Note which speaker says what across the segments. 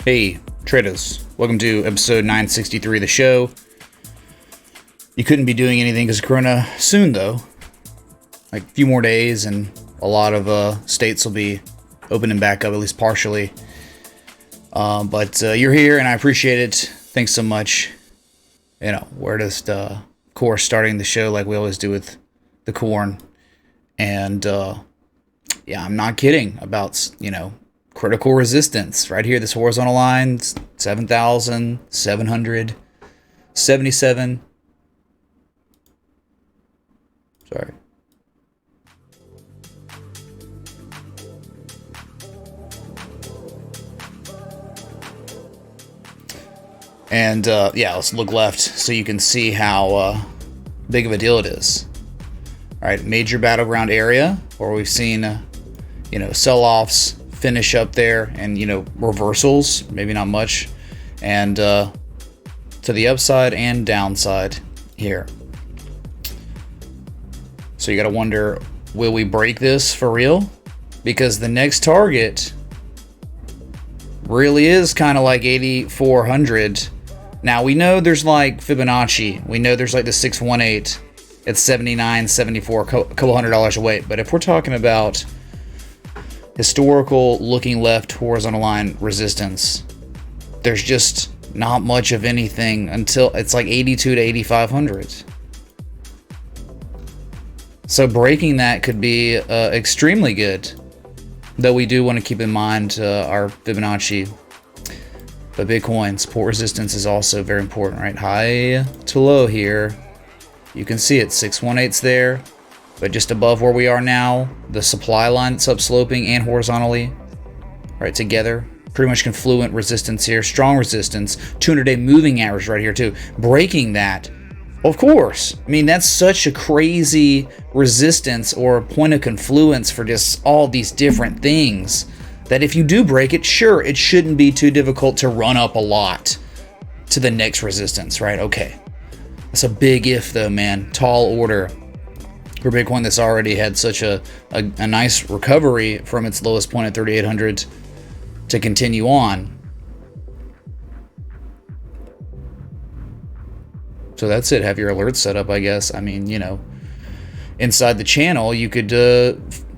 Speaker 1: Hey, traders. Welcome to episode 963 of the show. You couldn't be doing anything because of Corona soon, though. Like a few more days, and a lot of states will be opening back up, at least partially. But you're here, and I appreciate it. Thanks so much. You know, we're just, of course, starting the show like we always do with the corn. And, yeah, I'm not kidding about, critical resistance. Right here, this horizontal line, 7,777. Sorry. And, yeah, let's look left so you can see how big of a deal it is. All right, major battleground area where we've seen, sell-offs finish up there and, reversals, maybe not much. And to the upside and downside here. So you got to wonder, will we break this for real? Because the next target really is kind of like 8,400. Now we know there's like Fibonacci. We know there's like the 618. It's 79, 74, a couple $100 away. But if we're talking about historical looking left horizontal line resistance, there's just not much of anything until it's like 82 to 8,500. So breaking that could be extremely good, though we do want to keep in mind our Fibonacci. But Bitcoin support resistance is also very important, right? High to low here. You can see it, 618's there, but just above where we are now, the supply line that's up sloping and horizontally, right together. Pretty much confluent resistance here, strong resistance, 200-day moving average right here too. Breaking that, of course. I mean, that's such a crazy resistance or point of confluence for just all these different things that if you do break it, sure, it shouldn't be too difficult to run up a lot to the next resistance, right? Okay. That's a big if though, man. Tall order for Bitcoin that's already had such a nice recovery from its lowest point at 3,800 to continue on. So that's it. Have your alerts set up, I guess. I mean, inside the channel, you could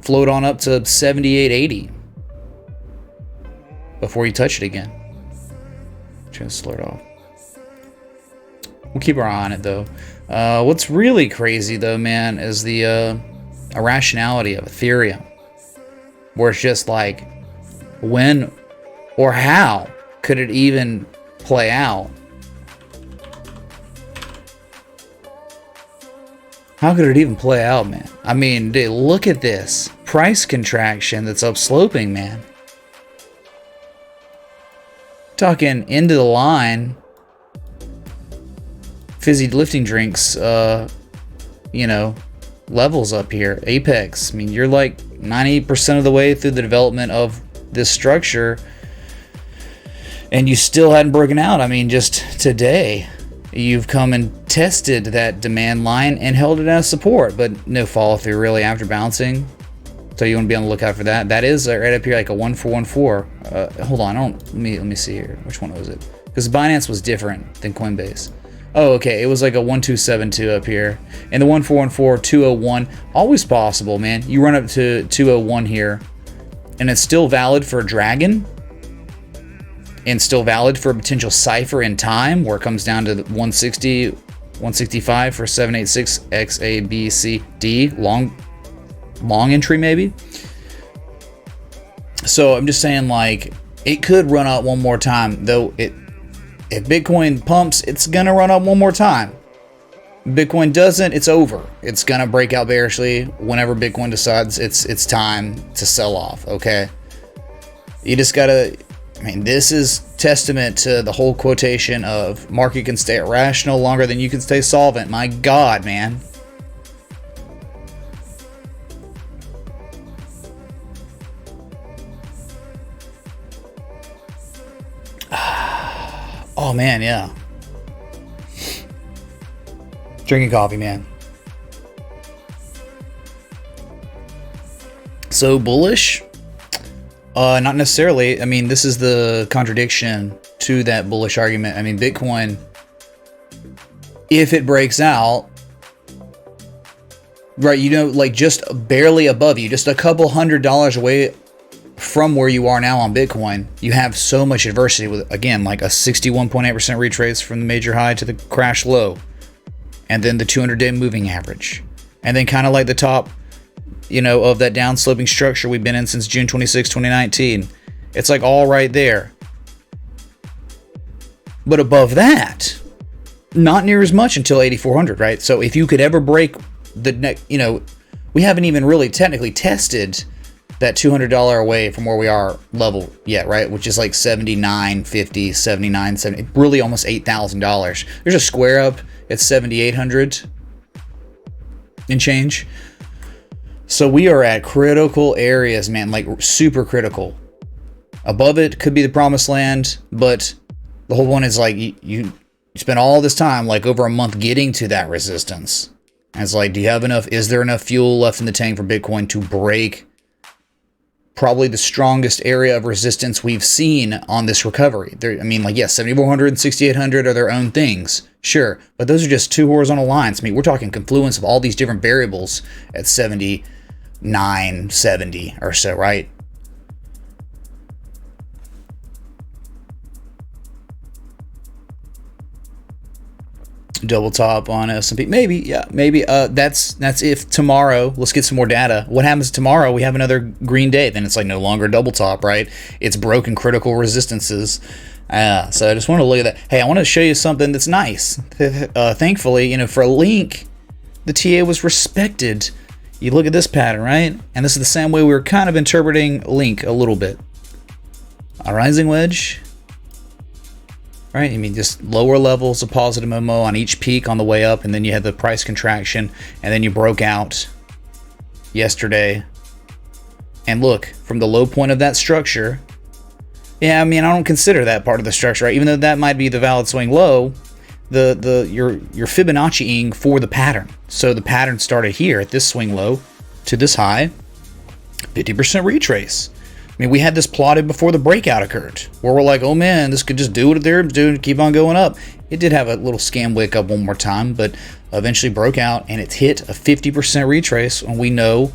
Speaker 1: float on up to 78.80 before you touch it again. Just alert off. We'll keep our eye on it, though. What's really crazy, though, man, is the irrationality of Ethereum, where it's just like, when or how could it even play out? How could it even play out, man? I mean, dude, look at this price contraction that's upsloping, man. Talking into the line. Fizzy lifting drinks, levels up here. Apex. I mean, you're like 90% of the way through the development of this structure, and you still hadn't broken out. I mean, just today, you've come and tested that demand line and held it as support, but no follow through really after bouncing. So you want to be on the lookout for that. That is right up here, like a 1414. Hold on, let me see here. Which one was it? Because Binance was different than Coinbase. Oh, okay. It was like a 1272 up here. And the 1414, 201, always possible, man. You run up to 201 here, and it's still valid for a Dragon, and still valid for a potential cipher in time, where it comes down to 160, 165 for 786 XABCD, long entry maybe. So I'm just saying, like, it could run out one more time, though. If Bitcoin pumps, it's gonna run up one more time. Bitcoin doesn't, it's over. It's gonna break out bearishly whenever Bitcoin decides it's time to sell off. Okay, you just gotta. I mean, this is testament to the whole quotation of market can stay irrational longer than you can stay solvent. My God, man. Oh man, yeah. Drinking coffee, man. So bullish. Not necessarily. I mean, this is the contradiction to that bullish argument. I mean, Bitcoin, if it breaks out, right, you know, like just barely above you, just a couple $100 away from where you are now on Bitcoin, you have so much adversity with, again, like a 61.8% retrace from the major high to the crash low, and then the 200-day moving average, and then kind of like the top, you know, of that downsloping structure we've been in since June 26, 2019. It's like all right there. But above that, not near as much until 8,400, right? So if you could ever break the neck, you know, we haven't even really technically tested that $200 away from where we are level yet, right? Which is like $79.50, $79.70, really almost $8,000. There's a square up at 7,800 and change. So we are at critical areas, man, like super critical. Above it could be the promised land, but the whole one is like you spend all this time, like over a month, getting to that resistance. And it's like, do you have enough? Is there enough fuel left in the tank for Bitcoin to break probably the strongest area of resistance we've seen on this recovery? I mean, like, yes, 7,400 and 6,800 are their own things, sure, but those are just two horizontal lines. I mean, we're talking confluence of all these different variables at 79, 70 or so, right? Double top on S&P, maybe, yeah, maybe. That's if tomorrow, let's get some more data. What happens tomorrow? We have another green day, then it's like no longer double top, right? It's broken critical resistances. So I just want to look at that. Hey, I want to show you something that's nice. Thankfully, you know, for Link, the TA was respected. You look at this pattern, right? And this is the same way we were kind of interpreting Link a little bit. A rising wedge. Right, I mean, just lower levels of positive MO on each peak on the way up, and then you had the price contraction, and then you broke out yesterday. And look, from the low point of that structure, yeah, I mean, I don't consider that part of the structure, right? Even though that might be the valid swing low, you're Fibonacciing for the pattern. So the pattern started here at this swing low to this high, 50% retrace. I mean, we had this plotted before the breakout occurred, where we're like, oh man, this could just do what Ethereum's doing and keep on going up. It did have a little scam wake up one more time, but eventually broke out, and it's hit a 50% retrace. And we know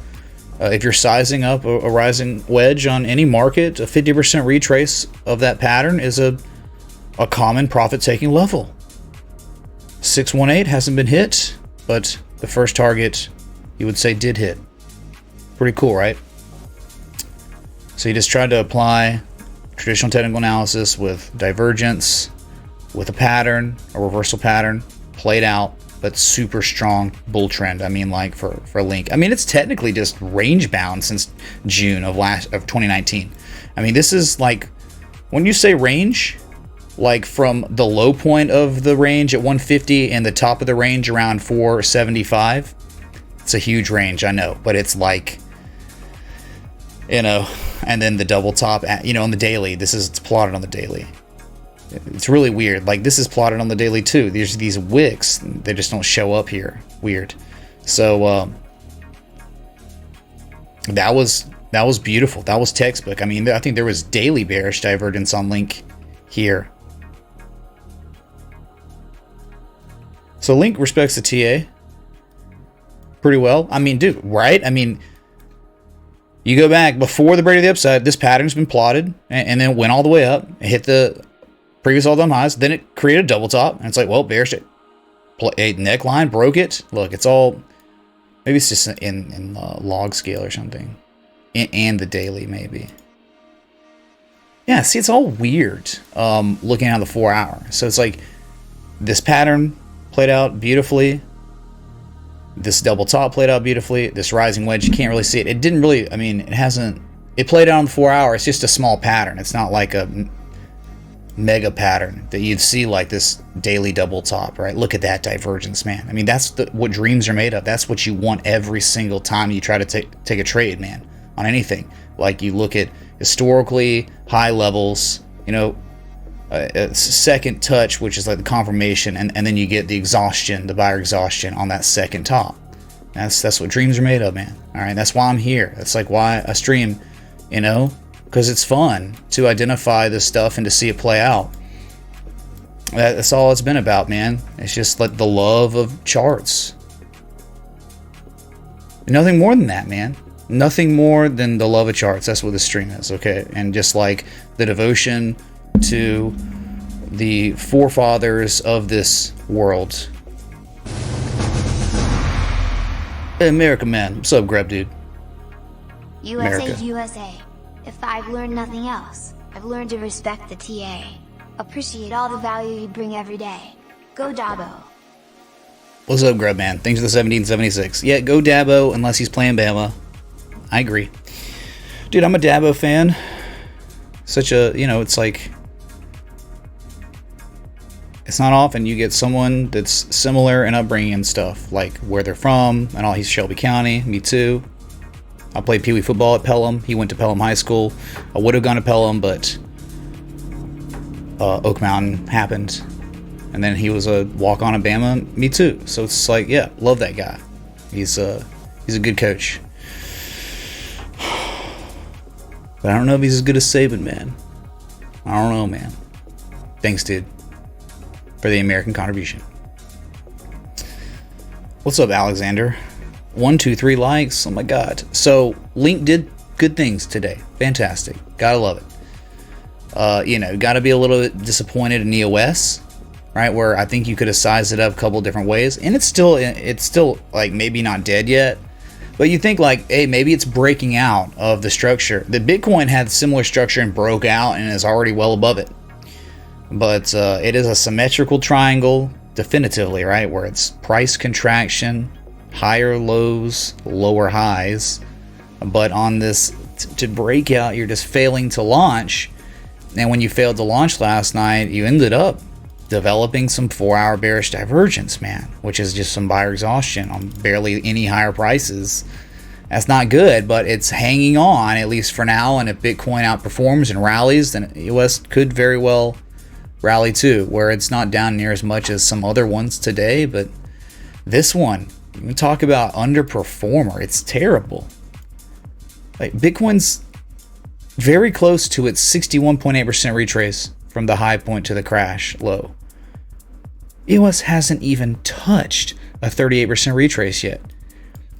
Speaker 1: if you're sizing up a rising wedge on any market, a 50% retrace of that pattern is a common profit-taking level. 618 hasn't been hit, but the first target, you would say, did hit. Pretty cool, right? So you just tried to apply traditional technical analysis with divergence, with a pattern, a reversal pattern, played out, but super strong bull trend. I mean, like for Link. I mean, it's technically just range bound since June of 2019. I mean, this is like, when you say range, like from the low point of the range at 150 and the top of the range around 475, it's a huge range, I know, but it's like, you know, and then the double top, you know, on the daily, it's plotted on the daily. It's really weird. Like, this is plotted on the daily too. There's these wicks, they just don't show up here. Weird. So that was beautiful. That was textbook. I mean, I think there was daily bearish divergence on Link here. So Link respects the TA pretty well. I mean, dude, right? I mean, you go back before the break of the upside, this pattern's been plotted, and then it went all the way up, it hit the previous all-time highs, then it created a double top, and it's like, well, bearish it. A neckline, broke it. Look, it's all, maybe it's just in log scale or something. And the daily, maybe. Yeah, see, it's all weird looking at the 4 hour. So it's like, this pattern played out beautifully. This double top played out beautifully. This rising wedge, you can't really see it. It didn't really, I mean, it played out on the 4 hour. It's just a small pattern. It's not like a mega pattern that you'd see like this daily double top, right? Look at that divergence, man. I mean, that's what dreams are made of. That's what you want every single time you try to take a trade, man, on anything. Like, you look at historically high levels, you know, a second touch, which is like the confirmation, and then you get the exhaustion, the buyer exhaustion on that second top. That's what dreams are made of, man. All right, that's why I'm here. That's like why I stream, you know, because it's fun to identify this stuff and to see it play out. That's all it's been about, man. It's just like the love of charts. Nothing more than that, man. Nothing more than the love of charts. That's what this stream is, okay? And just like the devotion to the forefathers of this world. Hey, America, man. What's up, Grub Dude?
Speaker 2: USA's USA. If I've learned nothing else, I've learned to respect the TA. Appreciate all the value you bring every day. Go Dabo.
Speaker 1: What's up, Grub Man? Thanks for the 1776. Yeah, go Dabo unless he's playing Bama. I agree. Dude, I'm a Dabo fan. Such a, you know, it's like... It's not often you get someone that's similar in upbringing and stuff. Like where they're from and all. He's Shelby County. Me too. I played Pee Wee football at Pelham. He went to Pelham High School. I would have gone to Pelham, but... Oak Mountain happened. And then he was a walk-on at Bama. Me too. So it's like, yeah, love that guy. He's a good coach. But I don't know if he's as good as Saban, man. I don't know, man. Thanks, dude, for the American contribution. What's up, Alexander? 1, 2, 3 likes. Oh my God. So Link did good things today. Fantastic. Gotta love it. You know, gotta be a little bit disappointed in EOS. Right, where I think you could have sized it up a couple different ways, and it's still like maybe not dead yet, but you think like, hey, maybe it's breaking out of the structure. The Bitcoin had similar structure and broke out and is already well above it, but it is a symmetrical triangle, definitively, right, where it's price contraction, higher lows, lower highs, but on this to break out, you're just failing to launch, and when you failed to launch last night, you ended up developing some 4-hour bearish divergence, man, which is just some buyer exhaustion on barely any higher prices. That's not good, but it's hanging on, at least for now, and if Bitcoin outperforms and rallies, then US could very well rally too, where it's not down near as much as some other ones today, but this one, we talk about underperformer, it's terrible. Like Bitcoin's very close to its 61.8% retrace from the high point to the crash low. EOS hasn't even touched a 38% retrace yet.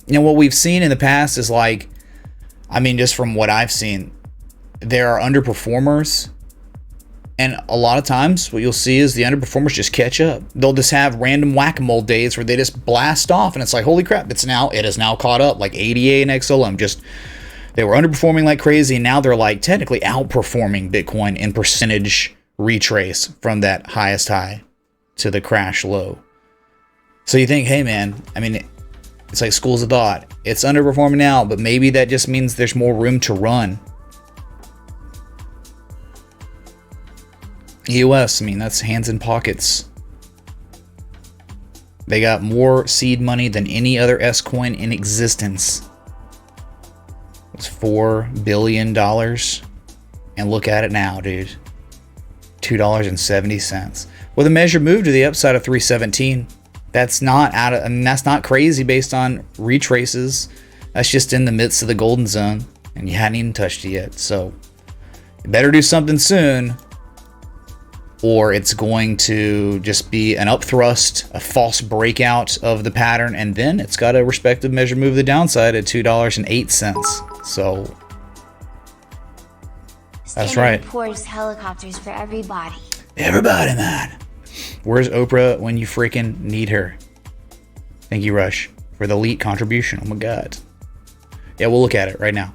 Speaker 1: You know, what we've seen in the past is like, I mean, just from what I've seen, there are underperformers. And a lot of times what you'll see is the underperformers just catch up. They'll just have random whack-a-mole days where they just blast off and it's like, holy crap, it is now caught up, like ADA and XLM. Just, they were underperforming like crazy and now they're like technically outperforming Bitcoin in percentage retrace from that highest high to the crash low. So you think, hey man, I mean, it's like schools of thought. It's underperforming now, but maybe that just means there's more room to run. EOS, I mean, that's hands in pockets. They got more seed money than any other S coin in existence. It's $4 billion. And look at it now, dude. $2.70 with a measure move to the upside of 317. That's not out of, I mean, that's not crazy based on retraces. That's just in the midst of the golden zone and you hadn't even touched it yet. So you better do something soon or it's going to just be an upthrust, a false breakout of the pattern, and then it's got a respective measure move to the downside at $2.08. So that's right.
Speaker 2: Pours helicopters for everybody.
Speaker 1: Everybody, man. Where's Oprah when you freaking need her? Thank you, Rush, for the elite contribution. Oh my God. Yeah, we'll look at it right now.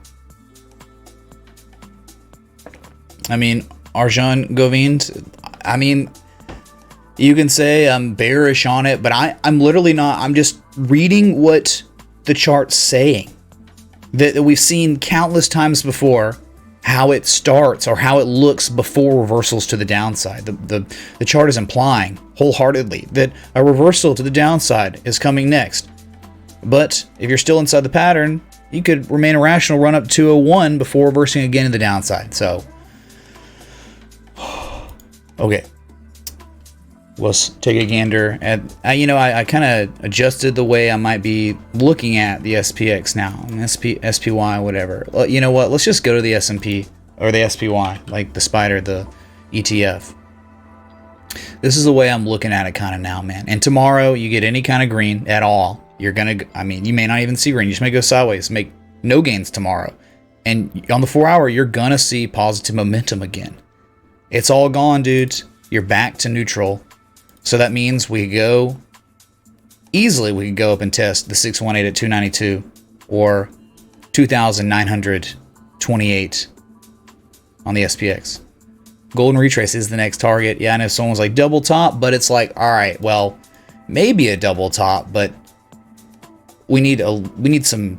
Speaker 1: I mean, Arjan Govind, I mean, you can say I'm bearish on it, but I'm literally not. I'm just reading what the chart's saying. That we've seen countless times before. How it starts or how it looks before reversals to the downside. The chart is implying wholeheartedly that a reversal to the downside is coming next. But if you're still inside the pattern, you could remain a rational run up to 201 before reversing again to the downside. So, okay. Let's take a gander at, you know, I kind of adjusted the way I might be looking at the SPX now, SPY, whatever. You know what? Let's just go to the S&P or the SPY, like the spider, the ETF. This is the way I'm looking at it kind of now, man. And tomorrow you get any kind of green at all, you're gonna, I mean, you may not even see green. You just may go sideways, make no gains tomorrow. And on the 4 hour, you're gonna see positive momentum again. It's all gone, dudes. You're back to neutral. So that means we go easily, we can go up and test the 618 at 292 or 2,928 on the SPX. Golden retrace is the next target. Yeah, I know someone's like double top, but it's like, all right, well, maybe a double top, but we need some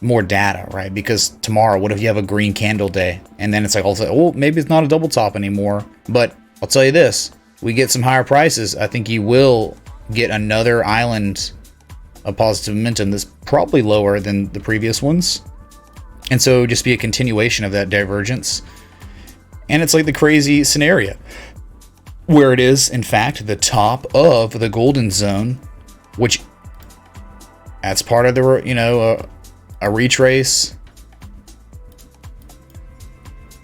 Speaker 1: more data, right? Because tomorrow, what if you have a green candle day? And then it's like, also, oh, maybe it's not a double top anymore. But I'll tell you this, we get some higher prices. I think you will get another island of positive momentum that's probably lower than the previous ones. And so just be a continuation of that divergence. And it's like the crazy scenario where it is, in fact, the top of the golden zone, which that's part of the, you know, a retrace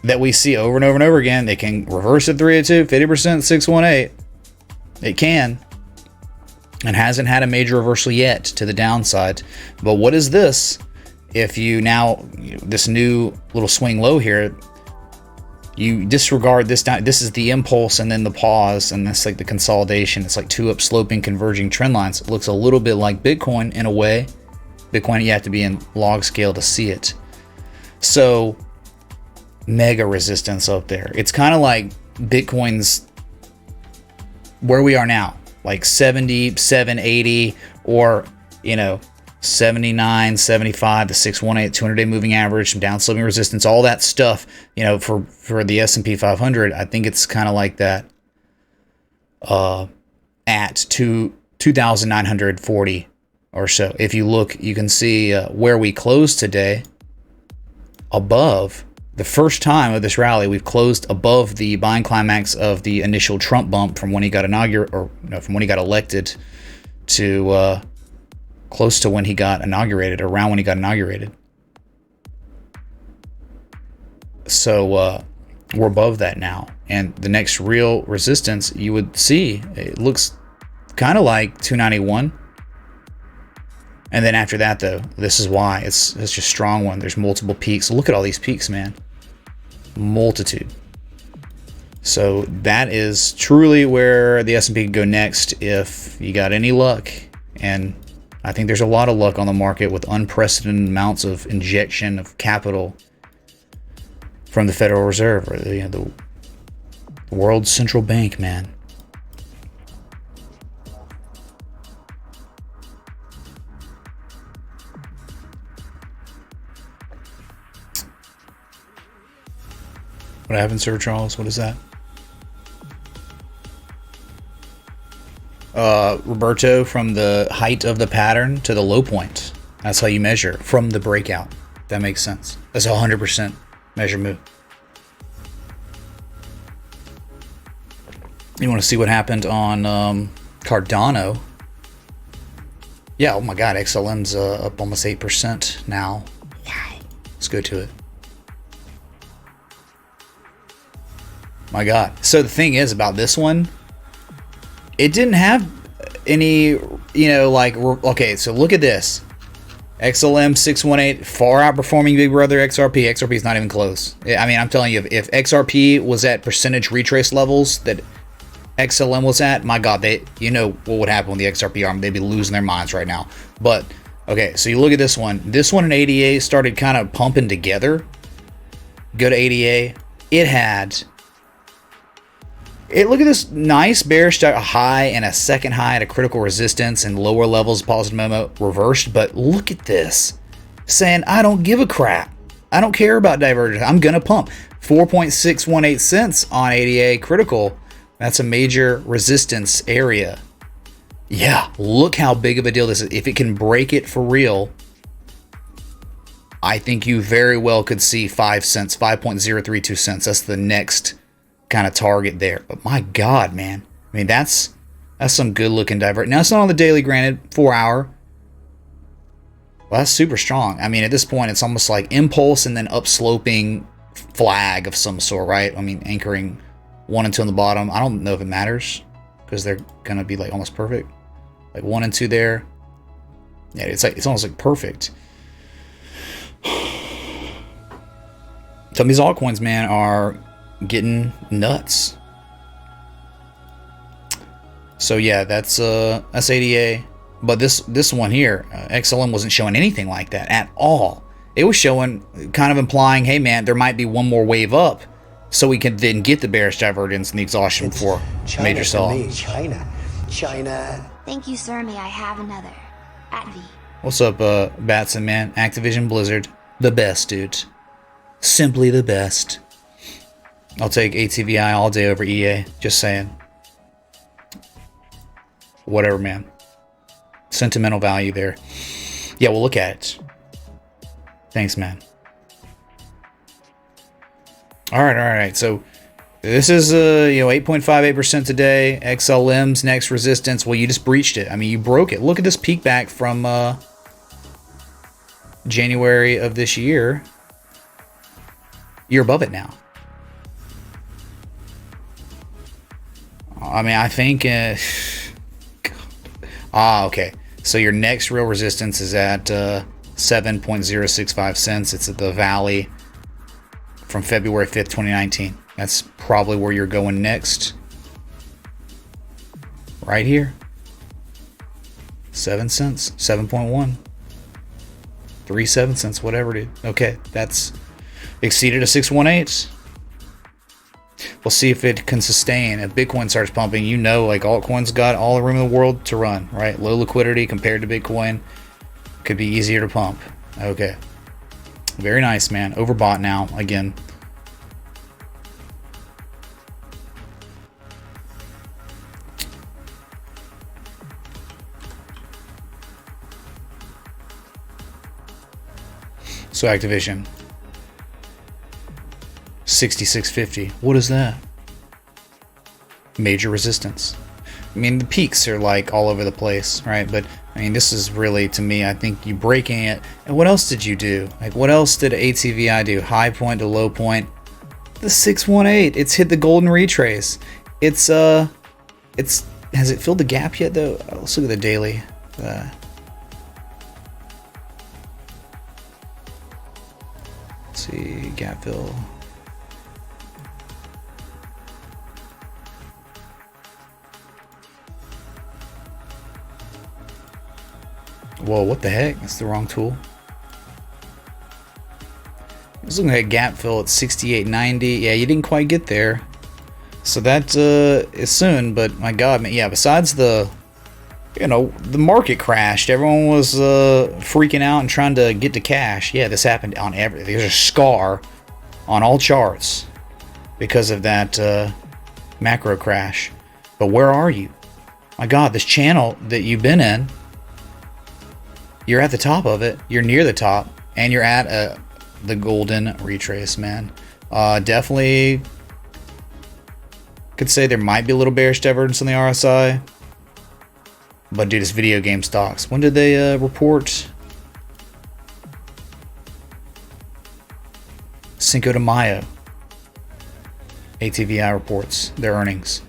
Speaker 1: that we see over and over and over again. They can reverse at 302, 50%, 618. It can. And hasn't had a major reversal yet to the downside. But what is this? If you now, this new little swing low here, you disregard this down. This is the impulse and then the pause, and that's like the consolidation. It's like two upsloping converging trend lines. It looks a little bit like Bitcoin in a way. Bitcoin, you have to be in log scale to see it. So mega resistance up there. It's kind of like Bitcoin's where we are now, like 77, 80, or, you know, 79, 75, the 618, 200-day moving average, some downsloping resistance, all that stuff, you know, for the S&P 500, I think it's kind of like that at 2,940 or so. If you look, you can see where we closed today above. The first time of this rally, we've closed above the buying climax of the initial Trump bump from when he got from when he got elected to close to when he got inaugurated, around when he got inaugurated. So we're above that now. And the next real resistance you would see, it looks kind of like 291. And then after that, though, this is why it's just a strong one. There's multiple peaks. Look at all these peaks, man. Multitude. So that is truly where the S&P could go next if you got any luck. And I think there's a lot of luck on the market with unprecedented amounts of injection of capital from the Federal Reserve, or the world's central bank, man. What happened, Sir Charles? What is that? Roberto, from the height of the pattern to the low point. That's how you measure from the breakout. That makes sense. That's a 100% measure move. You want to see what happened on Cardano? Yeah, oh my God, XLM's up almost 8% now. Wow. Let's go to it. My God. So the thing is about this one, it didn't have any, like, okay, so look at this. XLM 618, far outperforming Big Brother XRP. XRP is not even close. I mean, I'm telling you, if XRP was at percentage retrace levels that XLM was at, my God, what would happen with the XRP arm? They'd be losing their minds right now. But, okay, so you look at this one. This one in ADA started kind of pumping together. Go to ADA. Look at this nice bearish high and a second high at a critical resistance and lower levels of positive memo reversed. But look at this, saying, I don't give a crap. I don't care about divergence. I'm going to pump 4.618 cents on ADA critical. That's a major resistance area. Yeah, look how big of a deal this is. If it can break it for real, I think you very well could see 5 cents, 5.032 cents. That's the next kind of target there. But my God, man, I mean, that's some good looking divergence. Now it's not on the daily, granted, 4 hour. Well, that's super strong. I mean, at this point, it's almost like impulse and then upsloping flag of some sort, right? I mean, anchoring 1 and 2 on the bottom. I don't know if it matters because they're gonna be like almost perfect. Like 1 and 2 there. Yeah, it's almost like perfect. Some of these altcoins, man, are getting nuts. So yeah, that's ADA. But this one here, XLM, wasn't showing anything like that at all. It was showing, kind of implying, hey man, there might be one more wave up, so we can then get the bearish divergence and the exhaustion before major sell.
Speaker 3: China.
Speaker 2: Thank you, sir. May I have another? Atv.
Speaker 1: What's up, Batson, man? Activision Blizzard, the best, dude. Simply the best. I'll take ATVI all day over EA. Just saying. Whatever, man. Sentimental value there. Yeah, we'll look at it. Thanks, man. All right. So this is 8.58% today. XLM's next resistance. Well, you just breached it. I mean, you broke it. Look at this peak back from January of this year. You're above it now. I mean, I think. Okay. So your next real resistance is at 7.065 cents. It's at the valley from February 5th, 2019. That's probably where you're going next. Right here. 7 cents. 7.1. 3.7 cents, whatever, dude. Okay, that's exceeded a 618. We'll see if it can sustain. If Bitcoin starts pumping, like altcoins got all the room in the world to run, right? Low liquidity compared to Bitcoin. Could be easier to pump. Okay. Very nice, man. Overbought now, again. So Activision. 6650. What is that? Major resistance. I mean, the peaks are like all over the place, right? But I mean, this is really, to me, I think you breaking it. And what else did you do? Like, what else did ATVI do? High point to low point. The 618. It's hit the golden retrace. It's has it filled the gap yet though? Let's look at the daily. Let's see, gap fill. Whoa, what the heck? That's the wrong tool. I was looking at gap fill at 68.90. Yeah, you didn't quite get there. So that is soon, but my God, man. Yeah, besides the market crashed. Everyone was freaking out and trying to get to cash. Yeah, this happened on everything. There's a scar on all charts because of that macro crash. But where are you? My God, this channel that you've been in, you're at the top of it. You're near the top, and you're at the golden retrace, man. Definitely could say there might be a little bearish divergence on the RSI. But dude, it's video game stocks. When did they report? Cinco de Mayo. ATVI reports their earnings.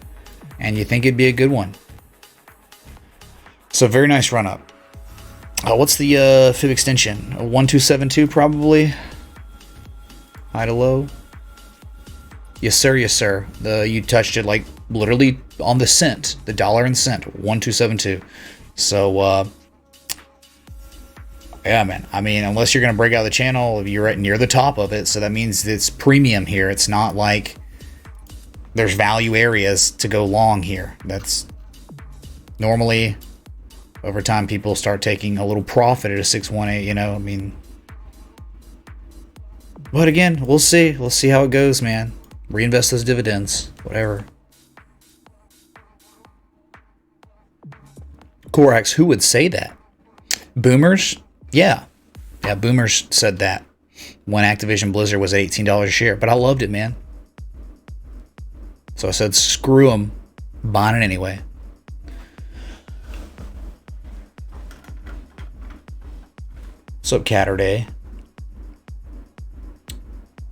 Speaker 1: And you think it'd be a good one. So very nice run up. What's the fib extension? 1272 probably. High to low. Yes sir, yes sir. You touched it like literally on the cent, the dollar and cent, 1272. So yeah, man. I mean, unless you're gonna break out the channel, you're right near the top of it. So that means it's premium here. It's not like there's value areas to go long here. That's normally over time people start taking a little profit at a 618. I mean. But again, we'll see. We'll see how it goes, man. Reinvest those dividends, whatever. Corax, who would say that? Boomers? Yeah. Yeah, boomers said that when Activision Blizzard was at $18 a share. But I loved it, man. So I said, screw them. Buying it anyway. What's up, Catterday?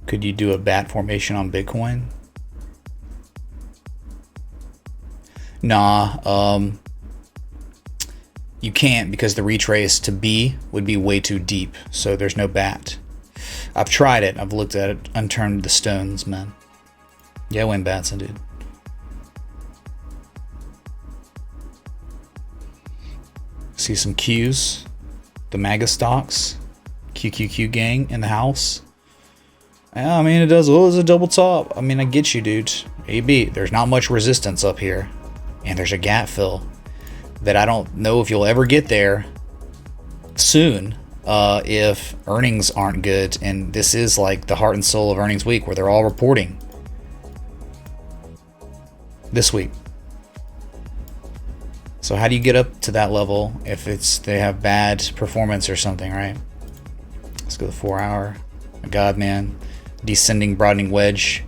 Speaker 1: Could you do a bat formation on Bitcoin? Nah, you can't, because the retrace to B would be way too deep, so there's no bat. I've tried it. I've looked at it. Unturned the stones, man. Yeah, Wayne Batson, dude. See some Qs. The MAGA stocks. QQQ gang in the house. Yeah, I mean, it does. Oh, it's a double top. I mean, I get you, dude. AB, there's not much resistance up here. And there's a gap fill that I don't know if you'll ever get there soon if earnings aren't good. And this is like the heart and soul of earnings week, where they're all reporting this week. So how do you get up to that level if they have bad performance or something, right? Let's go to the 4 hour. My God, man. Descending broadening wedge.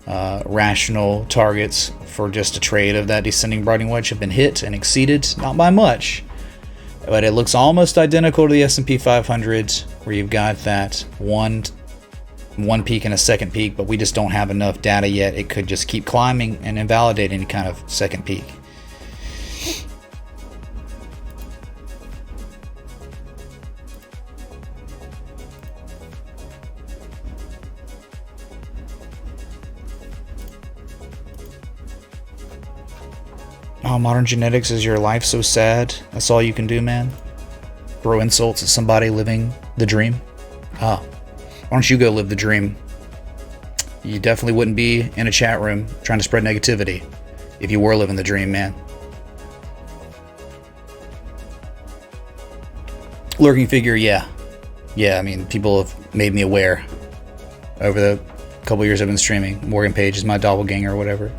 Speaker 1: Rational targets for just a trade of that descending broadening wedge have been hit and exceeded, not by much, but it looks almost identical to the S&P 500, where you've got that one peak and a second peak, but we just don't have enough data yet. It could just keep climbing and invalidate any kind of second peak. Oh, modern genetics, is your life so sad? That's all you can do, man? Throw insults at somebody living the dream? Ah, why don't you go live the dream? You definitely wouldn't be in a chat room trying to spread negativity if you were living the dream, man. Lurking figure, yeah. Yeah, I mean, people have made me aware over the couple years I've been streaming. Morgan Page is my doppelganger or whatever.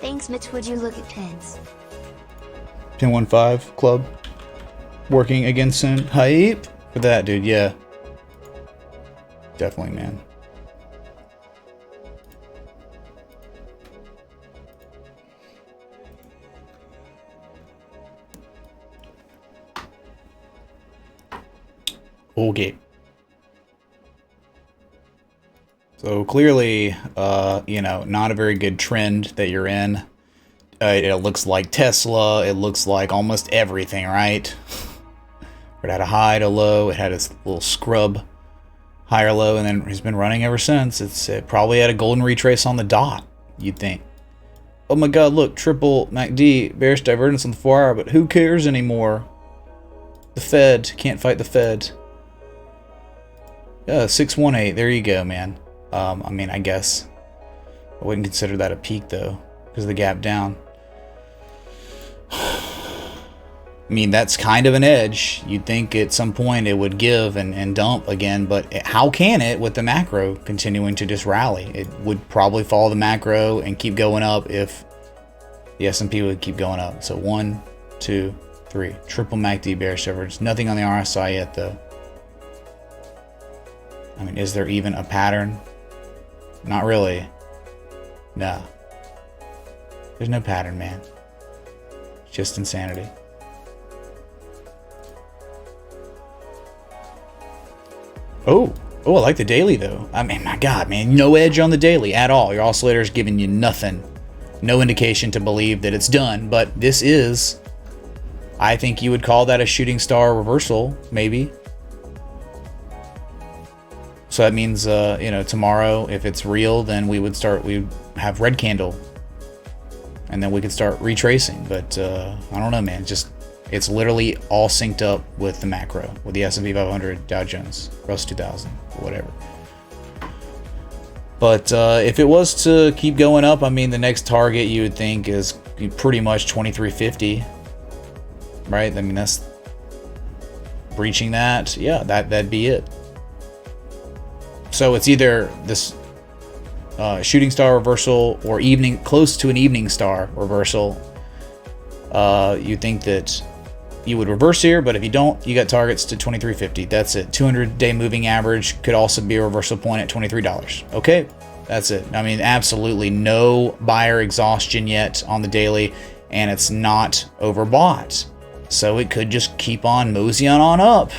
Speaker 2: Thanks, Mitch. Would you look at pins?
Speaker 1: 1015 club working again soon. Hype for that, dude. Yeah, definitely, man. Okay. So clearly, you know, not a very good trend that you're in. It looks like Tesla. It looks like almost everything, right? It had a high to low. It had its little scrub higher low, and then it's been running ever since. It probably had a golden retrace on the dot, you'd think. Oh my God, look, triple MACD, bearish divergence on the 4 hour, but who cares anymore? The Fed can't fight the Fed. Yeah, 618. There you go, man. I mean, I guess I wouldn't consider that a peak though, because of the gap down. I mean, that's kind of an edge. You'd think at some point it would give and dump again, but how can it with the macro continuing to just rally? It would probably follow the macro and keep going up if the S&P would keep going up. So 1, 2, 3. Triple MACD bearish divergence. Nothing on the RSI yet though. I mean, is there even a pattern? Not really. No. There's no pattern, man. It's just insanity. Oh, I like the daily though. I mean, my God, man, no edge on the daily at all. Your oscillator's giving you nothing. No indication to believe that it's done, but this is, I think you would call that a shooting star reversal, maybe. So that means, you know, tomorrow, if it's real, then we'd have red candle. And then we could start retracing. But I don't know, man. It's literally all synced up with the macro, with the S&P 500, Dow Jones, Russell 2000, whatever. But if it was to keep going up, I mean, the next target you would think is pretty much 2350, right? I mean, that's breaching that. Yeah, that'd be it. So it's either this shooting star reversal or close to an evening star reversal. You think that you would reverse here, but if you don't, you got targets to 2350. That's it. 200-day moving average could also be a reversal point at $23. Okay, that's it. I mean, absolutely no buyer exhaustion yet on the daily, and it's not overbought. So it could just keep on moseying on up.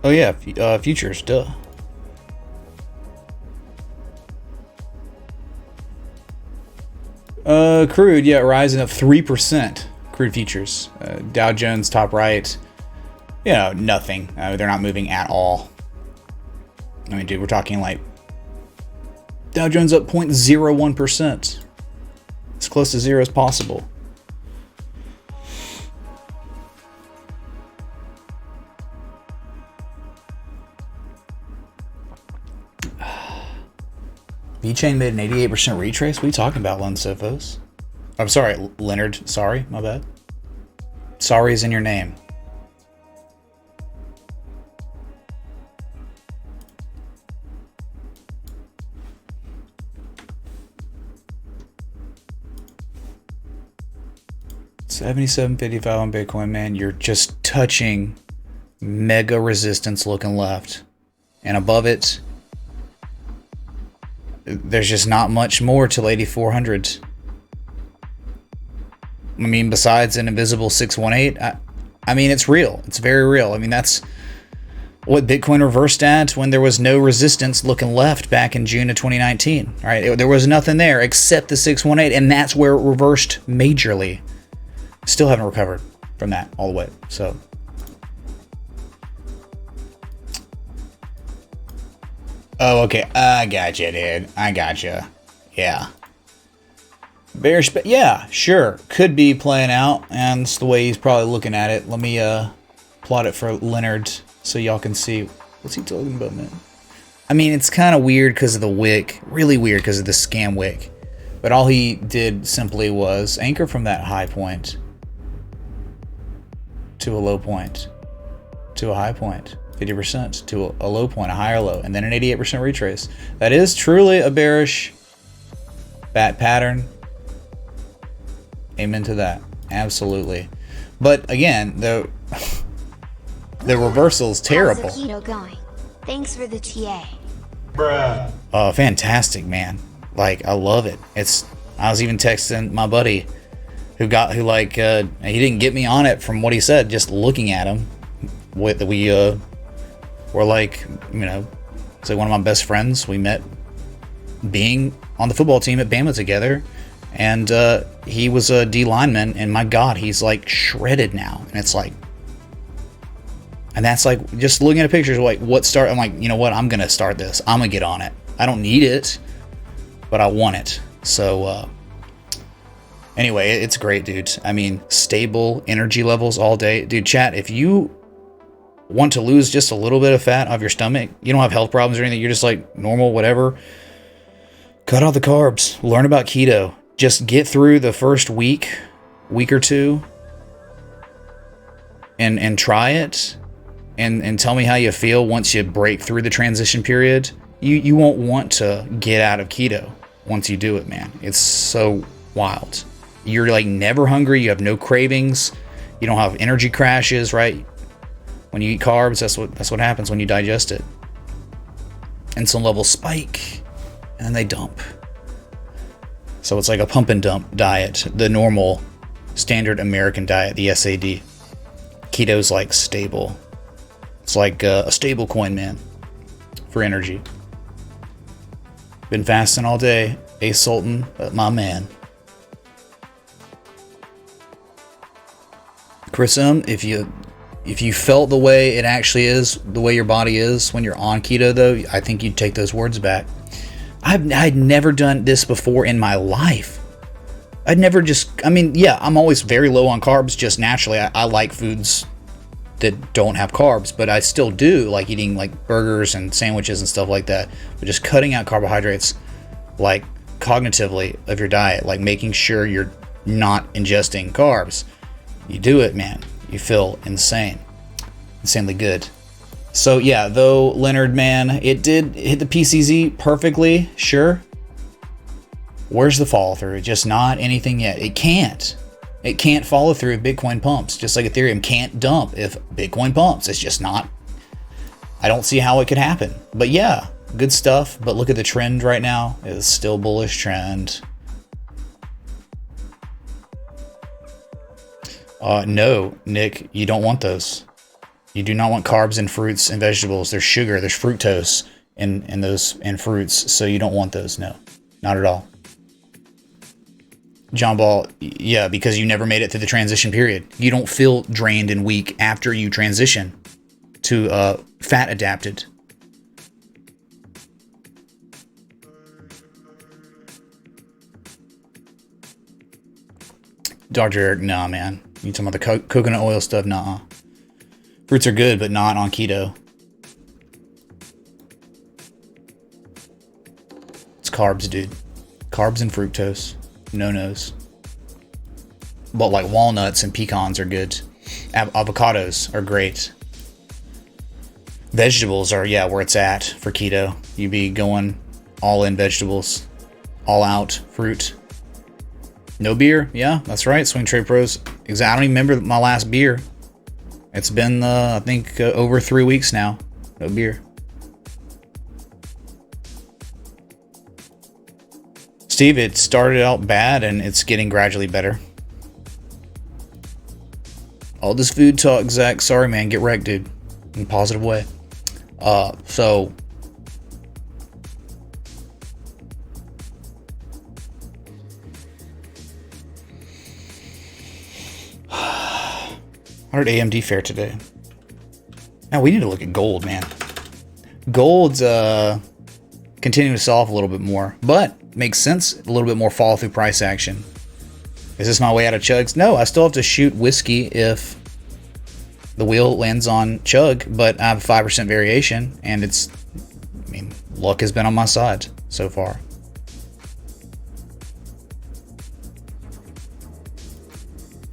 Speaker 1: Oh yeah, futures, duh. Crude, yeah, rising up 3%. Crude futures. Dow Jones top right. You know, nothing. They're not moving at all. I mean, dude, we're talking like Dow Jones up 0.01%. As close to zero as possible. VeChain made an 88% retrace? What are you talking about, Len Sophos? I'm sorry, Leonard. Sorry, my bad. Sorry is in your name. $77.55 on Bitcoin, man. You're just touching mega resistance looking left. And above it, there's just not much more till 8,400. I mean, besides an invisible 618, I mean, it's real. It's very real. I mean, that's what Bitcoin reversed at when there was no resistance looking left back in June of 2019. Right? There was nothing there except the 618, and that's where it reversed majorly. Still haven't recovered from that all the way. So. Oh, okay. I gotcha, dude. I gotcha. Yeah. Bearish, but yeah, sure. Could be playing out, and it's the way he's probably looking at it. Let me plot it for Leonard so y'all can see. What's he talking about, man? I mean, it's kind of weird because of the wick. Really weird because of the scam wick. But all he did simply was anchor from that high point to a low point to a high point. 50% to a low point, a higher low, and then an 88% retrace. That is truly a bearish bat pattern. Amen to that. Absolutely. But again, the reversal is terrible.
Speaker 2: How's the keto going? Thanks for the TA.
Speaker 3: Bruh.
Speaker 1: Oh, fantastic, man. Like, I love it. I was even texting my buddy who he didn't get me on it from what he said, just looking at him. We're like, you know, it's like one of my best friends. We met being on the football team at Bama together, and he was a D lineman, and my God, he's like shredded now. And it's like, and that's like just looking at pictures, like I'm like, you know what? I'm gonna start this. I'm gonna get on it. I don't need it, but I want it. So anyway, it's great, dude. I mean, stable energy levels all day, dude. Chat, if you want to lose just a little bit of fat off your stomach, you don't have health problems or anything, you're just like normal, whatever, cut out the carbs, learn about keto, just get through the first week or two and try it and tell me how you feel once you break through the transition period. You won't want to get out of keto once you do it, man. It's so wild. You're like never hungry, you have no cravings, you don't have energy crashes, right? When you eat carbs, that's what happens when you digest it. Insulin levels spike, and then they dump. So it's like a pump and dump diet, the normal, standard American diet, the SAD. Keto's like stable. It's like a stable coin, man, for energy. Been fasting all day. Ace Sultan, my man. Chris M, if you felt the way it actually is, the way your body is when you're on keto, though, I think you'd take those words back. I'd never done this before in my life. I'm always very low on carbs just naturally. I like foods that don't have carbs, but I still do like eating like burgers and sandwiches and stuff like that. But just cutting out carbohydrates, like cognitively of your diet, like making sure you're not ingesting carbs. You do it, man. You feel insanely good. So yeah, though, Leonard, man, it did hit the PCZ perfectly, sure. Where's the follow through? Just not anything yet. It can't follow through if Bitcoin pumps, just like Ethereum can't dump if Bitcoin pumps. It's just not I don't see how it could happen. But yeah, good stuff. But look at the trend right now. It's still bullish trend. No, Nick, you don't want those. You do not want carbs in fruits and vegetables. There's sugar, there's fructose in those fruits, so you don't want those. No, not at all. John Ball, yeah, because you never made it through the transition period. You don't feel drained and weak after you transition to fat adapted. Dr. Eric, nah, man. You talking about the coconut oil stuff? Nah. Fruits are good, but not on keto. It's carbs, dude. Carbs and fructose. No-nos. But like walnuts and pecans are good. Avocados are great. Vegetables are, yeah, where it's at for keto. You be going all in vegetables. All out fruit. No beer? Yeah, that's right. Swing Trade Pros. Exactly. I don't even remember my last beer. It's been, I think, over 3 weeks now. No beer. Steve, it started out bad and it's getting gradually better. All this food talk, Zach. Sorry, man. Get wrecked, dude. In a positive way. So... How did AMD fare today? Now we need to look at gold, man. Gold's continuing to sell off a little bit more, but makes sense. A little bit more follow through price action. Is this my way out of chugs? No, I still have to shoot whiskey if the wheel lands on chug, but I have a 5% variation, and it's, I mean, luck has been on my side so far.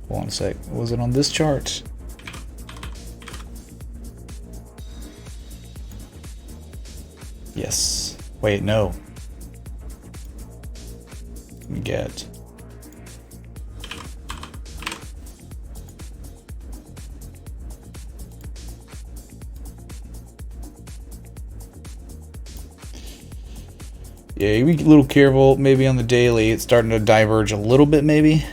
Speaker 1: Hold on a sec. Was it on this chart? Yes. Wait, no. Let me get. Yeah, you be a little careful maybe on the daily. It's starting to diverge a little bit maybe.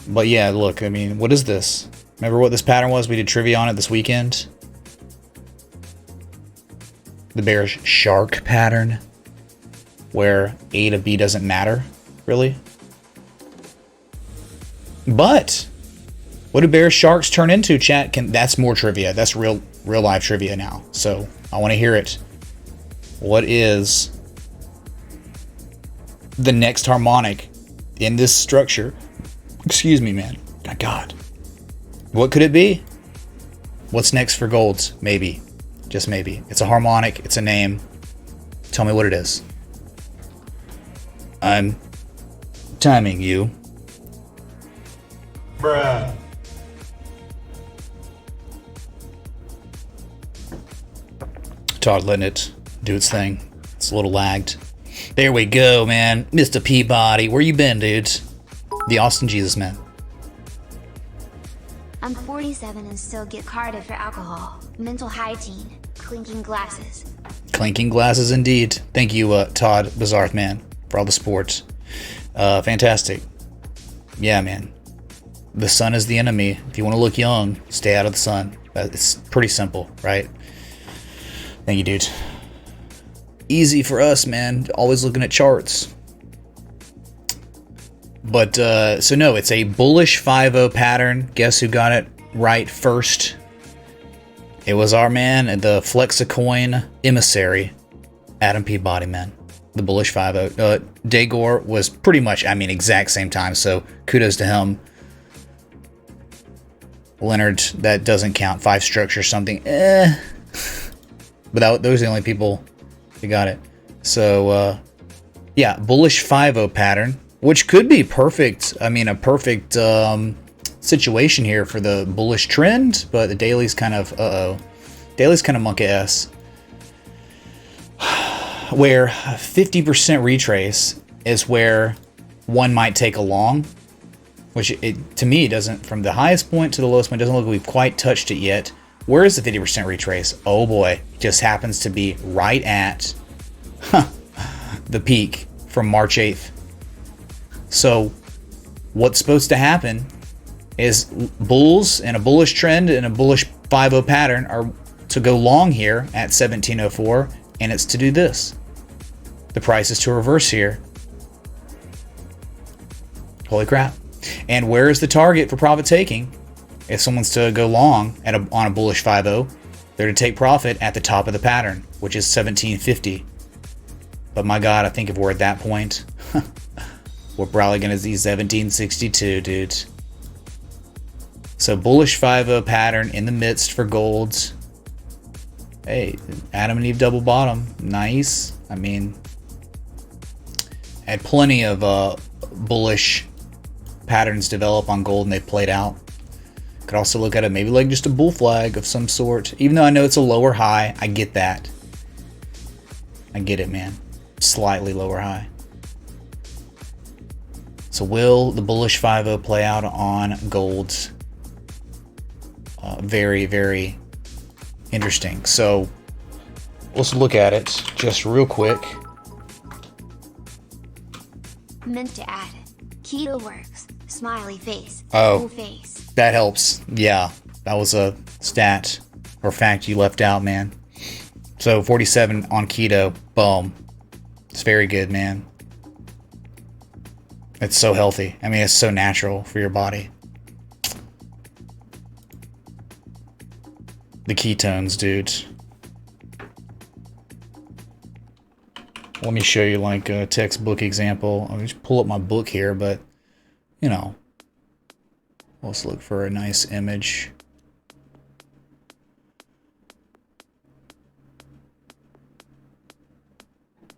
Speaker 1: But yeah, look, I mean, what is this? Remember what this pattern was? We did trivia on it this weekend. The bearish shark pattern, where A to B doesn't matter, really. But what do bearish sharks turn into, chat? That's more trivia. That's real live trivia now. So I want to hear it. What is the next harmonic in this structure? Excuse me, man. My God. What could it be? What's next for golds? Maybe. Just maybe. It's a harmonic. It's a name. Tell me what it is. I'm timing you. Bruh. Todd letting it do its thing. It's a little lagged. There we go, man. Mr. Peabody. Where you been, dudes? The Austin Jesus man.
Speaker 2: I'm 47 and still get carded for alcohol, mental hygiene, clinking glasses.
Speaker 1: Clinking glasses indeed. Thank you, Todd Bizarre man, for all the sports. Fantastic. Yeah, man. The sun is the enemy. If you want to look young, stay out of the sun. It's pretty simple, right? Thank you, dude. Easy for us, man. Always looking at charts. But, so no, it's a bullish 5-0 pattern. Guess who got it right first? It was our man, the Flexicoin emissary, Adam Peabody, man. The bullish 5-0. Dagor was pretty much, I mean, exact same time, so kudos to him. Leonard, that doesn't count. 5 structure something. But those are the only people who got it. So, yeah, bullish 5-0 pattern. Which could be perfect. I mean, a perfect situation here for the bullish trend, but the daily's kind of daily's kind of monkey ass. Where 50% retrace is where one might take a long, which to me doesn't, from the highest point to the lowest point, doesn't look like we've quite touched it yet. Where is the 50% retrace? Oh boy, just happens to be right at the peak from March 8th. So what's supposed to happen is bulls and a bullish trend and a bullish 5-0 pattern are to go long here at 1704, and it's to do this. The price is to reverse here. Holy crap. And where is the target for profit taking? If someone's to go long at on a bullish 5-0, they're to take profit at the top of the pattern, which is 1750. But my God, I think if we're at that point, we're probably going to see 1762, dude. So bullish 5-0 pattern in the midst for golds. Hey, Adam and Eve double bottom. Nice. I mean, had plenty of bullish patterns develop on gold and they played out. Could also look at it maybe like just a bull flag of some sort. Even though I know it's a lower high, I get that. I get it, man. Slightly lower high. So will the bullish 5-0 play out on gold? Very, very interesting. So let's look at it just real quick.
Speaker 2: Meant to add. Keto works. Smiley face.
Speaker 1: Oh,
Speaker 2: Full face.
Speaker 1: That helps. Yeah, that was a stat or fact you left out, man. So 47 on keto. Boom. It's very good, man. It's so healthy. I mean, it's so natural for your body. The ketones, dude. Let me show you like a textbook example. I'll just pull up my book here, but you know, let's look for a nice image.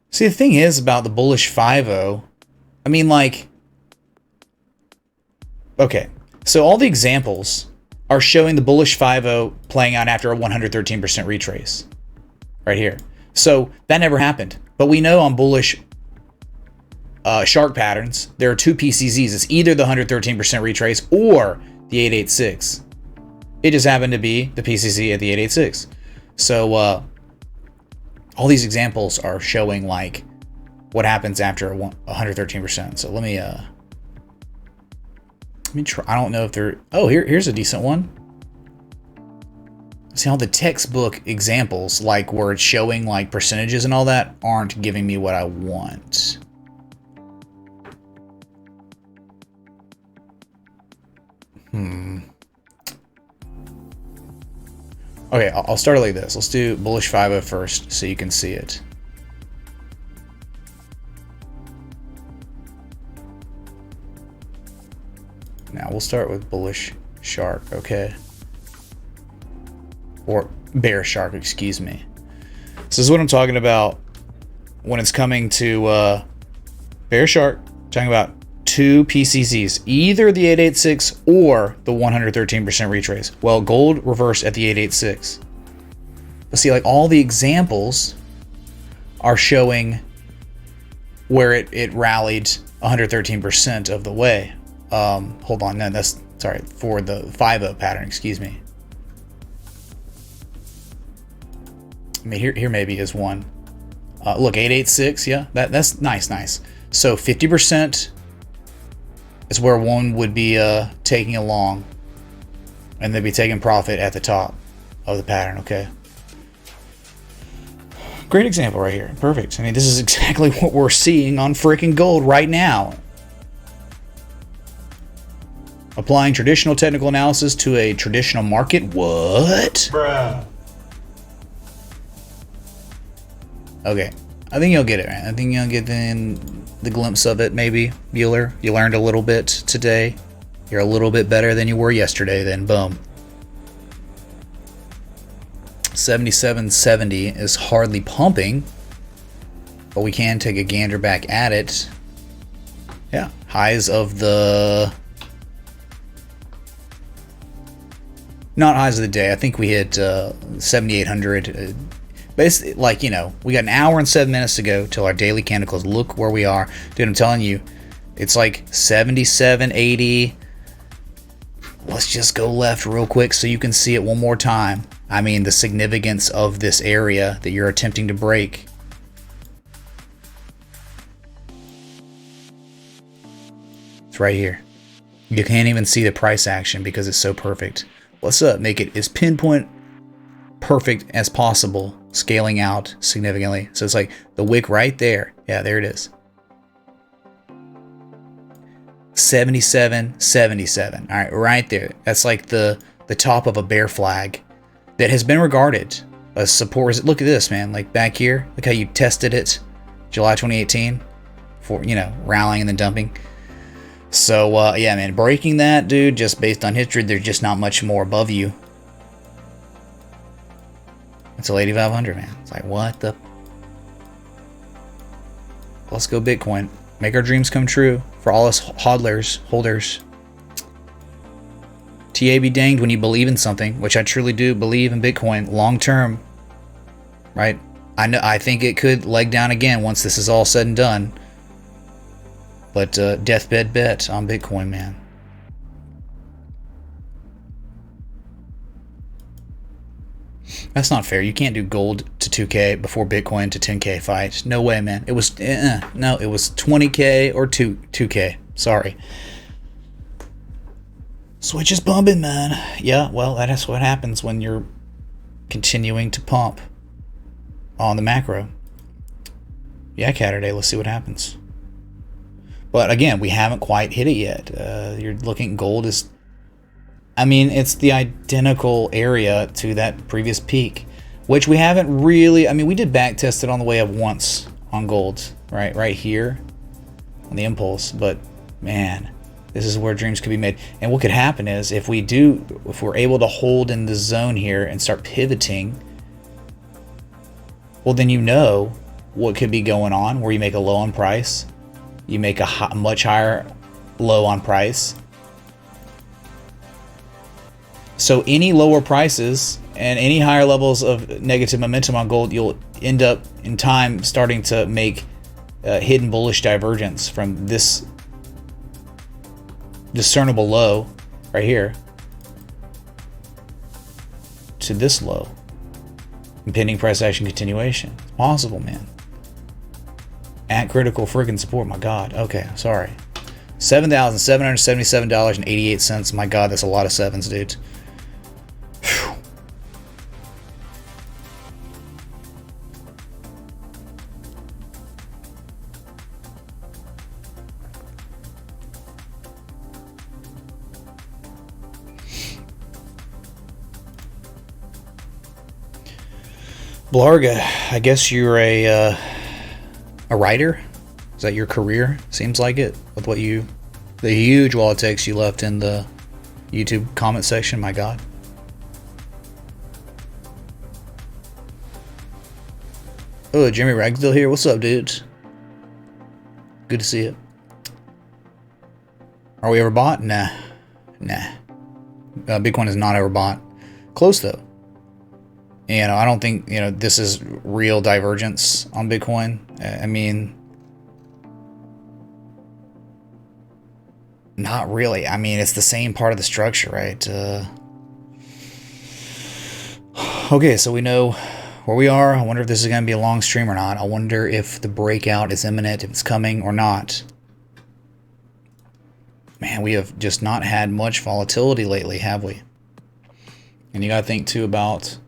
Speaker 1: See, the thing is about the bullish 5-0, I mean, like, okay, so all the examples are showing the bullish 5-0 playing out after a 113% retrace right here. So that never happened. But we know on bullish shark patterns, there are two PCZs. It's either the 113% retrace or the 886. It just happened to be the PCZ at the 886. So all these examples are showing like what happens after 113%. So let me try. I don't know if they're. Oh, here's a decent one. See, all the textbook examples, like where it's showing like percentages and all that, aren't giving me what I want. Okay, I'll start it like this. Let's do bullish 5-0 first so you can see it. Now we'll start with bullish shark, okay? Or bear shark, excuse me. So this is what I'm talking about when it's coming to bear shark. Talking about two PCZs, either the 886 or the 113% retrace. Well, gold reversed at the 886. But see, like all the examples are showing where it rallied 113% of the way. Hold on, no, that's sorry for the 5-0 pattern. Excuse me. I mean, here maybe is one. Look, 886. Yeah, that's nice. So 50%. Is where one would be taking a long, and they'd be taking profit at the top of the pattern. Okay, great example right here. Perfect. I mean, this is exactly what we're seeing on freaking gold right now. Applying traditional technical analysis to a traditional market. What? Bruh. Okay, I think you'll get it, man. I think you'll get the glimpse of it, maybe. Bueller, you learned a little bit today. You're a little bit better than you were yesterday, then boom. 77.70 is hardly pumping, but we can take a gander back at it. Yeah, highs of the... Not highs of the day. I think we hit 7,800. Basically, like, you know, we got an hour and 7 minutes to go till our daily candle close. Look where we are. Dude, I'm telling you, it's like 77.80. Let's just go left real quick so you can see it one more time. I mean the significance of this area that you're attempting to break. It's right here. You can't even see the price action because it's so perfect. What's up? Make it as pinpoint perfect as possible, scaling out significantly. So it's like the wick right there. Yeah, there it is. 77, 77. All right, right there. That's like the top of a bear flag that has been regarded as support. Look at this, man. Like back here, look how you tested it, July 2018, for rallying and then dumping. So yeah, man, breaking that, dude. Just based on history, there's just not much more above you. Until 8,500, man. It's like what the? Let's go Bitcoin. Make our dreams come true for all us hodlers, holders. TA be danged when you believe in something, which I truly do believe in Bitcoin long term. Right? I think it could leg down again once this is all said and done. But deathbed bet on Bitcoin, man. That's not fair. You can't do gold to 2K before Bitcoin to 10K fight. No way, man. It was no, it was 20K or 2K. Sorry. Switch is bumping, man. Yeah, well, that's what happens when you're continuing to pump on the macro. Yeah, Catterday, let's see what happens. But again, we haven't quite hit it yet. You're looking at gold is, I mean, it's the identical area to that previous peak, which we haven't really, I mean, we did back test it on the way up once on gold, right here on the impulse. But man, this is where dreams could be made. And what could happen is if we're able to hold in the zone here and start pivoting, well, then what could be going on where you make a low on price, you make a much higher low on price. So any lower prices and any higher levels of negative momentum on gold, you'll end up in time starting to make hidden bullish divergence from this discernible low right here to this low. Impending price action continuation. It's possible, man. At critical friggin' support, my God. Okay, sorry. $7,777.88. My God, that's a lot of sevens, dude. Whew. Blarga, I guess you're a writer? Is that your career? Seems like it with the huge wall of text you left in the YouTube comment section. My God. Oh, Jimmy Ragsdale here. What's up, dudes? Good to see you. Are we overbought? Nah. Bitcoin is not overbought. Close though. I don't think this is real divergence on Bitcoin. I mean, not really. I mean, it's the same part of the structure, right? Okay, so we know where we are. I wonder if this is going to be a long stream or not. I wonder if the breakout is imminent, if it's coming or not. Man, we have just not had much volatility lately, have we? And you got to think too about,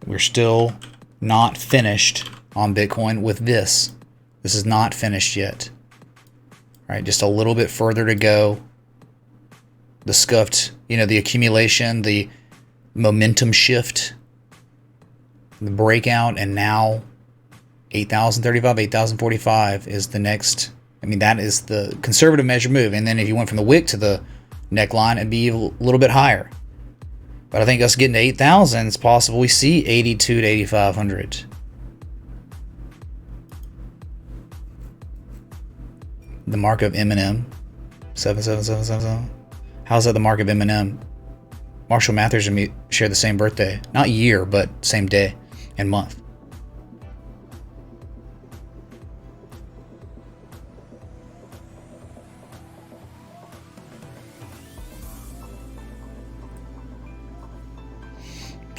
Speaker 1: we're still not finished on Bitcoin with this. This is not finished yet. Right, just a little bit further to go. The scuffed, the accumulation, the momentum shift, the breakout, and now 8,035, 8,045 is the next. I mean, that is the conservative measure move. And then if you went from the wick to the neckline, it'd be a little bit higher. But I think us getting to 8,000, it's possible we see 82 to 8,500. The mark of Eminem, 77777. How's that the mark of Eminem? Marshall Mathers and me share the same birthday. Not year, but same day and month.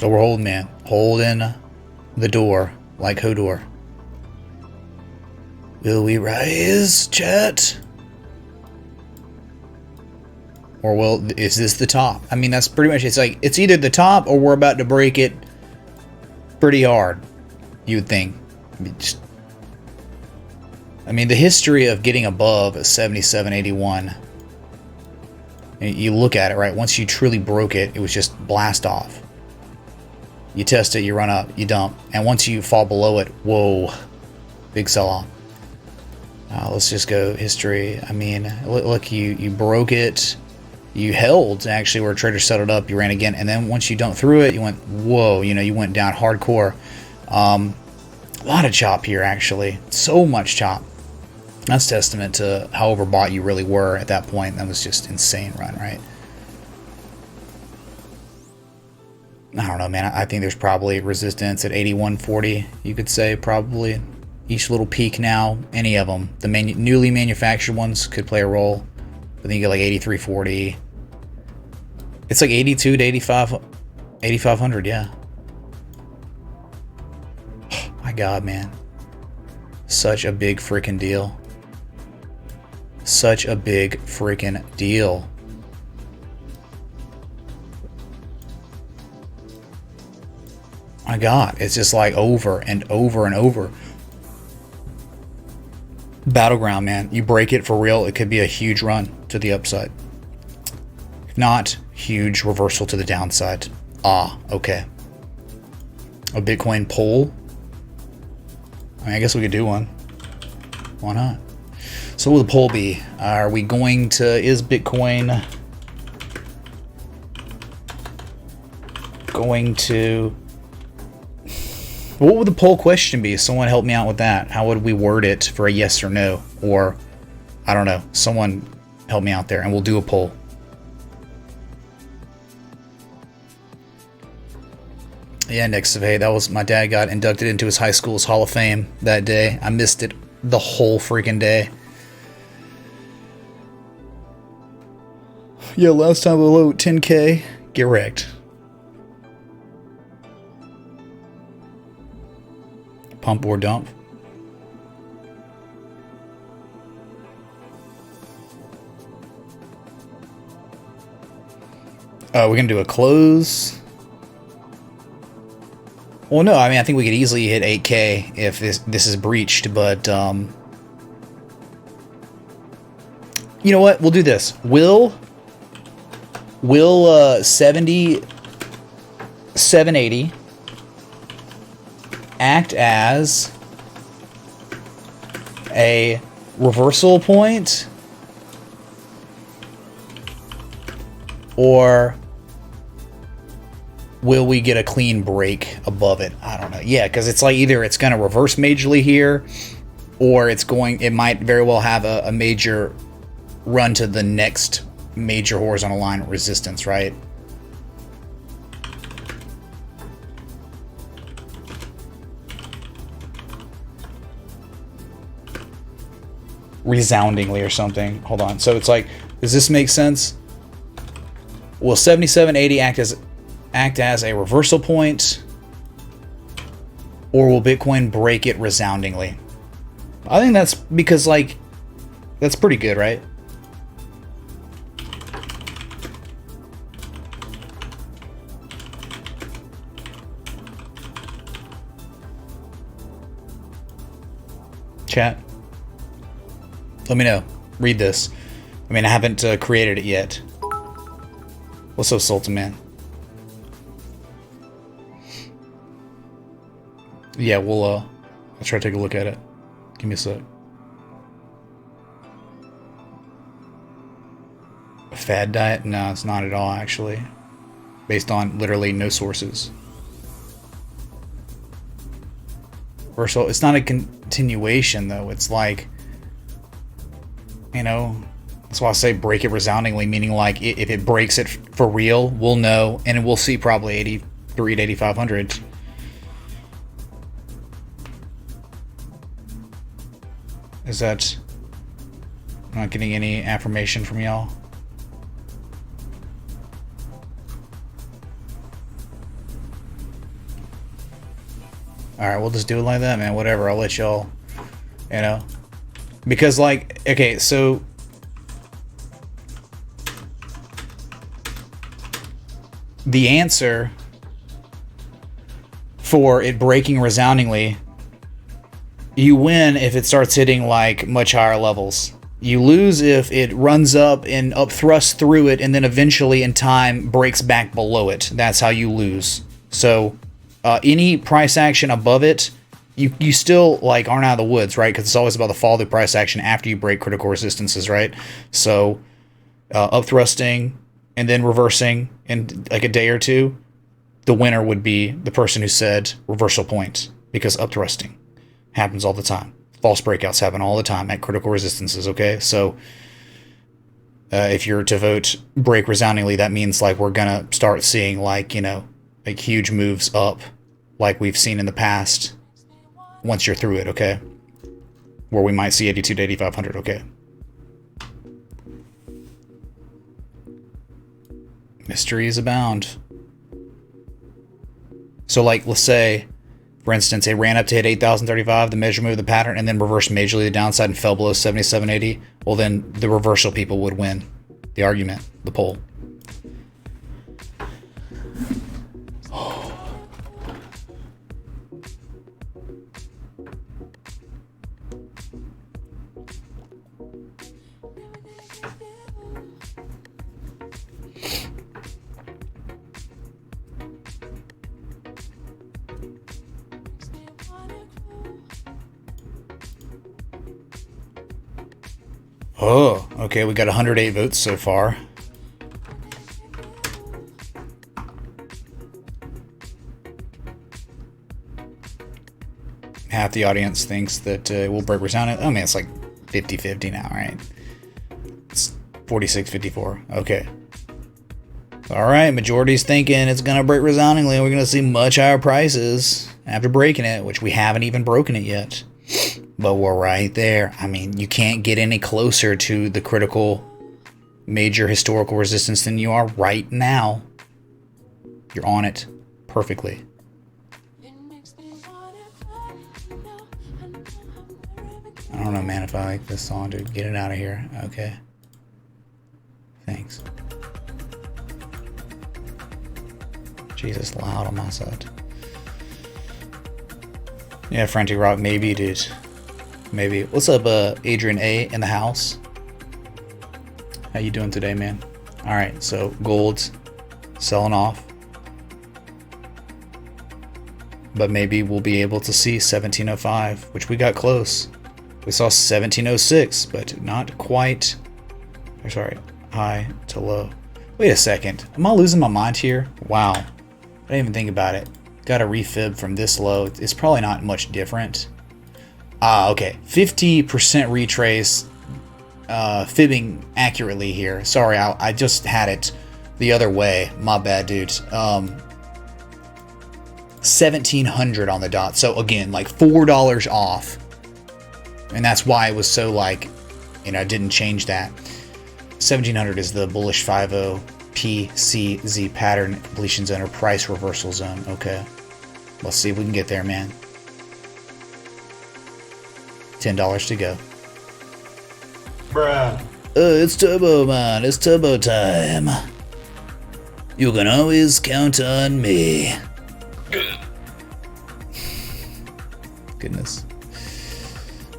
Speaker 1: So we're holding, man. Holding the door like Hodor. Will we rise, chat? Or is this the top? I mean, that's pretty much, it's like, it's either the top or we're about to break it pretty hard, you would think. I mean, the history of getting above a 77.81, you look at it, right? Once you truly broke it, it was just blast off. You test it, you run up, you dump. And once you fall below it, whoa, big sell-off. Let's just go history. I mean, look, you broke it. You held, actually, where trader settled up, you ran again, and then once you dumped through it, you went, whoa, you know, you went down hardcore. A lot of chop here, actually. So much chop. That's testament to how overbought you really were at that point. That was just insane run, right? I don't know, man. I think there's probably resistance at 81.40, you could say, probably. Each little peak now, any of them. The newly manufactured ones could play a role. But then you get like 83.40. It's like 82 to 8,500, yeah. My God, man. Such a big freaking deal. Such a big freaking deal. My God, it's just like over and over and over. Battleground, man. You break it for real, it could be a huge run to the upside. If not, huge reversal to the downside. Okay. A Bitcoin poll. I mean, I guess we could do one. Why not? So what will the poll be? Are we going to, is Bitcoin going to, what would the poll question be? Someone help me out with that. How would we word it for a yes or no? Or, I don't know. Someone help me out there and we'll do a poll. Yeah, index of hay. That was, my dad got inducted into his high school's Hall of Fame that day. I missed it the whole freaking day. Yeah, last time below 10K. Get wrecked. Pump or dump. We're gonna do a close. Well, no, I mean, I think we could easily hit 8K if this is breached, but you know what? We'll do this. Will 780 act as a reversal point, or will we get a clean break above it? I don't know. Yeah, because it's like either it's going to reverse majorly here, or it might very well have a major run to the next major horizontal line resistance, right? Resoundingly or something. Hold on. So it's like, does this make sense? Will 7780 act as a reversal point, or will Bitcoin break it resoundingly? I think that's because, like, that's pretty good, right? Chat, let me know. Read this. I mean, I haven't created it yet. What's up, Sultan Man? Yeah, I'll try to take a look at it. Give me a sec. A fad diet? No, it's not at all, actually. Based on literally no sources. First of all, it's not a continuation, though. It's like, you know, that's why I say break it resoundingly, meaning like if it breaks it for real, we'll know, and we'll see probably 83 to 8,500. Is that... I'm not getting any affirmation from y'all? All right, we'll just do it like that, man. Whatever. I'll let y'all, you know, because like, okay, so the answer for it breaking resoundingly, you win if it starts hitting like much higher levels. You lose if it runs up and up thrusts through it and then eventually in time breaks back below it. That's how you lose. So any price action above it, you still like aren't out of the woods, right? Because it's always about the follow the price action after you break critical resistances, right? So up thrusting and then reversing in like a day or two, the winner would be the person who said reversal point, because up thrusting happens all the time. False breakouts happen all the time at critical resistances, okay? So if you're to vote break resoundingly, that means like we're gonna start seeing like, you know, like huge moves up like we've seen in the past once you're through it, okay? Where we might see 82 to 8,500, okay? Mysteries abound. So like, let's say, for instance, it ran up to hit 8,035, the measure move, the pattern, and then reversed majorly to the downside and fell below 7780. Well, then the reversal people would win the argument, the poll. Oh, okay, we got 108 votes so far. Half the audience thinks that it will break resounding. Oh man, it's like 50-50 now, right? It's 46-54. Okay. All right, majority's thinking it's going to break resoundingly. We're going to see much higher prices after breaking it, which we haven't even broken it yet. But we're right there. I mean, you can't get any closer to the critical major historical resistance than you are right now. You're on it perfectly. I don't know, man, if I like this song, dude. Get it out of here. Okay. Thanks. Jesus, loud on my side. Yeah, Frantic Rock, maybe, dude. Maybe. What's up, Adrian A in the house? How you doing today, man? All right, so gold's selling off, but maybe we'll be able to see 1705, which we got close. We saw 1706, but not quite. Or sorry, high to low. Wait a second. Am I losing my mind here? Wow. I didn't even think about it. Got a refib from this low. It's probably not much different. Okay. 50% retrace. Fibbing accurately here. Sorry, I just had it the other way. My bad, dude. 1700 on the dot. So again, like $4 off. And that's why it was so like, you know, I didn't change that. 1700 is the bullish 50 PCZ pattern completion zone or price reversal zone. Okay. Let's see if we can get there, man. $10 to go.
Speaker 3: Bruh.
Speaker 1: It's turbo, man. It's turbo time. You can always count on me. Goodness.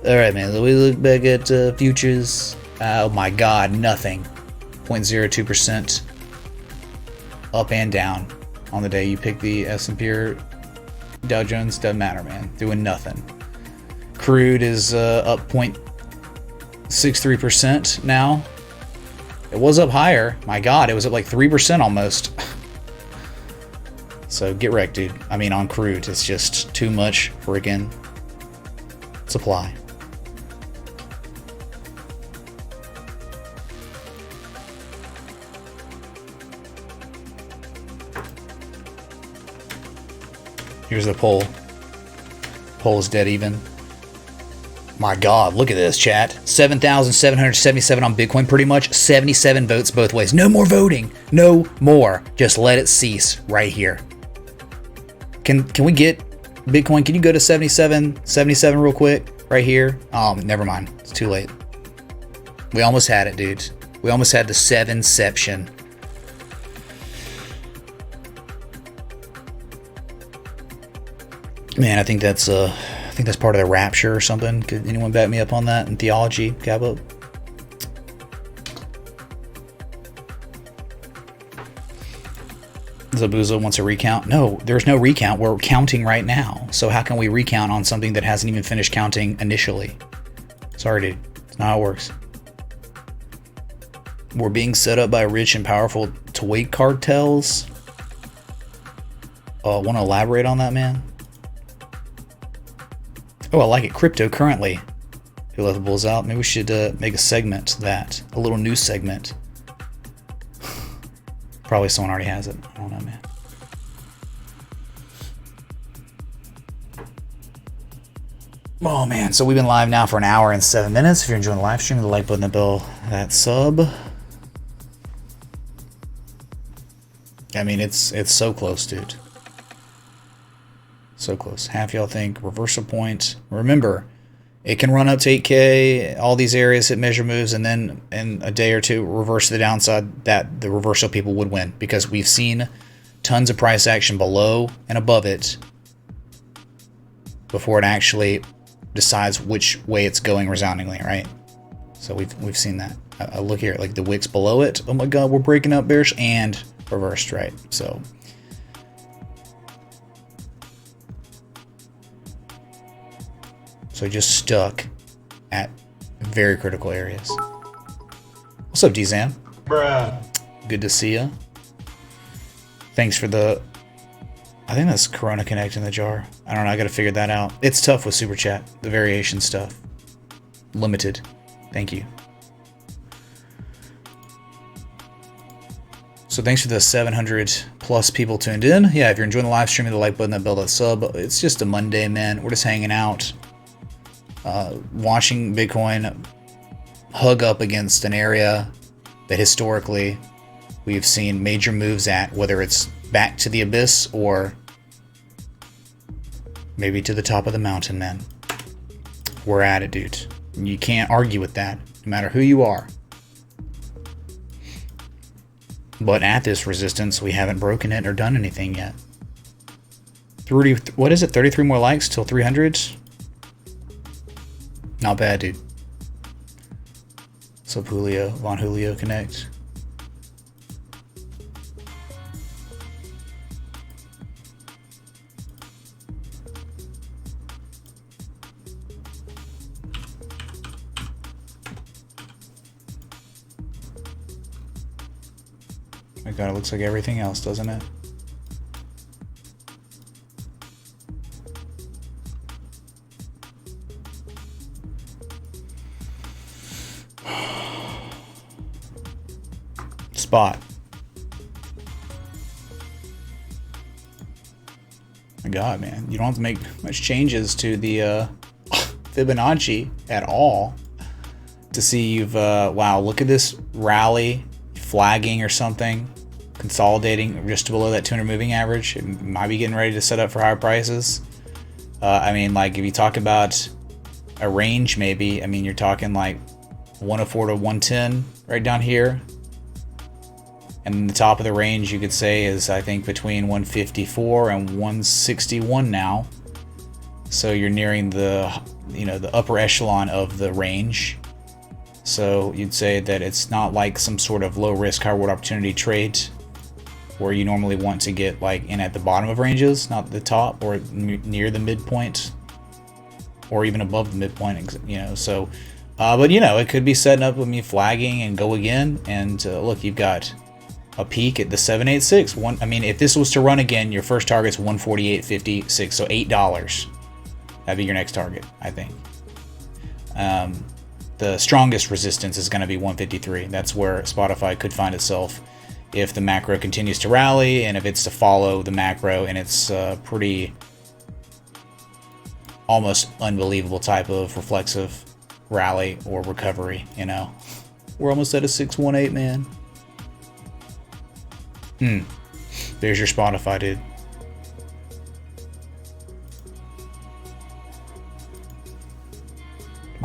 Speaker 1: Alright, man. So we look back at futures. Oh my god, nothing. 0.02% up and down on the day you pick the S&P or Dow Jones. Doesn't matter, man. Doing nothing. Crude is up 0.63% now. It was up higher. My god, it was up like 3% almost. So get wrecked, dude. I mean, on crude, it's just too much freaking supply. Here's the poll. Poll is dead even. My god, look at this, chat. 7,777 on Bitcoin, pretty much. 77 votes both ways. No more voting. No more. Just let it cease right here. Can we get Bitcoin, can you go to 77 real quick? Right here. Oh, never mind. It's too late. We almost had it, dude. We almost had the 7ception. Man, I think that's part of the rapture or something. Could anyone back me up on that in theology, Gabo? Zabuza wants a recount. No, there's no recount. We're counting right now. So how can we recount on something that hasn't even finished counting initially? Sorry, dude. That's not how it works. We're being set up by rich and powerful toy cartels. Want to elaborate on that, man? Oh, I like it. Cryptocurrently. Who let the bulls out? Maybe we should make a segment that. A little news segment. Probably someone already has it. I don't know, man. Oh, man. So we've been live now for an hour and 7 minutes. If you're enjoying the live stream, the like button, the bell, that sub. I mean, it's so close, dude. So close. Half y'all think reversal point. Remember, it can run up to 8K, all these areas hit measure moves, and then in a day or two reverse to the downside. That the reversal people would win, because we've seen tons of price action below and above it before it actually decides which way it's going resoundingly, right? So we've seen that. Look here, like the wicks below it. Oh my god, we're breaking up bearish and reversed, right? So just stuck at very critical areas. What's up, D-Zam?
Speaker 3: Bruh.
Speaker 1: Good to see ya. Thanks for the... I think that's Corona Connect in the jar. I don't know, I gotta figure that out. It's tough with Super Chat, the variation stuff. Limited. Thank you. So thanks for the 700 plus people tuned in. Yeah, if you're enjoying the live stream, the like button, that bell, that sub. It's just a Monday, man. We're just hanging out. Watching Bitcoin hug up against an area that historically we've seen major moves at, whether it's back to the abyss or maybe to the top of the mountain, man. We're at it, dude. You can't argue with that, no matter who you are. But at this resistance, we haven't broken it or done anything yet. 30, what is it? 33 more likes till 300? Not bad, dude. So Julio, Von Julio Connect. My god, it looks like everything else, doesn't it? Spot. My god, man. You don't have to make much changes to the Fibonacci at all to see you've... wow, look at this rally flagging or something. Consolidating just below that 200 moving average. It might be getting ready to set up for higher prices. I mean, like, if you talk about a range, maybe, I mean, you're talking like 104 to 110 right down here. And the top of the range, you could say, is, I think, between 154 and 161 now. So you're nearing the, you know, the upper echelon of the range. So you'd say that it's not like some sort of low risk, high reward opportunity trade where you normally want to get like in at the bottom of ranges, not the top or near the midpoint or even above the midpoint, you know. So, but you know, it could be setting up with me flagging and go again. And look, you've got a peak at the 786. I mean, if this was to run again, your first target's 148.56, so $8. That'd be your next target, I think. The strongest resistance is going to be 153. That's where Spotify could find itself if the macro continues to rally, and if it's to follow the macro, and it's a pretty almost unbelievable type of reflexive rally or recovery, you know. We're almost at a 618, man. There's your Spotify, dude.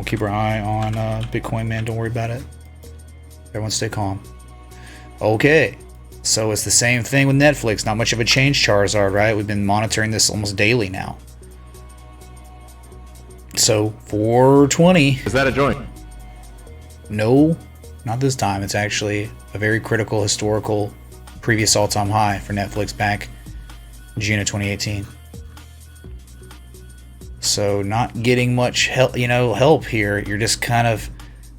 Speaker 1: keep our eye on Bitcoin, man. Don't worry about it. Everyone stay calm. Okay. So it's the same thing with Netflix. Not much of a change, Charizard, right? We've been monitoring this almost daily now. So 420.
Speaker 3: Is that a joint?
Speaker 1: No, not this time. It's actually a very critical historical previous all-time high for Netflix back June of 2018. So not getting much help, help here. You're just kind of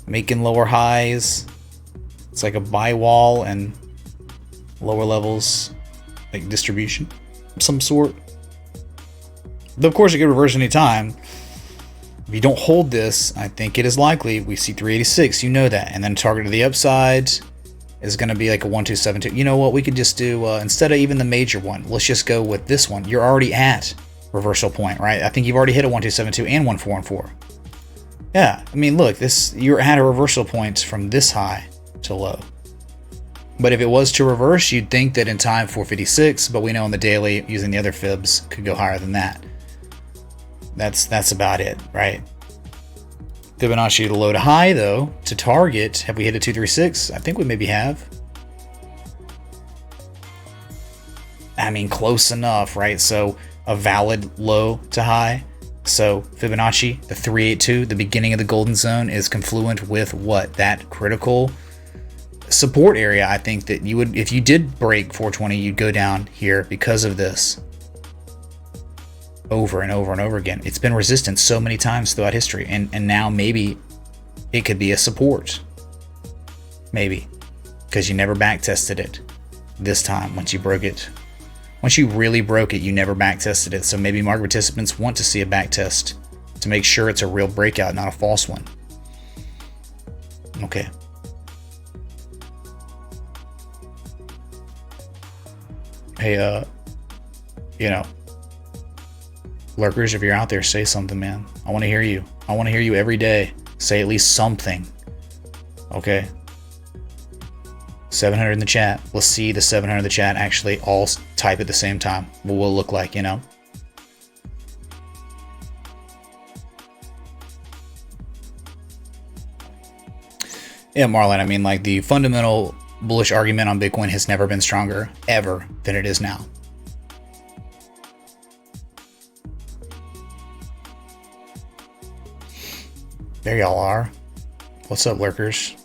Speaker 1: making lower highs. It's like a buy wall and lower levels, like distribution of some sort. But of course, it could reverse any time. If you don't hold this, I think it is likely we see 386. You know that, and then target to the upside is going to be like a 1272. You know what? We could just do instead of even the major one. Let's just go with this one. You're already at reversal point, right? I think you've already hit a 1272 and 1414. Yeah, I mean, look, you're at a reversal point from this high to low. But if it was to reverse, you'd think that in time 456, but we know on the daily, using the other fibs, could go higher than that. That's about it, right? Fibonacci to low to high, though, to target, have we hit a 236? I think we maybe have. I mean, close enough, right? So a valid low to high. So Fibonacci, the 382, the beginning of the golden zone, is confluent with what? That critical support area. I think that you would, if you did break 420, you'd go down here because of this. Over and over and over again. It's been resistant so many times throughout history, and now maybe it could be a support. Maybe. Because you never back tested it this time once you broke it. Once you really broke it, you never back tested it. So maybe market participants want to see a back test to make sure it's a real breakout, not a false one. Okay. Hey, lurkers, if you're out there, say something, man. I want to hear you. I want to hear you every day. Say at least something. Okay? 700 in the chat. Let's see the 700 in the chat actually all type at the same time. What will it look like, Yeah, Marlon, I mean, like, the fundamental bullish argument on Bitcoin has never been stronger, ever, than it is now. There y'all are. What's up, lurkers?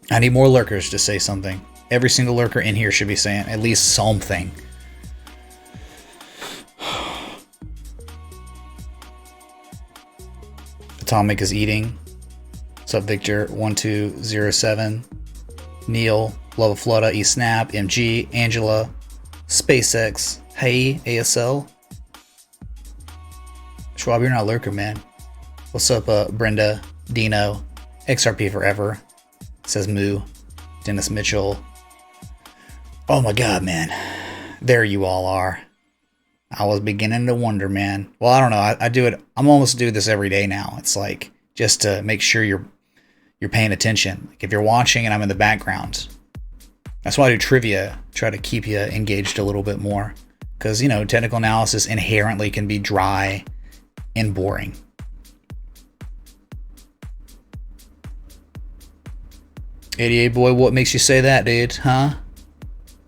Speaker 1: I need more lurkers to say something. Every single lurker in here should be saying at least something. Atomic is eating. What's up, Victor? 1207. Neil, Love of Flutta, eSnap, MG, Angela, SpaceX, Hey, ASL. Schwab, you're not a lurker, man. What's up, Brenda, Dino, XRP Forever, says Moo, Dennis Mitchell. Oh my God, man. There you all are. I was beginning to wonder, man. Well, I don't know. I do it. I'm almost doing this every day now. It's like just to make sure you're paying attention. Like if you're watching and I'm in the background. That's why I do trivia. Try to keep you engaged a little bit more. Because, technical analysis inherently can be dry and boring. 88 boy, what makes you say that, dude? Huh?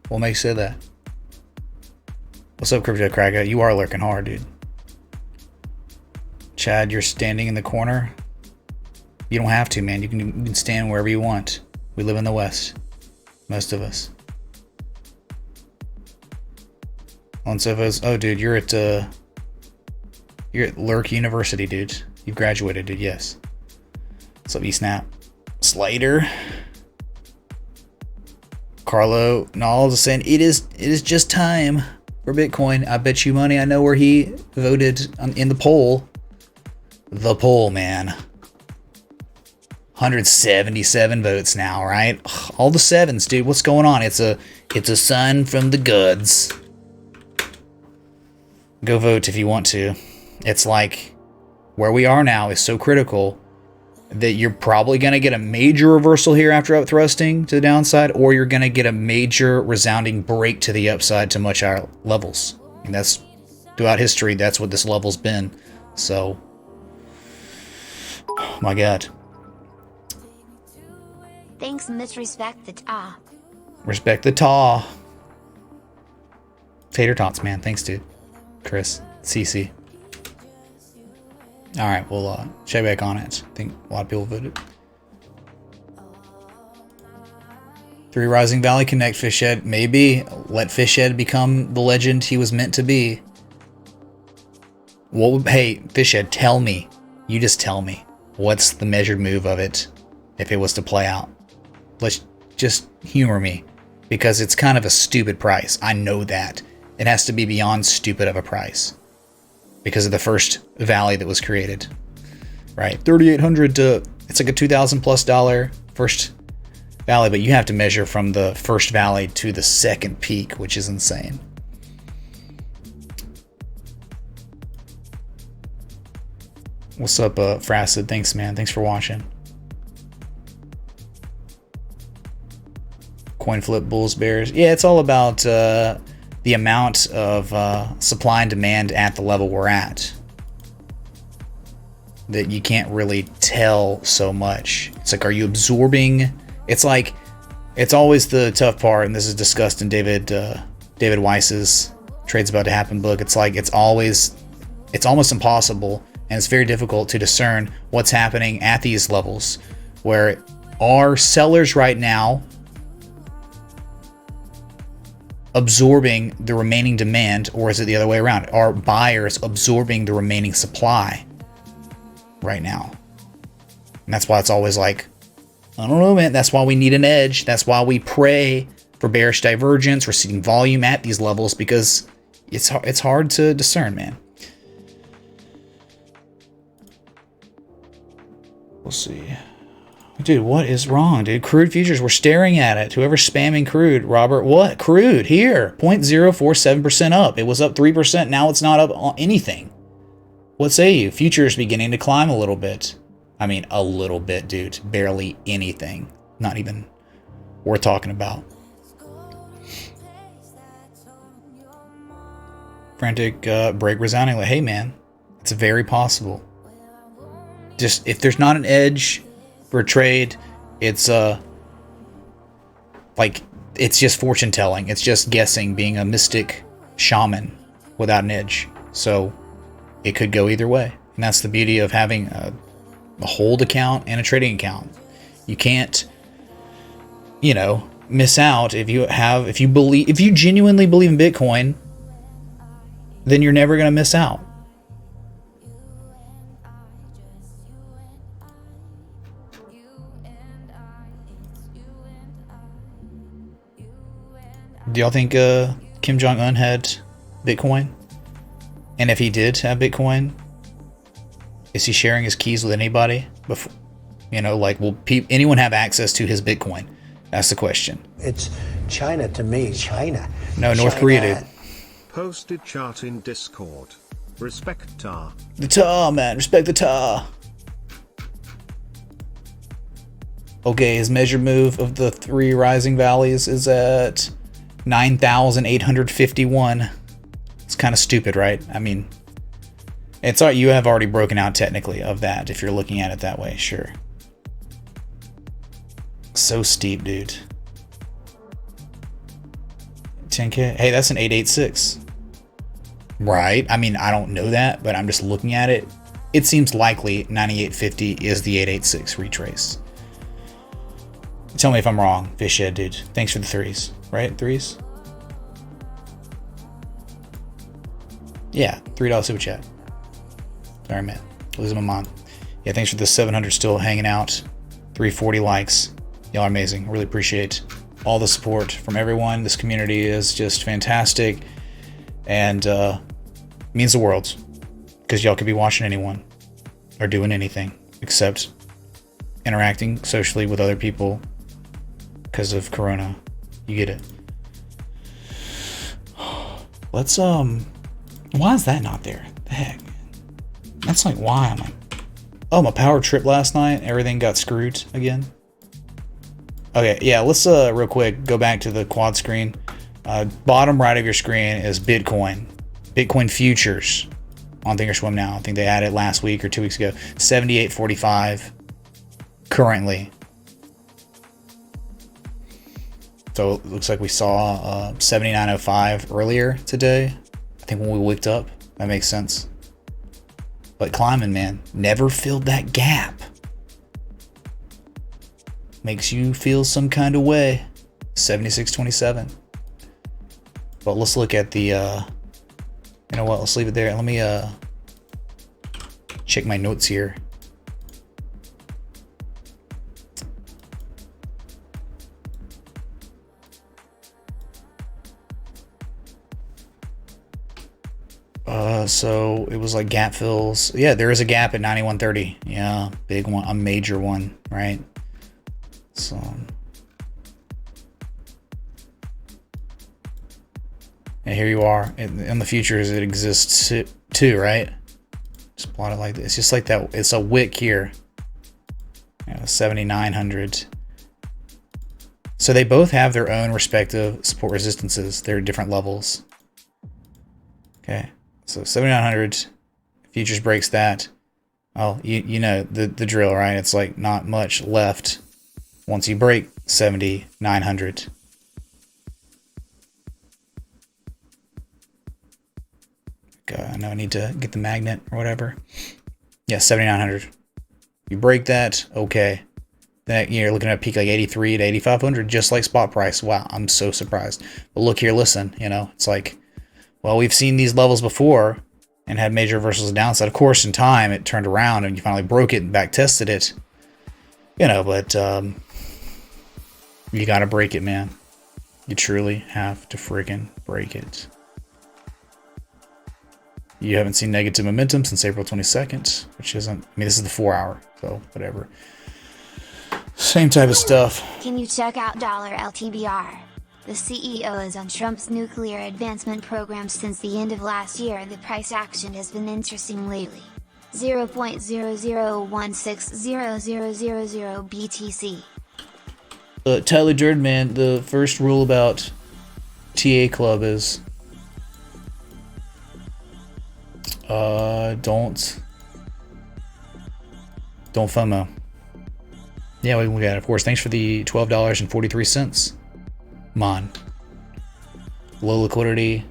Speaker 1: What makes you say that? What's up, Crypto Cracker? You are lurking hard, dude. Chad, you're standing in the corner. You don't have to, man. You can stand wherever you want. We live in the West. Most of us. On Sofos. Oh, dude, you're at Lurk University, dude. You've graduated, dude. Yes. What's up, eSnap? Slater. Carlo Knowles is saying it is just time for Bitcoin. I bet you money I know where he voted in the poll. The poll, man. 177 votes now, right? Ugh, all the sevens, dude. What's going on? It's a sign from the gods. Go vote if you want to. It's like where we are now is so critical that you're probably going to get a major reversal here after up thrusting to the downside, or you're going to get a major resounding break to the upside to much higher levels. And that's throughout history, that's what this level's been. So my God.
Speaker 2: Thanks, misrespect the TA.
Speaker 1: Respect the TA. Tater tots, man. Thanks, dude. Chris. CC. Alright, we'll check back on it. I think a lot of people voted. 3 Rising Valley Connect Fishhead. Maybe. Let Fishhead become the legend he was meant to be. Hey, Fishhead, tell me. You just tell me. What's the measured move of it if it was to play out? Let's just humor me. Because it's kind of a stupid price. I know that. It has to be beyond stupid of a price. Because of the first valley that was created. Right? 3,800 to... It's like a $2,000+ first valley. But you have to measure from the first valley to the second peak. Which is insane. What's up, Fracid? Thanks, man. Thanks for watching. Coin flip, bulls, bears. Yeah, it's all about the amount of supply and demand at the level we're at. That you can't really tell so much. It's like, are you absorbing? It's like, it's always the tough part, and this is discussed in David Weiss's Trade's About to Happen book. It's like, it's almost impossible, and it's very difficult to discern what's happening at these levels, where are sellers right now absorbing the remaining demand, or is it the other way around? Are buyers absorbing the remaining supply right now? And that's why it's always like, I don't know, man. That's why we need an edge. That's why we pray for bearish divergence, receding volume at these levels, because it's hard to discern, man. We'll see. Dude, what is wrong, dude? Crude futures, we're staring at it. Whoever's spamming Crude, Robert, what? Crude, here, 0.047% up. It was up 3%. Now it's not up on anything. What say you? Futures beginning to climb a little bit. I mean, a little bit, dude. Barely anything. Not even worth talking about. Frantic break resounding. Like, hey, man, it's very possible. Just, if there's not an edge for a trade, it's like, it's just fortune telling. It's just guessing, being a mystic shaman without an edge. So it could go either way. And that's the beauty of having a hold account and a trading account. You can't, miss out. If you genuinely believe in Bitcoin, then you're never going to miss out. Do y'all think Kim Jong-un had Bitcoin? And if he did have Bitcoin, is he sharing his keys with anybody? Before, will anyone have access to his Bitcoin? That's the question.
Speaker 3: It's China to me, China.
Speaker 1: No, North Korea did.
Speaker 4: Posted chart in Discord. Respect TA.
Speaker 1: The TA, man. Respect the TA. Okay, his measured move of the 3 rising valleys is at 9,851. It's kind of stupid, right? I mean, it's all, you have already broken out technically of that if you're looking at it that way, sure. So steep, dude. 10K. Hey, that's an 886. Right? I mean, I don't know that, but I'm just looking at it. It seems likely 9850 is the 886 retrace. Tell me if I'm wrong, Fishhead, dude. Thanks for the 3s. Right? 3s? Yeah, $3 super chat. Sorry, man. Losing my mind. Yeah, thanks for the 700 still hanging out. 340 likes. Y'all are amazing. Really appreciate all the support from everyone. This community is just fantastic. And means the world. Because y'all could be watching anyone or doing anything except interacting socially with other people because of Corona. You get it. Let's why is that not there? The heck, man. That's like, why am I? Oh, my power trip last night. Everything got screwed again. Okay, yeah, let's real quick go back to the quad screen. Bottom right of your screen is Bitcoin. Bitcoin futures on Thinkorswim now. I think they added last week or 2 weeks ago. 78.45 currently. So it looks like we saw 79.05 earlier today. I think when we waked up, that makes sense. But climbing, man, never filled that gap. Makes you feel some kind of way. 76.27. But let's look at the, you know what, let's leave it there. Let me check my notes here. So it was like gap fills. Yeah, there is a gap at 91.30. Yeah, big one, a major one, right? So and here you are in the futures. It exists too, right? Just plot it like this. It's just like that. It's a wick here. 7,900. So they both have their own respective support resistances. They're different levels. Okay, so 7,900. Futures breaks that. Oh, you know the drill, right? It's like not much left once you break 7,900. I know I need to get the magnet or whatever. Yeah, 7,900. You break that, okay. Then you're looking at a peak like 83 to 8,500, just like spot price. Wow, I'm so surprised. But look here, listen, you know, it's like, well, we've seen these levels before and had major reversals downside. Of course, in time, it turned around and you finally broke it and back tested it. You know, but you got to break it, man. You truly have to freaking break it. You haven't seen negative momentum since April 22nd, which isn't, I mean, this is the 4 hour, so whatever. Same type of stuff.
Speaker 2: Can you check out $LTBR? The CEO is on Trump's nuclear advancement program since the end of last year. The price action has been interesting lately. 0.00160000 BTC.
Speaker 1: Tyler Durden, the first rule about TA Club is don't FOMO. Yeah, we got it. Of course, thanks for the $12.43. Mon. Low liquidity.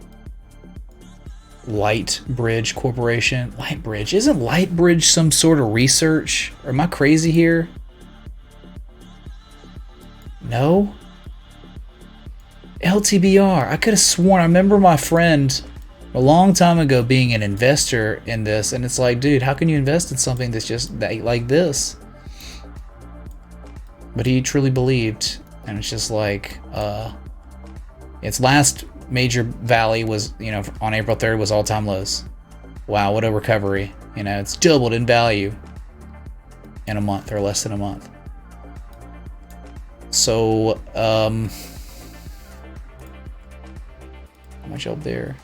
Speaker 1: Lightbridge Corporation. Lightbridge. Isn't Lightbridge some sort of research? Or am I crazy here? No? LTBR. I could have sworn. I remember my friend a long time ago being an investor in this, and it's like, dude, how can you invest in something that's just that, like this? But he truly believed, and it's just like, its last major valley was, you know, on April 3rd was all-time lows. Wow, what a recovery. You know, it's doubled in value in a month or less than a month. So, how much up there?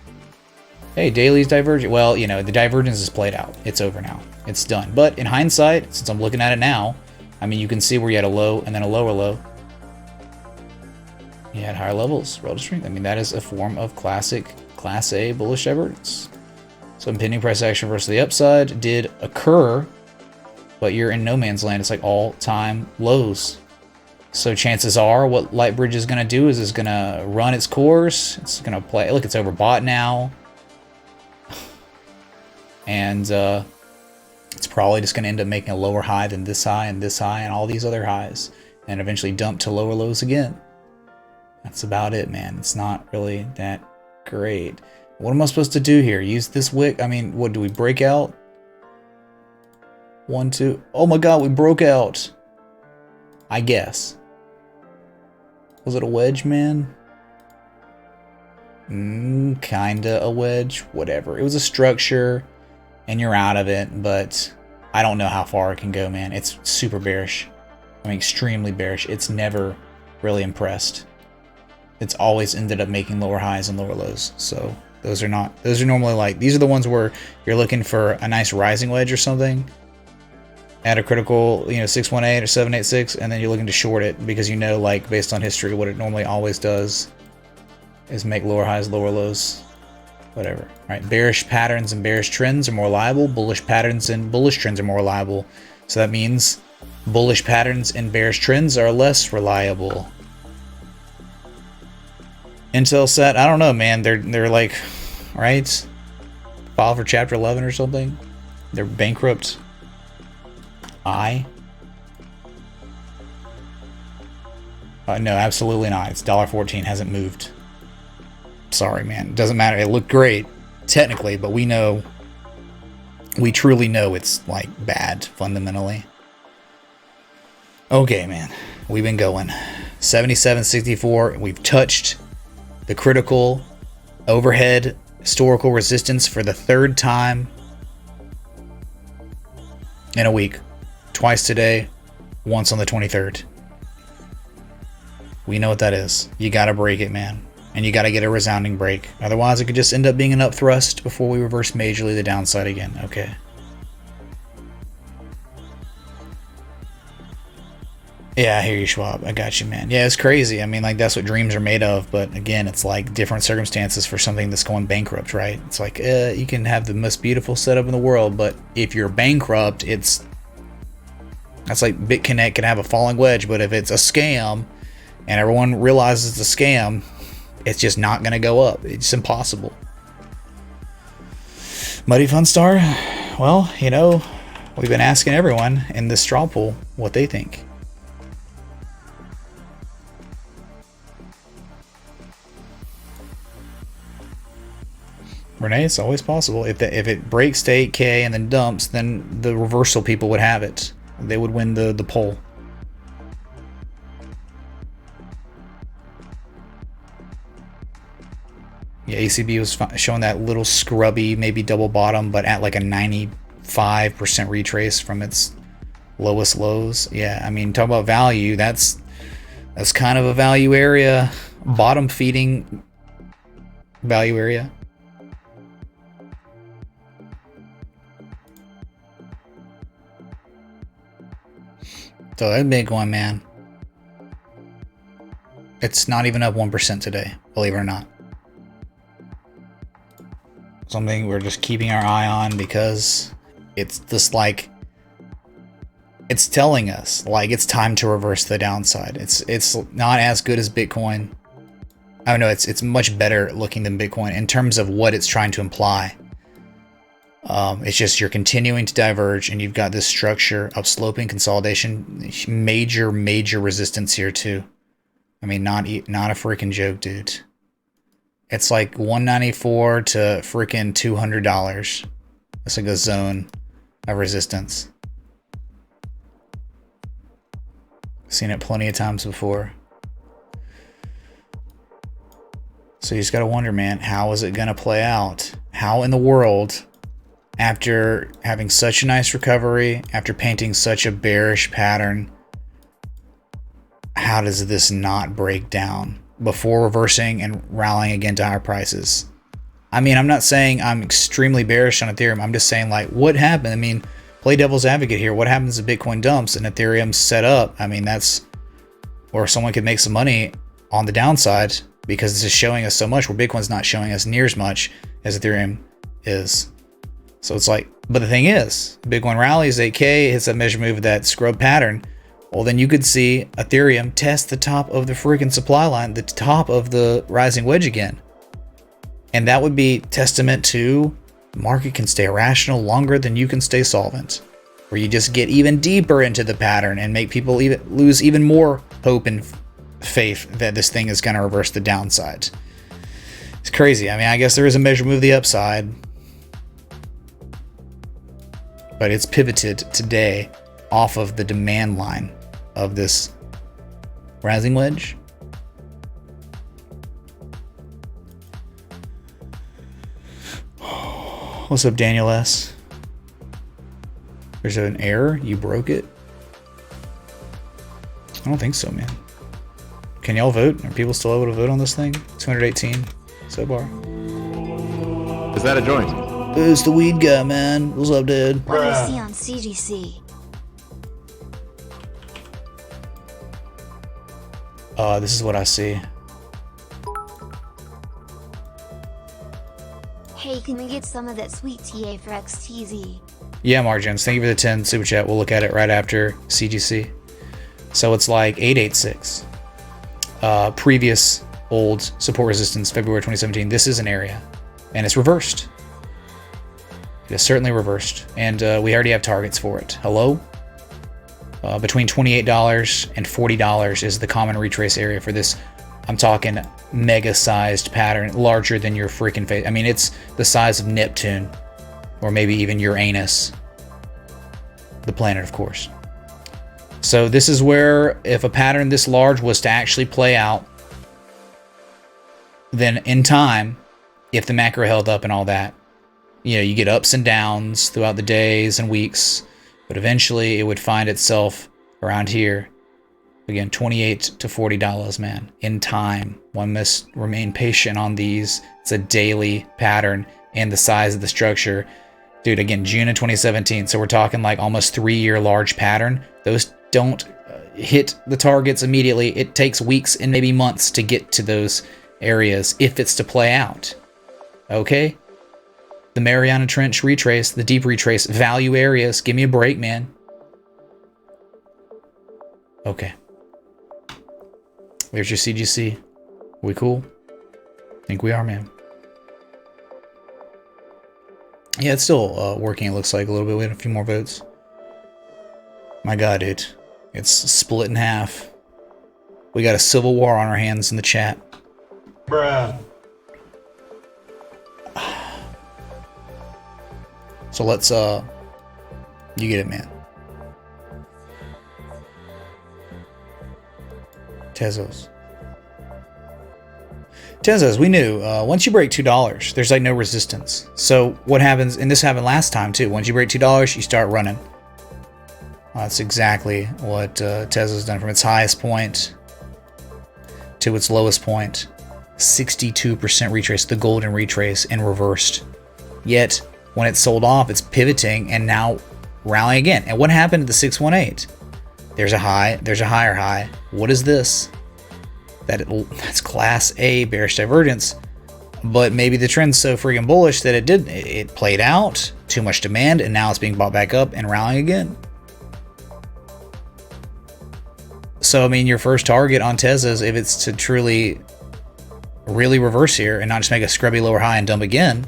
Speaker 1: Hey, daily's divergent. Well, you know, the divergence is played out. It's over now. It's done. But in hindsight, since I'm looking at it now, I mean, you can see where you had a low and then a lower low. You had higher levels, relative strength. I mean, that is a form of classic Class A bullish divergence. So impending price action versus the upside did occur, but you're in no man's land. It's like all-time lows. So chances are what Lightbridge is going to do is it's going to run its course. It's going to play. Look, it's overbought now. And it's probably just going to end up making a lower high than this high and all these other highs. And eventually dump to lower lows again. That's about it, man. It's not really that great. What am I supposed to do here? Use this wick? I mean, what do we break out? 1, 2. Oh my god, we broke out. I guess. Was it a wedge, man? Kinda a wedge. Whatever. It was a structure, and you're out of it, but I don't know how far it can go, man. It's super bearish. I mean, extremely bearish. It's never really impressed. It's always ended up making lower highs and lower lows. So those are normally like, these are the ones where you're looking for a nice rising wedge or something at a critical, you know, 618 or 786, and then you're looking to short it because you know, like, based on history, what it normally always does is make lower highs, lower lows. whatever. All right, bearish patterns and bearish trends are more reliable. Bullish patterns and bullish trends are more reliable. So that means bullish patterns and bearish trends are less reliable. Intel set, I don't know, man. They're like, right? File for Chapter 11 or something. They're bankrupt. No, absolutely not. It's $1.14, hasn't moved. Sorry, man. It doesn't matter. It looked great, technically, but we truly know it's, like, bad, fundamentally. Okay, man. We've been going. 77.64. We've touched the critical overhead historical resistance for the third time in a week. Twice today, once on the 23rd. We know what that is. You gotta break it, man. And you gotta get a resounding break. Otherwise, it could just end up being an up thrust before we reverse majorly the downside again. Okay. Yeah, I hear you, Schwab. I got you, man. Yeah, it's crazy. I mean, like, that's what dreams are made of. But again, it's like different circumstances for something that's going bankrupt, right? It's like, you can have the most beautiful setup in the world, but if you're bankrupt, that's like BitConnect can have a falling wedge, but if it's a scam and everyone realizes it's a scam, it's just not going to go up. It's impossible. Muddy Fun Star? Well, you know, we've been asking everyone in this straw poll what they think. Renee, it's always possible. If it breaks to 8K and then dumps, then the reversal people would have it. They would win the poll. Yeah, ACB was showing that little scrubby, maybe double bottom, but at like a 95% retrace from its lowest lows. Yeah, I mean, talk about value. That's kind of a value area, bottom feeding value area. So that Bitcoin, man, it's not even up 1% today, believe it or not. Something we're just keeping our eye on because it's just like, it's telling us like it's time to reverse the downside. It's not as good as Bitcoin. I don't know, it's much better looking than Bitcoin in terms of what it's trying to imply. It's just you're continuing to diverge, and you've got this structure of sloping consolidation, major resistance here too. I mean, not a freaking joke, dude. It's like $194 to freaking $200. It's like a zone of resistance. Seen it plenty of times before. So you just gotta wonder, man, how is it gonna play out? How in the world, after having such a nice recovery, after painting such a bearish pattern, how does this not break down before reversing and rallying again to higher prices? I mean, I'm not saying I'm extremely bearish on Ethereum. I'm just saying, like, what happened? I mean, play devil's advocate here. What happens if Bitcoin dumps and Ethereum's set up? I mean, that's where someone could make some money on the downside because this is showing us so much, where Bitcoin's not showing us near as much as Ethereum is. So it's like, but the thing is, Bitcoin rallies 8K, hits that measure move, that scrub pattern. Well, then you could see Ethereum test the top of the freaking supply line, the top of the rising wedge again. And that would be testament to the market can stay irrational longer than you can stay solvent, where you just get even deeper into the pattern and make people lose even more hope and faith that this thing is going to reverse the downside. It's crazy. I mean, I guess there is a measure move the upside, but it's pivoted today off of the demand line of this rising wedge. What's up, Daniel S? There's an error? You broke it? I don't think so, man. Can y'all vote? Are people still able to vote on this thing? 218 so far.
Speaker 5: Is that a joint?
Speaker 1: It's the weed guy, man. What's up, dude?
Speaker 2: What do you see on CGC?
Speaker 1: This is what I see.
Speaker 2: Hey, can we get some of that sweet TA for XTZ?
Speaker 1: Yeah, Margins, thank you for the 10 super chat. We'll look at it right after CGC. So it's like 886. Previous old support resistance, February 2017. This is an area, and it's reversed. It is certainly reversed, and we already have targets for it. Hello? Between $28 and $40 is the common retrace area for this. I'm talking mega-sized pattern, larger than your freaking face. I mean, it's the size of Neptune, or maybe even Uranus, the planet, of course. So this is where, if a pattern this large was to actually play out, then in time, if the macro held up and all that, you know, you get ups and downs throughout the days and weeks, but eventually it would find itself around here. Again, $28 to $40, man. In time, one must remain patient on these. It's a daily pattern, and the size of the structure. Dude, again, June of 2017. So we're talking like almost 3-year large pattern. Those don't hit the targets immediately. It takes weeks and maybe months to get to those areas if it's to play out. Okay? The Mariana Trench retrace, the deep retrace, value areas. Give me a break, man. Okay. There's your CGC. We cool? Think we are, man. Yeah, it's still working, it looks like, a little bit. We had a few more votes. My God, dude. It's split in half. We got a civil war on our hands in the chat.
Speaker 3: Bruh.
Speaker 1: So let's, you get it, man. Tezos. Tezos, we knew, once you break $2, there's like no resistance. So what happens, and this happened last time too, once you break $2, you start running. That's exactly what Tezos done from its highest point to its lowest point. 62% retrace, the golden retrace, and reversed. Yet, when it's sold off, it's pivoting and now rallying again. And what happened to the 618? There's a high, there's a higher high. What is this? That's class A bearish divergence. But maybe the trend's so freaking bullish that it played out, too much demand, and now it's being bought back up and rallying again. So, I mean, your first target on Tezos, if it's to truly, really reverse here and not just make a scrubby lower high and dump again,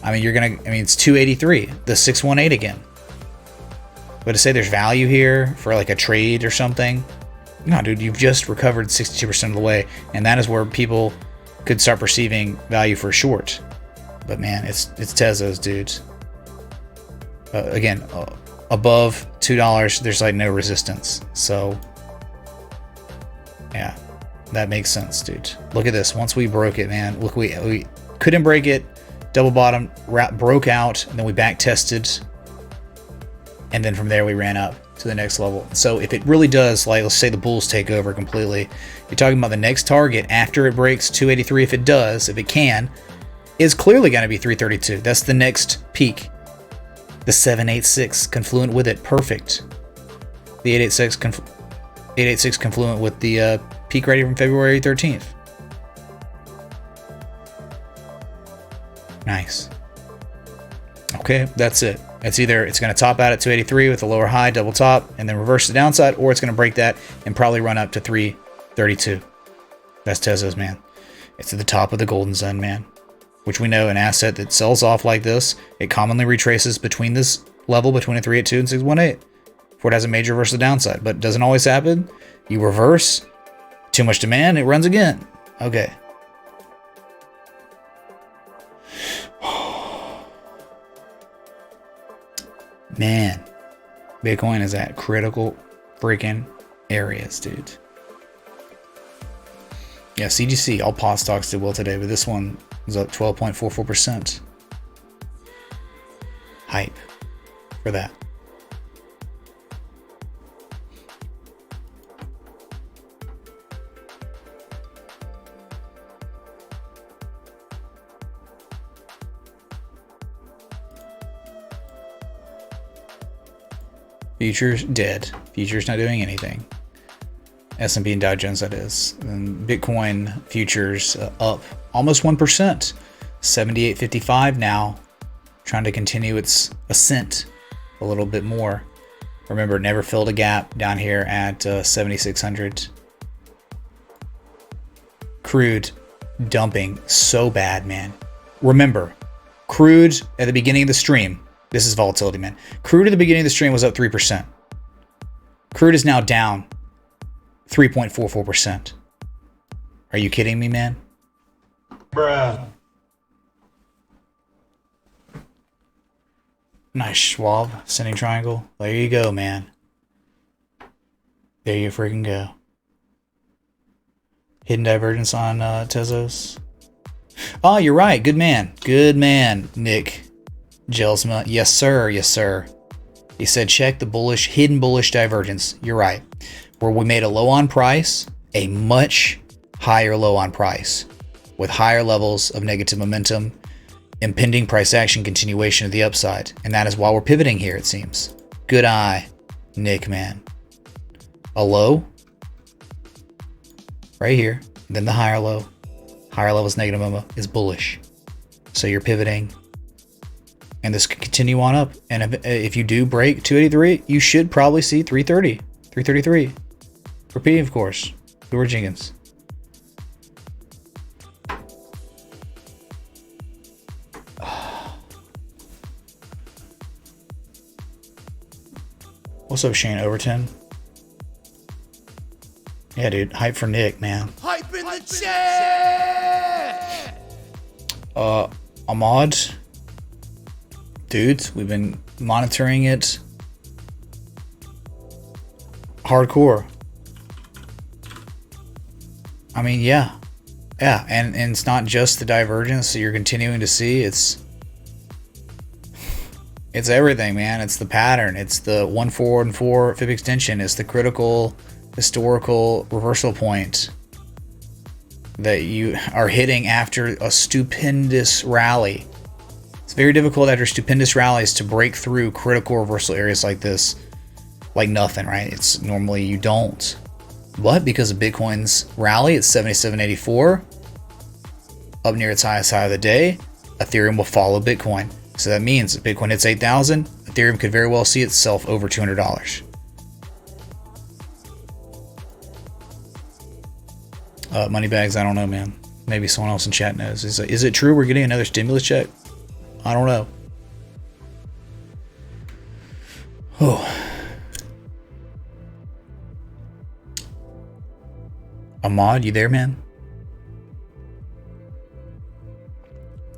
Speaker 1: I mean, it's 283, the 618 again. But to say there's value here for like a trade or something, no, dude, you've just recovered 62% of the way, and that is where people could start perceiving value for a short. But man, it's Tezos, dude. Again, above $2, there's like no resistance. So yeah, that makes sense, dude. Look at this. Once we broke it, man, look, we couldn't break it. Double bottom, broke out, and then we back tested, and then from there we ran up to the next level. So if it really does, like, let's say the bulls take over completely, you're talking about the next target after it breaks 283, if it does, if it can, is clearly going to be 332. That's the next peak. The 786 confluent with it, perfect. The 886 confluent with the peak right here from February 13th. Nice. Okay, that's it. It's either it's going to top out at 283 with a lower high, double top, and then reverse the downside, or it's going to break that and probably run up to 332. That's Tezos, man. It's at the top of the golden zone, man. Which we know an asset that sells off like this, it commonly retraces between this level, between a 382 and 618, before it has a major reverse to the downside. But it doesn't always happen. You reverse, too much demand, it runs again. Okay. Man, Bitcoin is at critical freaking areas, dude. Yeah, CGC, all pot stocks did well today, but this one was up 12.44%. Hype for that. Futures dead. Futures not doing anything. S&P and Dow Jones, that is. And Bitcoin futures up almost 1%. 78.55 now, trying to continue its ascent a little bit more. Remember, never filled a gap down here at 7,600. Crude dumping so bad, man. Remember, crude at the beginning of the stream, this is volatility, man. Crude at the beginning of the stream was up 3%. Crude is now down 3.44%. Are you kidding me, man?
Speaker 3: Bruh.
Speaker 1: Nice Schwab, sending triangle. There you go, man. There you freaking go. Hidden divergence on Tezos. Oh, you're right. Good man. Good man, Nick Gelsma. Yes, sir. Yes, sir. He said check the hidden bullish divergence. You're right. Where we made a low on price, a much higher low on price with higher levels of negative momentum, impending price action, continuation of the upside. And that is why we're pivoting here, it seems. Good eye, Nick, man. A low right here, then the higher low. Higher levels negative momentum is bullish. So you're pivoting. And this could continue on up. And if you do break 283, you should probably see 330, 333. Repeating, of course. Lord Jenkins. What's up, Shane Overton? Yeah, dude. Hype for Nick, man.
Speaker 6: Hype in the chat!
Speaker 1: Ahmad. Dudes, we've been monitoring it hardcore. I mean, yeah. Yeah, and it's not just the divergence that you're continuing to see. It's everything, man. It's the pattern. It's the 144 fib extension. It's the critical historical reversal point that you are hitting after a stupendous rally. It's very difficult after stupendous rallies to break through critical reversal areas like this, like nothing, right? It's normally you don't. But because of Bitcoin's rally at 77.84, up near its highest high of the day, Ethereum will follow Bitcoin. So that means if Bitcoin hits 8,000, Ethereum could very well see itself over $200. Moneybags, I don't know, man. Maybe someone else in chat knows. Is it true we're getting another stimulus check? I don't know. Oh. Ahmad, you there, man?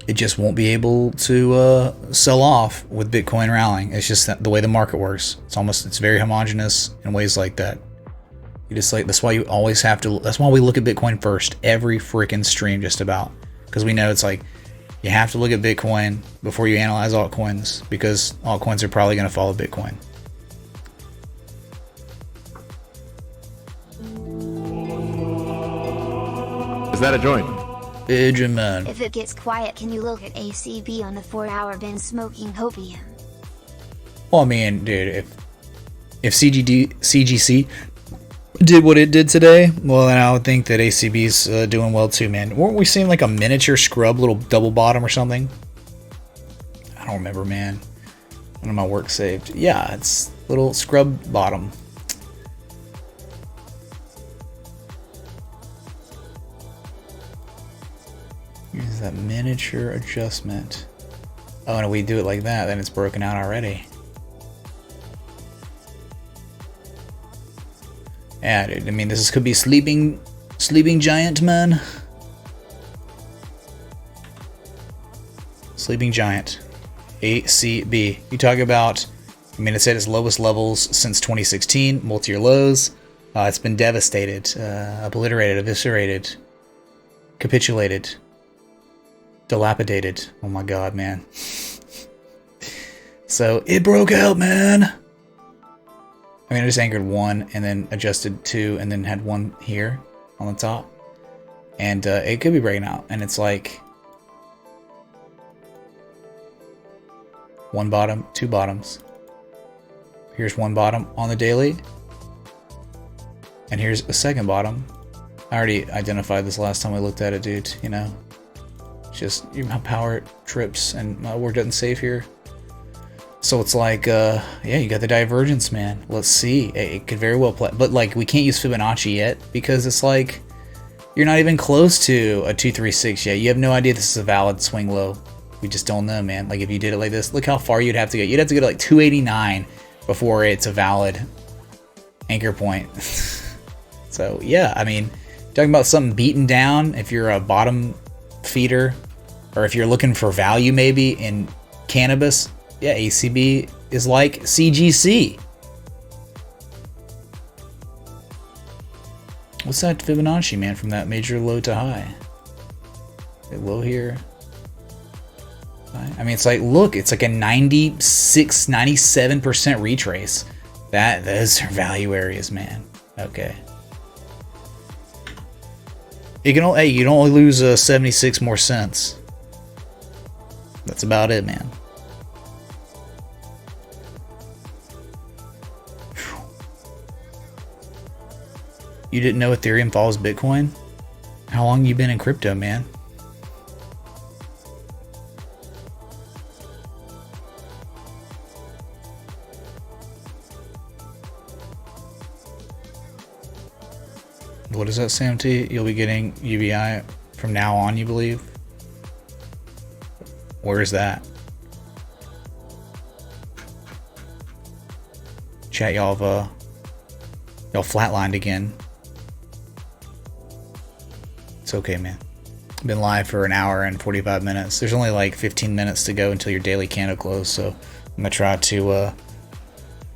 Speaker 1: It just won't be able to sell off with Bitcoin rallying. It's just the way the market works. It's very homogenous in ways like that. You just that's why you always have to. That's why we look at Bitcoin first every freaking stream, just about, because we know it's like you have to look at Bitcoin before you analyze altcoins, because altcoins are probably going to follow Bitcoin.
Speaker 5: Is that a joint?
Speaker 1: Man.
Speaker 2: If it gets quiet, can you look at ACB on the 4-hour been smoking opium?
Speaker 1: Well, I mean, dude, if CGC did what it did today, well, then I would think that ACB's doing well too, man. Weren't we seeing like a miniature scrub little double bottom or something? I don't remember, man. One of my work saved. Yeah, it's little scrub bottom. Here's that miniature adjustment. Oh, and if we do it like that, then it's broken out already. Yeah, dude. I mean, this could be sleeping giant, man. Sleeping giant. ACB. You talk about, I mean, it's at its lowest levels since 2016, multi-year lows. It's been devastated, obliterated, eviscerated, capitulated, dilapidated. Oh my god, man. So it broke out, man. I mean, I just anchored 1 and then adjusted 2 and then had 1 here on the top. And it could be breaking out. And it's like 1 bottom, 2 bottoms. Here's 1 bottom on the daily. And here's a second bottom. I already identified this last time we looked at it, dude, you know. Just my power trips and my work doesn't save here. So it's like, yeah, you got the divergence, man. Let's see. It could very well play. But, like, we can't use Fibonacci yet because it's like you're not even close to a 236 yet. You have no idea this is a valid swing low. We just don't know, man. Like, if you did it like this, look how far you'd have to go. You'd have to go to, like, 289 before it's a valid anchor point. So, yeah, I mean, talking about something beaten down, if you're a bottom feeder, or if you're looking for value maybe in cannabis, yeah, ACB is like CGC. What's that Fibonacci, man, from that major low to high? Low here. I mean, it's like, look, it's like a 96, 97% retrace. Those are value areas, man. Okay. You can only, hey, you can only lose 76 more cents. That's about it, man. You didn't know Ethereum follows Bitcoin? How long you been in crypto, man? What is that, Sam T? You'll be getting UBI from now on, you believe? Where is that? Chat, y'all have y'all flatlined again. It's okay, man. I've been live for an hour and 45 minutes. There's only like 15 minutes to go until your daily candle close, so I'm gonna try to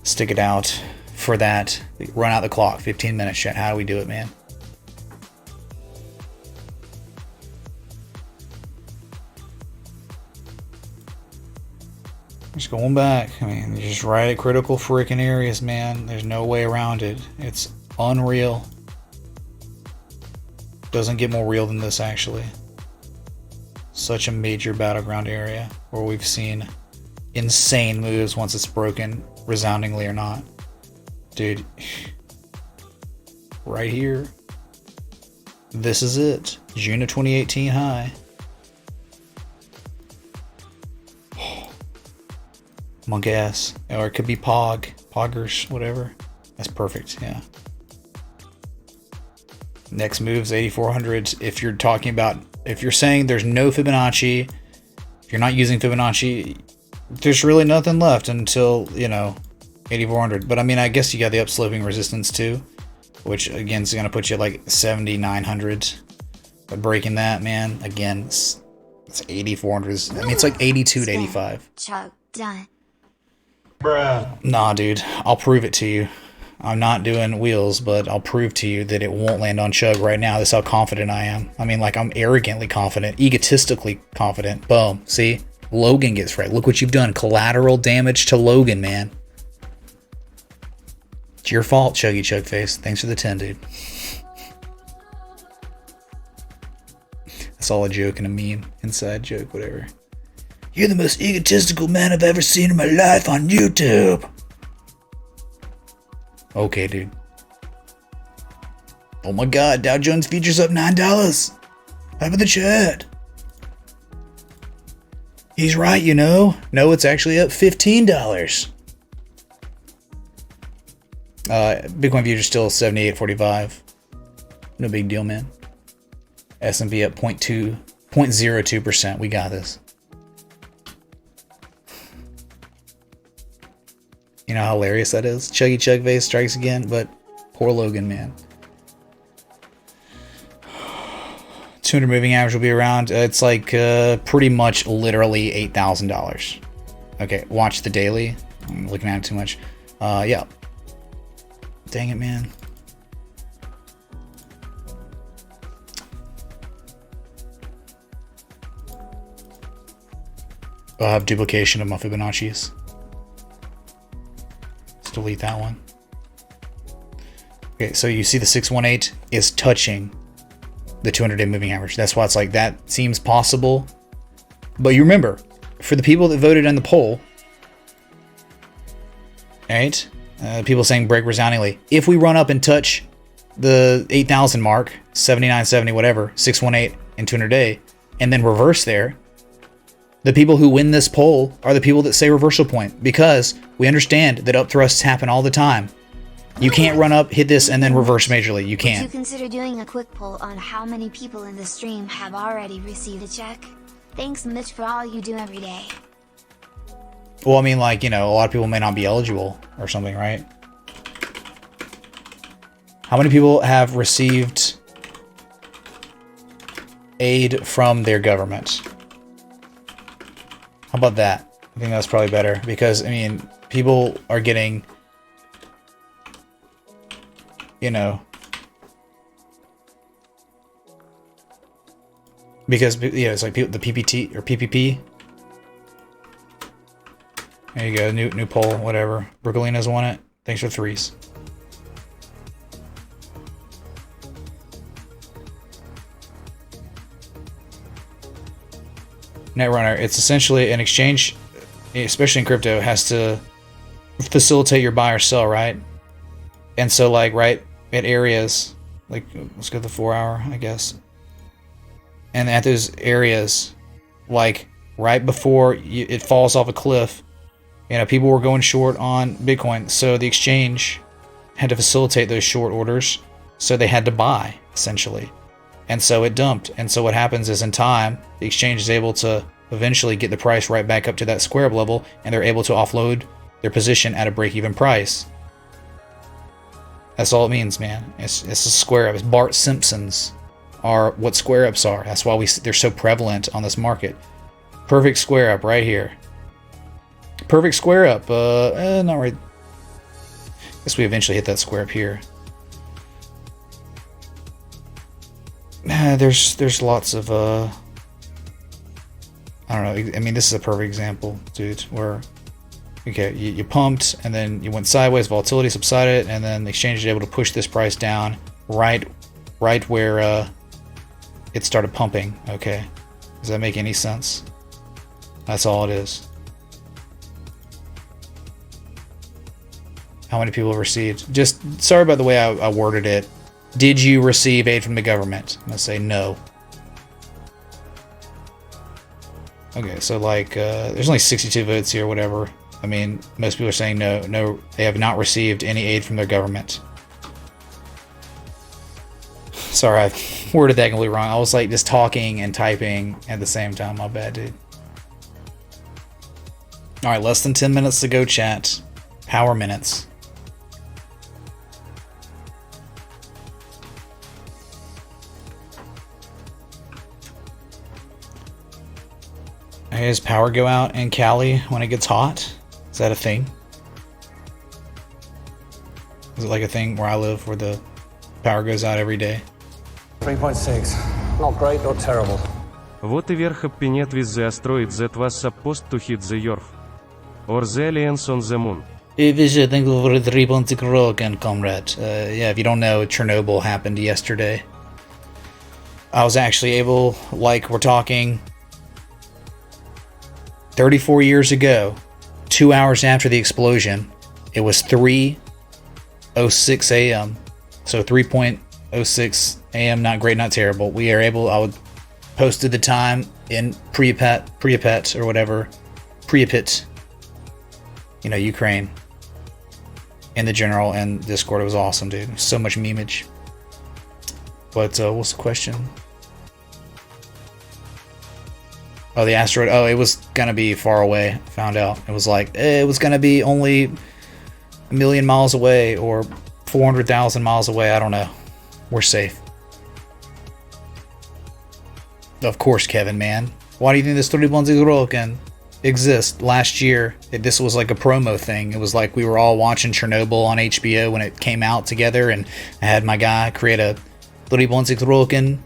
Speaker 1: stick it out for that. Run out the clock. 15 minutes, chat. How do we do it, man? Just going back. I mean, you're just right at critical freaking areas, man. There's no way around it. It's unreal. Doesn't get more real than this, actually. Such a major battleground area where we've seen insane moves once it's broken, resoundingly or not. Dude. Right here. This is it. June of 2018 high. Monk ass. Or it could be Poggers, whatever. That's perfect, yeah. Next move's 8400. If you're talking about, if you're saying there's no Fibonacci, if you're not using Fibonacci, there's really nothing left until, you know, 8400. But I mean, I guess you got the upsloping resistance too, which again is going to put you at like 7900. But breaking that, man, again, it's 8400. I mean, it's like 82 to 85.
Speaker 2: Chug, done.
Speaker 3: Bruh.
Speaker 1: Nah, dude, I'll prove it to you. I'm not doing wheels, but I'll prove to you that it won't land on chug right now. That's how confident I am. I mean, like, I'm arrogantly confident, egotistically confident. Boom. See? Logan gets right. Look what you've done. Collateral damage to Logan, man. It's your fault, Chuggy Chug Face. Thanks for the 10, dude. That's all a joke and a meme. Inside joke, whatever. You're the most egotistical man I've ever seen in my life on YouTube. Okay, dude. Oh my god, Dow Jones Futures up $9. How about the chat? He's right, you know. No, it's actually up $15. Bitcoin Futures still 78.45. No big deal, man. S&P up 0.02%. We got this. You know how hilarious that is? Chuggy Chug Face strikes again, but poor Logan, man. 200 moving average will be around. It's like pretty much literally $8,000. Okay, watch the daily. I'm looking at it too much. Yeah. Dang it, man. I'll have duplication of my Fibonacci's. Delete that one. Okay, so you see the 618 is touching the 200-day moving average. That's why it's like that seems possible. But you remember, for the people that voted on the poll, right? People saying break resoundingly. If we run up and touch the 8,000 mark, 79.70, whatever, 618 and 200-day, and then reverse there, the people who win this poll are the people that say reversal point, because we understand that up thrusts happen all the time. You can't run up, hit this, and then reverse majorly. You can't.
Speaker 2: Would you consider doing a quick poll on how many people in the stream have already received a check? Thanks, Mitch, for all you do every day.
Speaker 1: Well, I mean, like, you know, a lot of people may not be eligible or something, right? How many people have received aid from their government? How about that? I think that's probably better, because, I mean, people are getting, you know, because, yeah, it's like the PPT or PPP. There you go, new poll, whatever. Brooklina's won it. Thanks for threes. Netrunner, it's essentially an exchange, especially in crypto, has to facilitate your buy or sell, right? And so, like, right at areas, like, let's go to the 4 hour, I guess. And at those areas, like, right before it falls off a cliff, you know, people were going short on Bitcoin. So the exchange had to facilitate those short orders. So they had to buy, essentially. And so it dumped. And so what happens is, in time, the exchange is able to eventually get the price right back up to that square up level, and they're able to offload their position at a break-even price. That's all it means, man. It's a square up. It's Bart Simpsons are what square ups are. That's why they're so prevalent on this market. Perfect square up right here. Perfect square up. Not right. I guess we eventually hit that square up here. There's lots of I don't know. I mean, this is a perfect example, dude, where okay, you pumped and then you went sideways, volatility subsided, and then the exchange is able to push this price down right where it started pumping. Okay, does that make any sense? That's all it is. How many people have received? Just sorry about the way I worded it. Did you receive aid from the government? I'm gonna say no. Okay, so like, there's only 62 votes here, whatever. I mean, most people are saying no, they have not received any aid from their government. Sorry, I worded that completely wrong. I was like just talking and typing at the same time. My bad, dude. All right, less than 10 minutes to go, chat. Power minutes. Does power go out in Cali when it gets hot? Is that a thing? Is it like a thing where I live where the power goes out every day?
Speaker 7: 3.6. Not great, not terrible.
Speaker 8: What if happened with the asteroid that was supposed to hit the Earth? Or the aliens on the moon?
Speaker 1: If you should think over 3.0 again, comrade. Yeah, if you don't know, Chernobyl happened yesterday. I was actually able, like we're talking 34 years ago, 2 hours after the explosion, it was 3:06 a.m. So 3.06 a.m. Not great, not terrible. We are able. I would posted the time in Pripyat or whatever, Pripyat, you know, Ukraine, in the general and Discord. It was awesome, dude. So much memeage. But what's the question? Oh, the asteroid. Oh, it was gonna be far away. Found out. It was like, it was gonna be only 1 million miles away or 400,000 miles away. I don't know. We're safe. Of course, Kevin, man. Why do you think this 3.0 can exist? Last year, this was like a promo thing. It was like we were all watching Chernobyl on HBO when it came out together, and I had my guy create a 3.0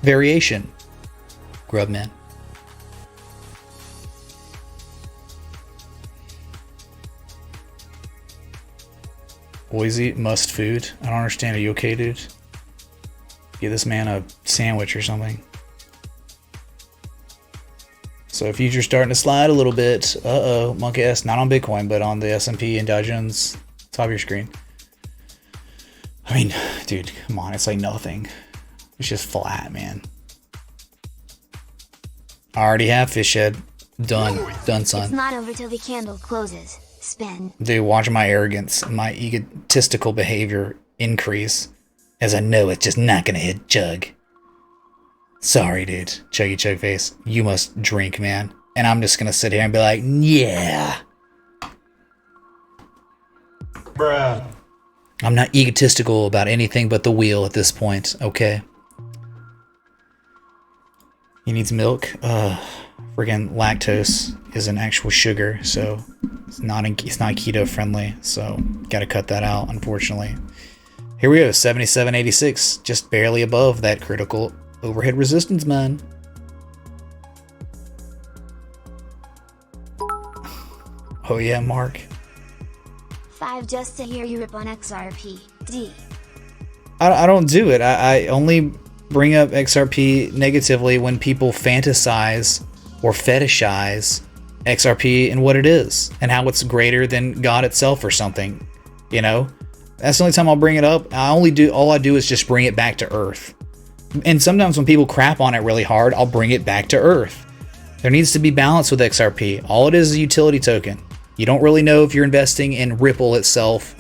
Speaker 1: variation. Grubman. Boise must food. I don't understand. Are you okay, dude? Give this man a sandwich or something. So future's starting to slide a little bit. Uh-oh, Monkey S, not on Bitcoin, but on the S&P and Dow Jones top of your screen. I mean, dude, come on, it's like nothing. It's just flat, man. I already have fish head. Done,
Speaker 2: It's
Speaker 1: son.
Speaker 2: not over till the candle closes. Spin.
Speaker 1: Dude, watch my arrogance, my egotistical behavior increase as I know it's just not gonna hit Chug. Sorry, dude. Chuggy Chug face. You must drink, man. And I'm just gonna sit here and be like, yeah.
Speaker 3: Bruh.
Speaker 1: I'm not egotistical about anything but the wheel at this point, okay? He needs milk. Friggin' lactose is an actual sugar, so it's not keto friendly, so gotta cut that out, unfortunately. Here we go, 77.86, just barely above that critical overhead resistance, man. Oh yeah, Mark.
Speaker 2: 5 just to hear you rip on XRP. D.
Speaker 1: I don't do it. I only bring up XRP negatively when people fantasize or fetishize XRP and what it is and how it's greater than God itself or something. You know, that's the only time I'll bring it up. All I do is just bring it back to earth. And sometimes when people crap on it really hard, I'll bring it back to earth. There needs to be balance with XRP. All it is a utility token. You don't really know if you're investing in Ripple itself,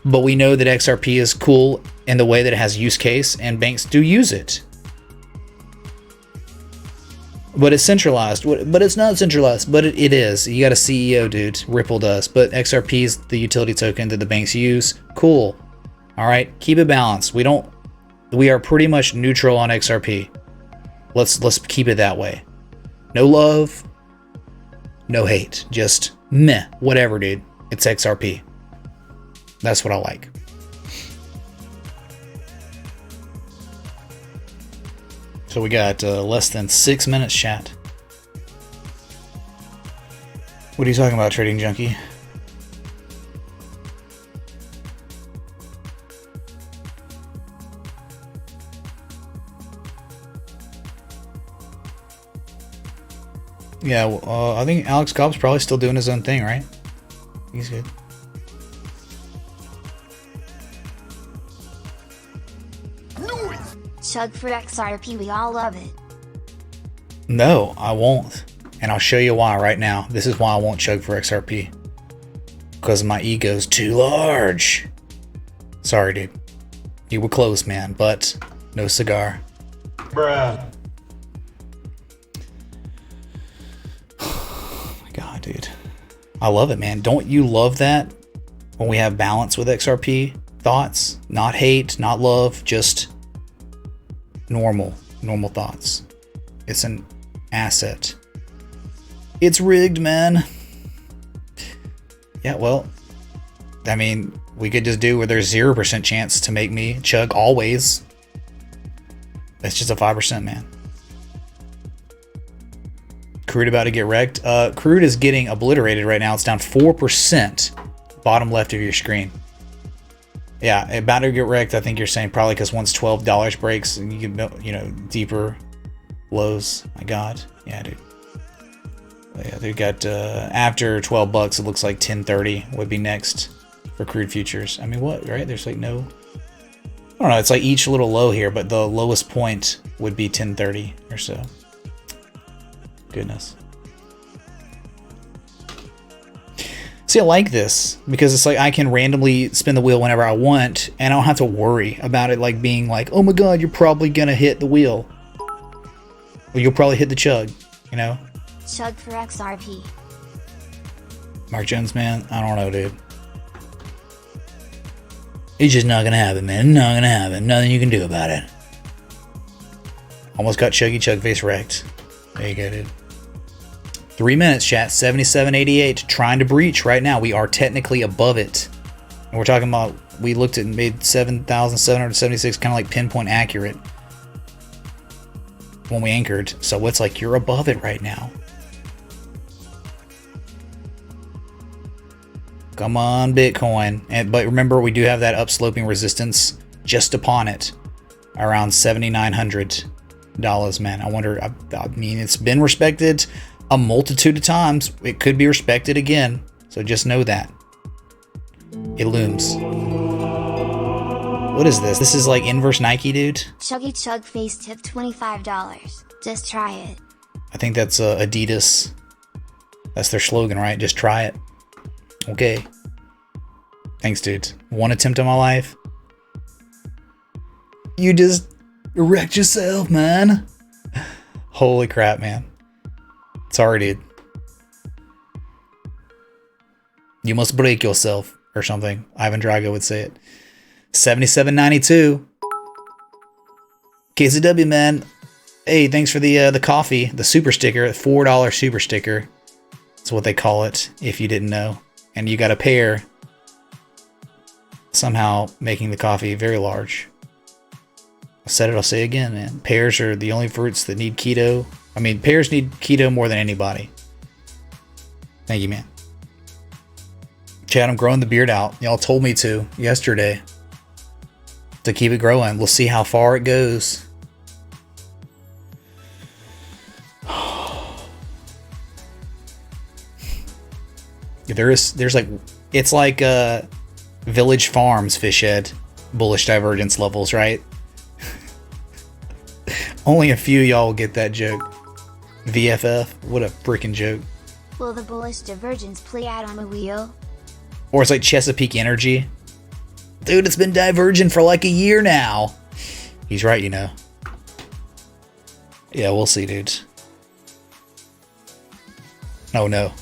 Speaker 1: but we know that XRP is cool in the way that it has use case and banks do use it. But it's centralized. But it's not centralized, but it is. You got a CEO, dude. Ripple does. But XRP is the utility token that the banks use. Cool. All right, keep it balanced. We are pretty much neutral on XRP. Let's keep it that way. No love, no hate. Just meh, whatever, dude. It's XRP. That's what I like. So we got less than 6 minutes, chat. What are you talking about, Trading Junkie? Yeah, I think Alex Cobb's probably still doing his own thing, right? He's good.
Speaker 2: Chug for XRP, we all love it.
Speaker 1: No, I won't. And I'll show you why right now. This is why I won't chug for XRP. Because my ego's too large. Sorry, dude. You were close, man, but no cigar.
Speaker 3: Bruh.
Speaker 1: Oh my god, dude. I love it, man. Don't you love that? When we have balance with XRP thoughts? Not hate, not love, just normal thoughts. It's an asset. It's rigged, man. Yeah, well, I mean, we could just do where there's 0% chance to make me chug always. That's just a 5%, man. Crude about to get wrecked. Crude is getting obliterated right now. It's down 4%. Bottom left of your screen. Yeah, about to get wrecked. I think you're saying probably because once $12 breaks and you get, you know, deeper lows. My God. Yeah, dude. Yeah, they got after 12 bucks. It looks like 10.30 would be next for crude futures. I mean, what? Right? There's like no. I don't know. It's like each little low here, but the lowest point would be 10.30 or so. Goodness. See, I like this because it's like I can randomly spin the wheel whenever I want, and I don't have to worry about it like being like, oh my god, you're probably gonna hit the wheel. Or you'll probably hit the chug, you know?
Speaker 2: Chug for XRP.
Speaker 1: Mark Jones, man, I don't know, dude. It's just not gonna happen, man. Not gonna happen. Nothing you can do about it. Almost got Chuggy Chug face wrecked. There you go, dude. 3 minutes, chat. 77.88. Trying to breach right now. We are technically above it. And we're talking about, we looked at and made 7,776 kind of like pinpoint accurate when we anchored. So it's like you're above it right now. Come on, Bitcoin. But remember, we do have that upsloping resistance just upon it. Around $7,900, man. I wonder, I mean, it's been respected a multitude of times. It could be respected again. So just know that. It looms. What is this? This is like inverse Nike, dude?
Speaker 2: Chuggy Chug face tip $25. Just try it.
Speaker 1: I think that's Adidas. That's their slogan, right? Just try it. Okay. Thanks, dude. One attempt on my life. You just wrecked yourself, man. Holy crap, man. Sorry, dude. You must break yourself or something. Ivan Drago would say it. 77.92. KCW, man. Hey, thanks for the coffee, the super sticker, $4 super sticker. That's what they call it, if you didn't know. And you got a pair, somehow making the coffee very large. I said it, I'll say it again, man. Pears are the only fruits that need keto. I mean, pears need keto more than anybody. Thank you, man. Chad, I'm growing the beard out. Y'all told me to yesterday to keep it growing. We'll see how far it goes. There's like, it's like Village Farms fish head bullish divergence levels, right? Only a few y'all will get that joke. VFF, what a freaking joke.
Speaker 2: Will the bullish divergence play out on the wheel?
Speaker 1: Or it's like Chesapeake Energy. Dude, it's been divergent for like a year now. He's right, you know. Yeah, we'll see, dudes. Oh no.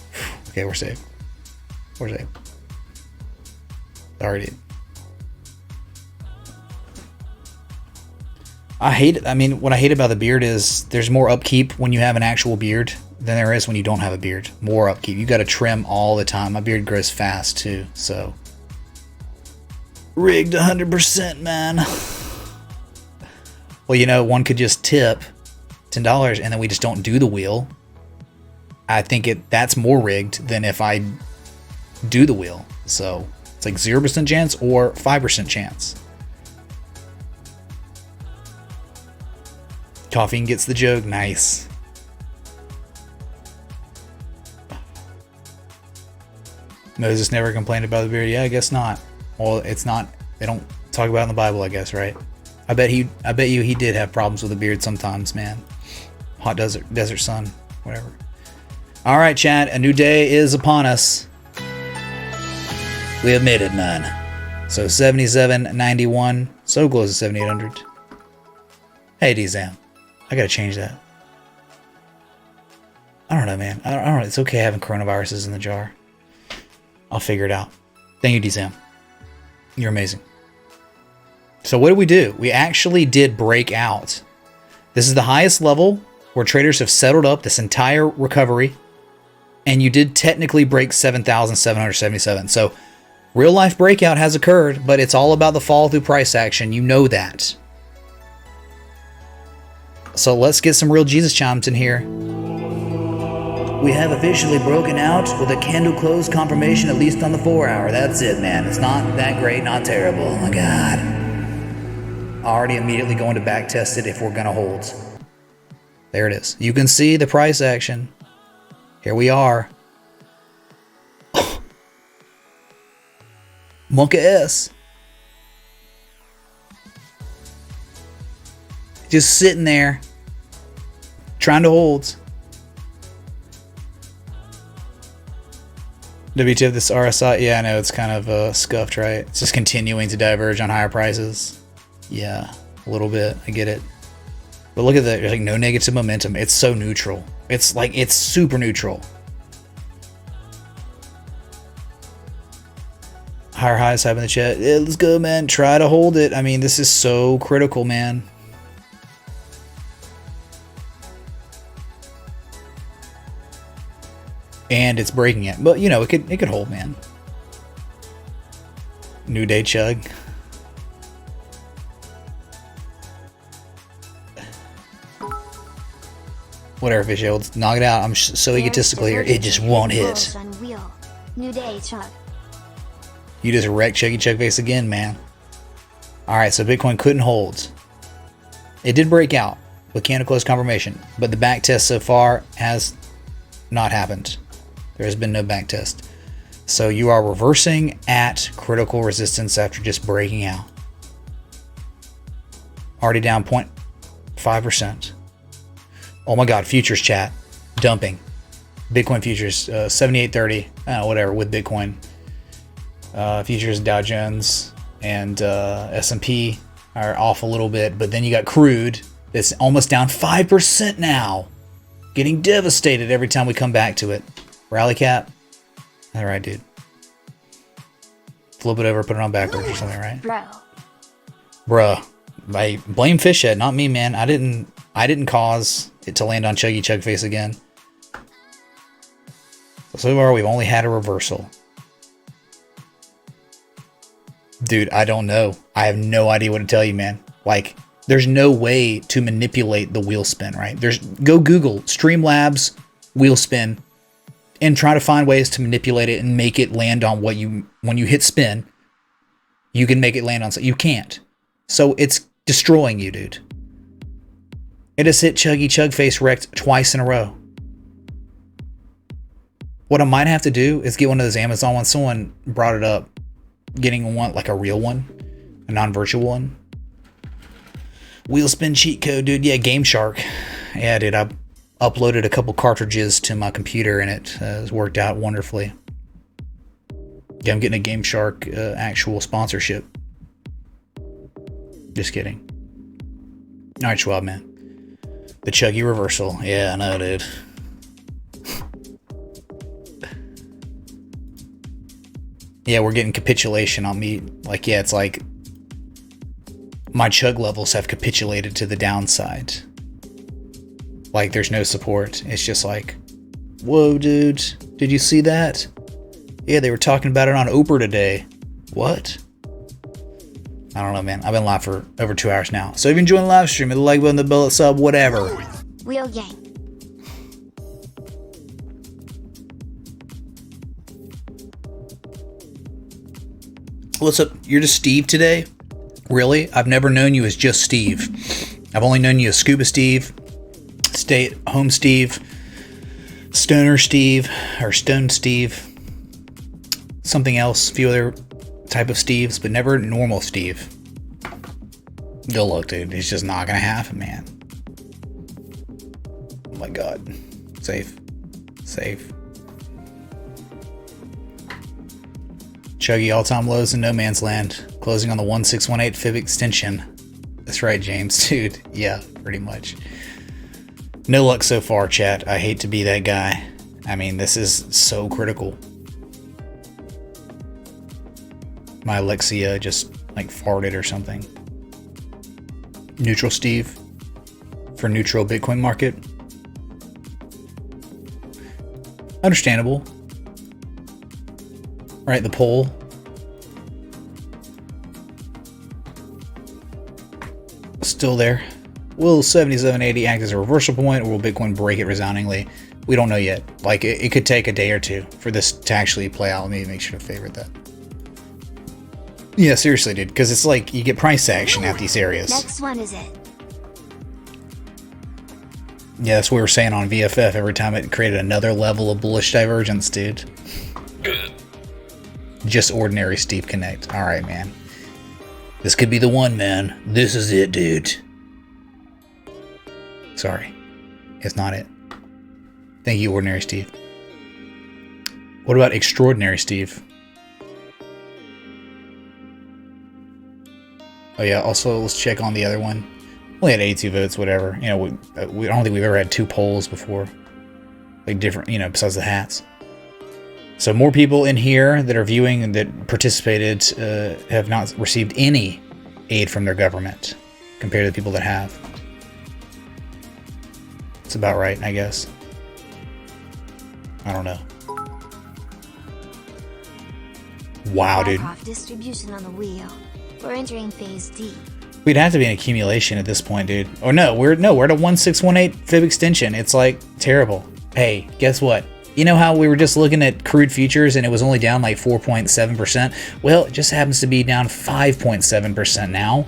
Speaker 1: Okay, we're safe. We're safe. Sorry, dude. I hate it. I mean, what I hate about the beard is there's more upkeep when you have an actual beard than there is when you don't have a beard. More upkeep. You got to trim all the time. My beard grows fast too, so. Rigged 100%, man. Well, you know, one could just tip $10 and then we just don't do the wheel. I think that's more rigged than if I do the wheel. So it's like 0% chance or 5% chance. Coffee gets the joke. Nice. Moses never complained about the beard. Yeah, I guess not. Well, it's not. They don't talk about it in the Bible, I guess, right? I bet you he did have problems with the beard sometimes, man. Hot desert sun, whatever. All right, chat. A new day is upon us. We have made it, man. So 77.91. So close to 7,800. Hey, D-Zam. I gotta change that. I don't know, man. I don't know. It's okay having coronaviruses in the jar. I'll figure it out. Thank you, D-Zam. You're amazing. So what did we do? We actually did break out. This is the highest level where traders have settled up this entire recovery. And you did technically break 7,777. So real life breakout has occurred, but it's all about the fall through price action. You know that. So let's get some real Jesus chimes in here. We have officially broken out with a candle close confirmation, at least on the 4 hour. That's it, man. It's not that great, not terrible. Oh my God. Already immediately going to back test it if we're going to hold. There it is. You can see the price action. Here we are. Monka S. Just sitting there, trying to hold. WTF this RSI? Yeah, I know it's kind of scuffed, right? It's just continuing to diverge on higher prices. Yeah, a little bit. I get it. But look at that. There's like no negative momentum. It's so neutral. It's like, it's super neutral. Higher highs have in the chat. Yeah, let's go, man. Try to hold it. I mean, this is so critical, man. And it's breaking it, but you know, it could hold, man. New day chug. Whatever, fish. Let's knock it out. I'm so egotistical here. It just won't hit.
Speaker 2: New day chug.
Speaker 1: You just wrecked Chuggy Chug Face again, man. All right, so Bitcoin couldn't hold. It did break out with candle close confirmation, but the back test so far has not happened. There has been no back test. So you are reversing at critical resistance after just breaking out. Already down 0.5%. Oh my God, futures chat. Dumping. Bitcoin futures, 7830, whatever, with Bitcoin. Futures, Dow Jones, and S&P are off a little bit. But then you got Crude, that's almost down 5% now. Getting devastated every time we come back to it. Rally cap. All right, dude. Flip it over, put it on backwards or something, right? Bruh. I blame Fishhead, not me, man. I didn't cause it to land on Chuggy Chug Face again. So far, we've only had a reversal. Dude, I don't know. I have no idea what to tell you, man. Like, there's no way to manipulate the wheel spin, right? Go Google Streamlabs wheel spin and try to find ways to manipulate it and make it land on when you hit spin, you can make it land on something. You can't. So it's destroying you, dude. It has hit Chuggy Chug Face wrecked twice in a row. What I might have to do is get one of those Amazon ones. Someone brought it up. Getting one, like a real one, a non-virtual one. Wheel spin cheat code, dude. Yeah, Game Shark. Yeah, dude. I uploaded a couple cartridges to my computer and it has worked out wonderfully. Yeah, I'm getting a Game Shark actual sponsorship. Just kidding. All right, Schwab, man. The Chuggy reversal. Yeah, I know, dude. Yeah, we're getting capitulation on me. Like, yeah, it's like my chug levels have capitulated to the downside. Like, there's no support. It's just like, whoa, dude. Did you see that? Yeah, they were talking about it on Oprah today. What? I don't know, man. I've been live for over 2 hours now. So if you're enjoying the live stream, hit the like button, the bell, sub, whatever.
Speaker 2: Wheel gang.
Speaker 1: What's up? You're just Steve today? Really? I've never known you as just Steve. I've only known you as Scuba Steve, Stay at Home Steve, Stoner Steve, or Stone Steve, something else, a few other type of Steves, but never normal Steve. Good luck, dude. It's just not gonna happen, man. Oh my God. Safe. Chuggy all-time lows in no man's land, closing on the 1618 fib extension. That's right, James. Dude, yeah, pretty much. No luck so far, chat. I hate to be that guy. I mean, this is so critical. My Alexia just, like, farted or something. Neutral Steve for neutral Bitcoin market. Understandable. Right, the poll. Still there. Will 7780 act as a reversal point, or will Bitcoin break it resoundingly? We don't know yet. Like, it could take a day or two for this to actually play out. Let me make sure to favorite that. Yeah, seriously, dude, because it's like you get price action at these areas.
Speaker 2: Next one is it.
Speaker 1: Yeah, that's what we were saying on VFF every time it created another level of bullish divergence, dude. Just ordinary Steve Connect. All right, man. This could be the one, man. This is it, dude. Sorry. It's not it. Thank you, Ordinary Steve. What about Extraordinary Steve? Oh, yeah. Also, let's check on the other one. Only had 82 votes, whatever. You know, we I don't think we've ever had 2 polls before. Like, different, you know, besides the hats. So more people in here that are viewing and that participated have not received any aid from their government compared to the people that have. It's about right, I guess. I don't know. Wow, dude.
Speaker 2: Distribution on the wheel. We're entering phase D.
Speaker 1: We'd have to be an accumulation at this point, dude. Oh no, we're at a 1618 fib extension. It's like terrible. Hey, guess what? You know how we were just looking at crude futures and it was only down like 4.7%? Well, it just happens to be down 5.7% now.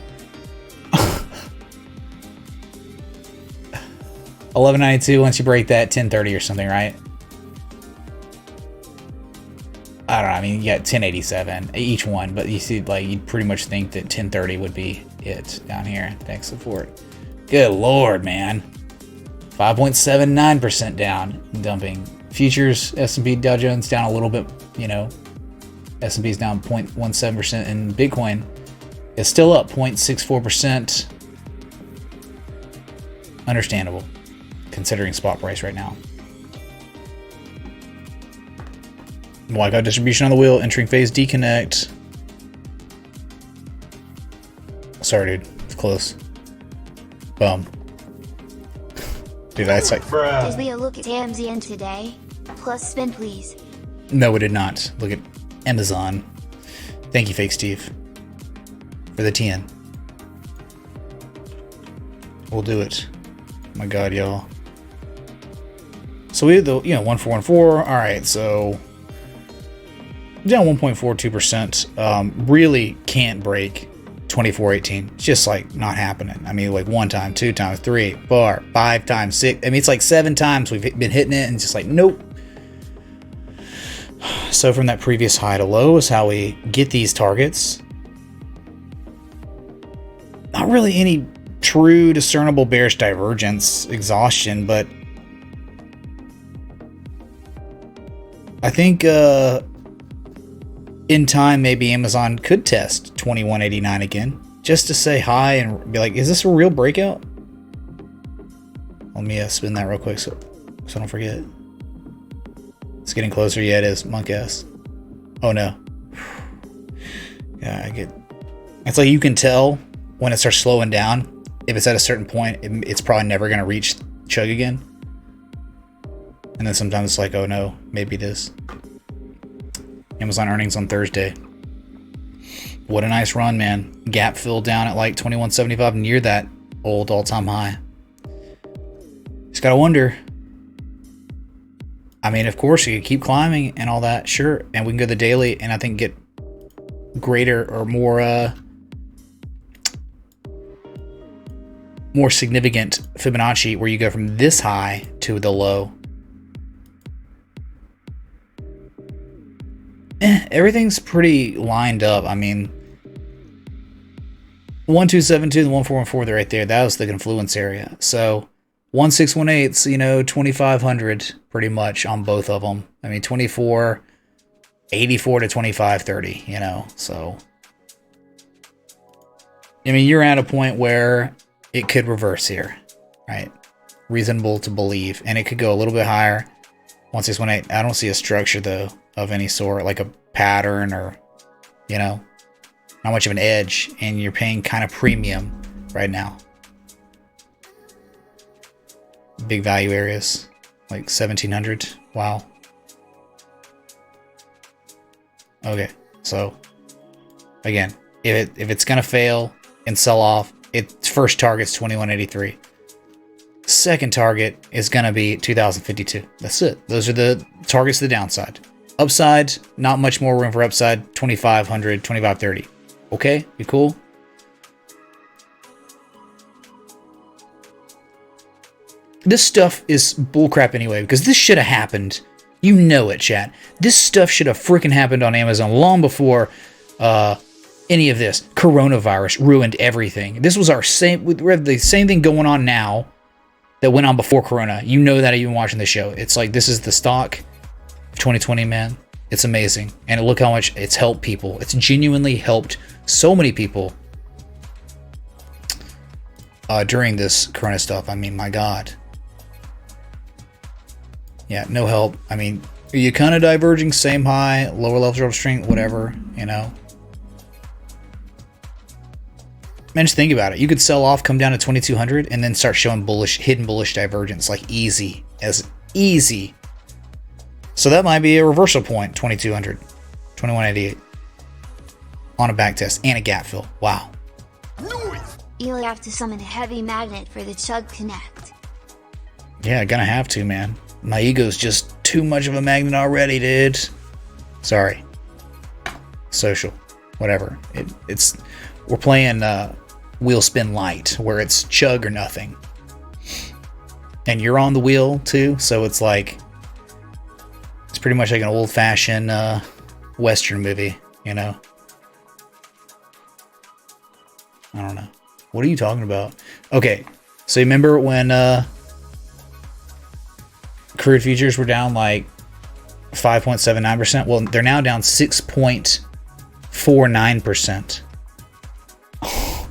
Speaker 1: 1192, once you break that, 1030 or something, right? I don't know, I mean, you got 1087 each one, but you see, like, you'd pretty much think that 1030 would be it down here. Thanks for it. Good lord, man. 5.79% down, dumping. Futures, S&P Dow Jones down a little bit, you know. S&P's down 0.17%, and Bitcoin is still up 0.64%. Understandable, considering spot price right now. Blackout distribution on the wheel, entering phase deconnect. Sorry, dude. It's close. Boom. Dude, that's like...
Speaker 2: Did we look at AMZN today? Plus spin, please.
Speaker 1: No, we did not. Look at Amazon. Thank you, Fake Steve, for the 10. We'll do it. Oh my God, y'all. So we had the, 1414. All right, so down 1.42%. Really can't break 2418. It's just like not happening. I mean, like 1 time, 2 times, 3, 4, 5 times, 6. I mean, it's like 7 times we've been hitting it, and it's just like, nope. So from that previous high to low is how we get these targets. Not really any true discernible bearish divergence, exhaustion, but I think in time maybe Amazon could test 2189 again, just to say hi and be like, is this a real breakout? Let me spin that real quick so I don't forget. It's getting closer. Yeah, it is. Monk ass. Oh no. Yeah, I get. It's like you can tell when it starts slowing down. If it's at a certain point, it's probably never going to reach chug again. And then sometimes it's like, oh no, maybe it is. Amazon earnings on Thursday. What a nice run, man. Gap fill down at like 2175, near that old all-time high. Just gotta wonder. I mean, of course, you can keep climbing and all that, sure. And we can go to the daily and I think get greater or more significant Fibonacci where you go from this high to the low. Everything's pretty lined up. I mean, 1272 and 1414, they're right there. That was the confluence area. So 1618's, 2500 pretty much on both of them. I mean, 2484 to 2530, so I mean, you're at a point where it could reverse here, right? Reasonable to believe, and it could go a little bit higher. 1618, I don't see a structure though of any sort, like a pattern or, not much of an edge, and you're paying kind of premium right now. Big value areas, like 1700. Wow. Okay, so again, if it's gonna fail and sell off, its first target's 2183. Second target is gonna be 2052. That's it. Those are the targets to the downside. Upside, not much more room for upside. 2500, 2530. Okay, you cool? This stuff is bullcrap anyway, because this should have happened. You know it, chat. This stuff should have freaking happened on Amazon long before any of this. Coronavirus ruined everything. This was we have the same thing going on now that went on before Corona. You know that even watching the show. It's like, this is the stock of 2020, man. It's amazing. And look how much it's helped people. It's genuinely helped so many people during this Corona stuff. I mean, my God. Yeah, no help. I mean, are you kind of diverging? Same high, lower levels of strength, whatever, Man, just think about it. You could sell off, come down to 2200, and then start showing hidden bullish divergence, like easy as easy. So that might be a reversal point, 2200, 2188 on a back test and a gap fill. Wow.
Speaker 2: You'll have to summon a heavy magnet for the Chug Connect.
Speaker 1: Yeah, gonna have to, man. My ego's just too much of a magnet already, dude. Sorry. Social. Whatever. We're playing wheel spin light, where it's chug or nothing. And you're on the wheel too, so it's like, it's pretty much like an old-fashioned Western movie, I don't know. What are you talking about? Okay, so you remember when crude futures were down like 5.79%. Well, they're now down 6.49%. Oh,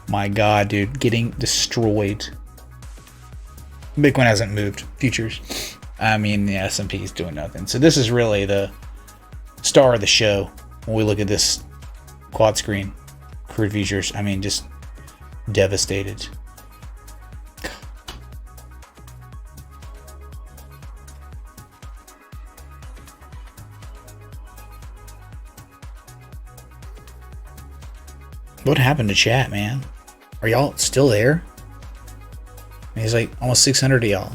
Speaker 1: my God, dude, getting destroyed. Bitcoin hasn't moved. Futures. I mean, the S&P is doing nothing. So this is really the star of the show when we look at this quad screen. Crude futures. I mean, just devastated. What happened to chat, man? Are y'all still there? I mean, he's like almost 600 of y'all.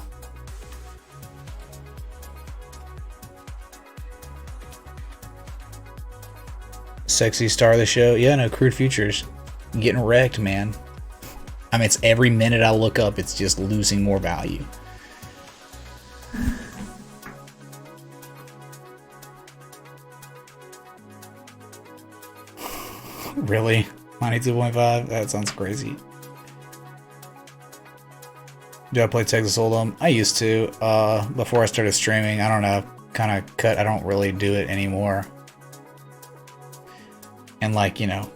Speaker 1: Sexy star of the show. Yeah, no, crude futures. Getting wrecked, man. I mean, it's every minute I look up, it's just losing more value. Really? 92.5? That sounds crazy. Do I play Tezos Hold'em? I used to. Before I started streaming. I don't know. Kind of cut. I don't really do it anymore. And like, you know,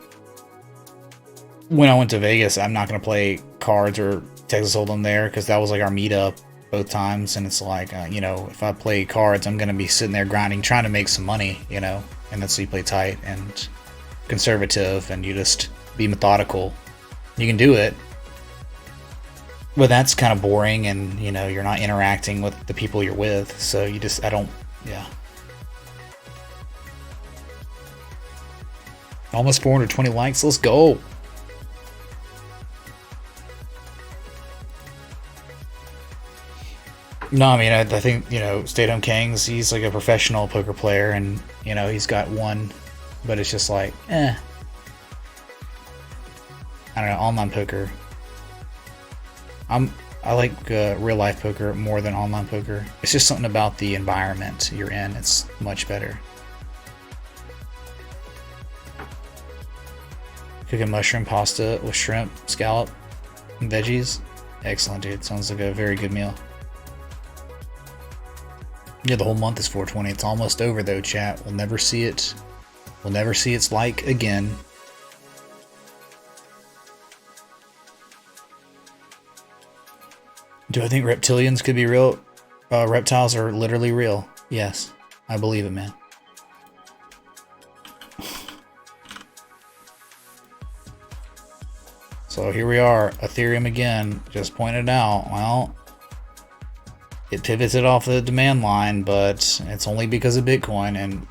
Speaker 1: when I went to Vegas, I'm not going to play cards or Tezos Hold'em there because that was like our meetup both times. And it's like, you know, if I play cards, I'm going to be sitting there grinding, trying to make some money, you know. And that's so you play tight and conservative and you just be methodical. You can do it, but that's kind of boring, and you know, you're not interacting with the people you're with, so you just, yeah. Almost 420 likes, let's go. No, I mean, I think, you know, Stay at Home Kings, he's like a professional poker player, and you know, he's got one. But it's just like, I don't know, online poker. I like real life poker more than online poker. It's just something about the environment you're in. It's much better. Cooking mushroom pasta with shrimp, scallop, and veggies. Excellent, dude. Sounds like a very good meal. Yeah, the whole month is 420. It's almost over though, chat. We'll never see it. We'll never see its like again. Do I think reptilians could be real? Reptiles are literally real. Yes, I believe it, man. So here we are, Ethereum again, just pointed out. Well, it pivots it off the demand line, but it's only because of Bitcoin, and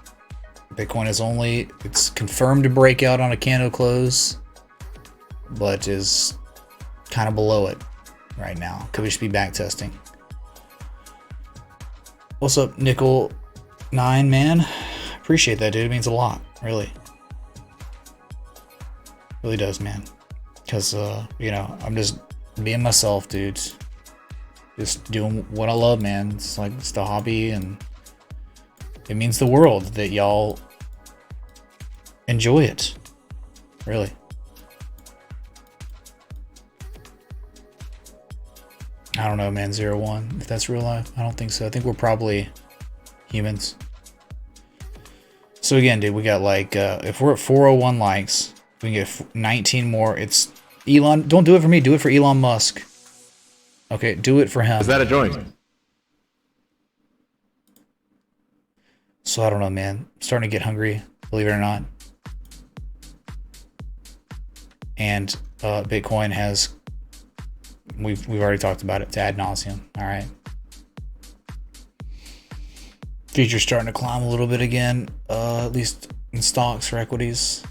Speaker 1: Bitcoin is only, it's confirmed to break out on a candle close, but is kind of below it right now. Could we just be back testing? What's up, Nickel 9, man? Appreciate that, dude. It means a lot, really. Really does, man. Because, you know, I'm just being myself, dude. Just doing what I love, man. It's like, it's the hobby, and it means the world that y'all enjoy it. Really. I don't know, man. 01. If that's real life, I don't think so. I think we're probably humans. So again, dude, we got like, if we're at 401 likes, we can get 19 more. It's Elon. Don't do it for me. Do it for Elon Musk. Okay, do it for him.
Speaker 5: Is that a joint?
Speaker 1: So I don't know, man. I'm starting to get hungry, believe it or not. And Bitcoin has, we've already talked about it ad nauseum. All right. Futures starting to climb a little bit again, at least in stocks or equities.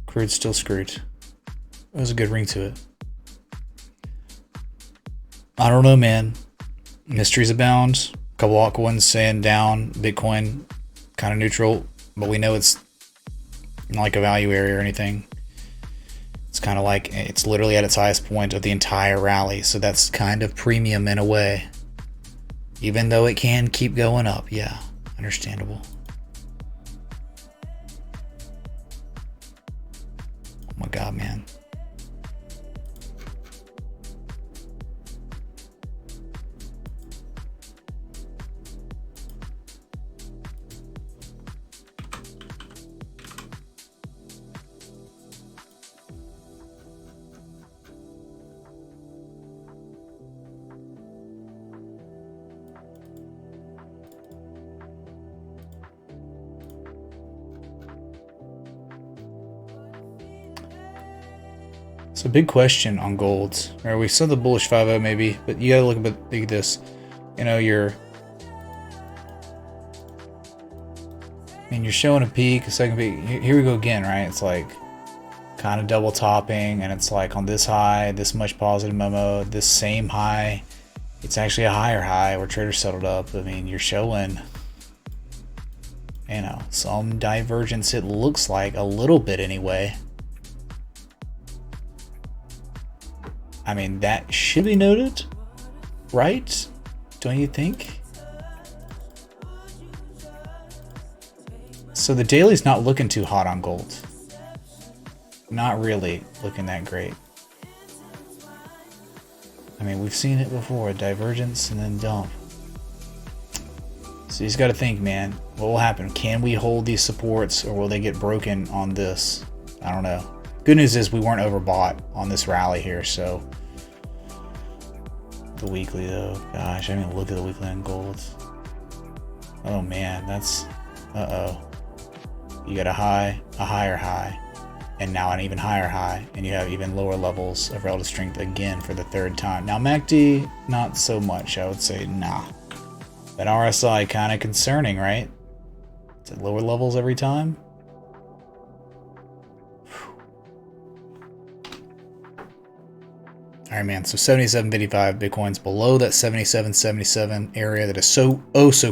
Speaker 1: Crude's still screwed. It was a good ring to it. I don't know, man. Mysteries abound. A couple altcoins saying down. Bitcoin kind of neutral, but we know it's not like a value area or anything. It's kind of like, it's literally at its highest point of the entire rally, so that's kind of premium in a way. Even though it can keep going up, yeah, understandable. Oh my god, man. So big question on gold. Or we saw the bullish 5-0 maybe, but you gotta look at this. You know, you're showing a peak, a second peak. Here we go again, right? It's like kind of double topping, and it's like on this high, this much positive memo, this same high. It's actually a higher high where traders settled up. I mean, you're showing, you know, some divergence, it looks like, a little bit anyway. I mean, that should be noted, right? Don't you think? So the daily's not looking too hot on gold. Not really looking that great. I mean, we've seen it before, divergence and then dump. So you just got to think, man, what will happen? Can we hold these supports, or will they get broken on this? I don't know. Good news is we weren't overbought on this rally here, so. The weekly though, gosh, I didn't even look at the weekly on gold. Oh man, that's, uh-oh. You got a high, a higher high, and now an even higher high, and you have even lower levels of relative strength again for the third time. Now MACD, not so much, I would say, nah. That RSI kind of concerning, right? It's at lower levels every time. All right, man, so 77.55 Bitcoin's below that 77.77 area that is so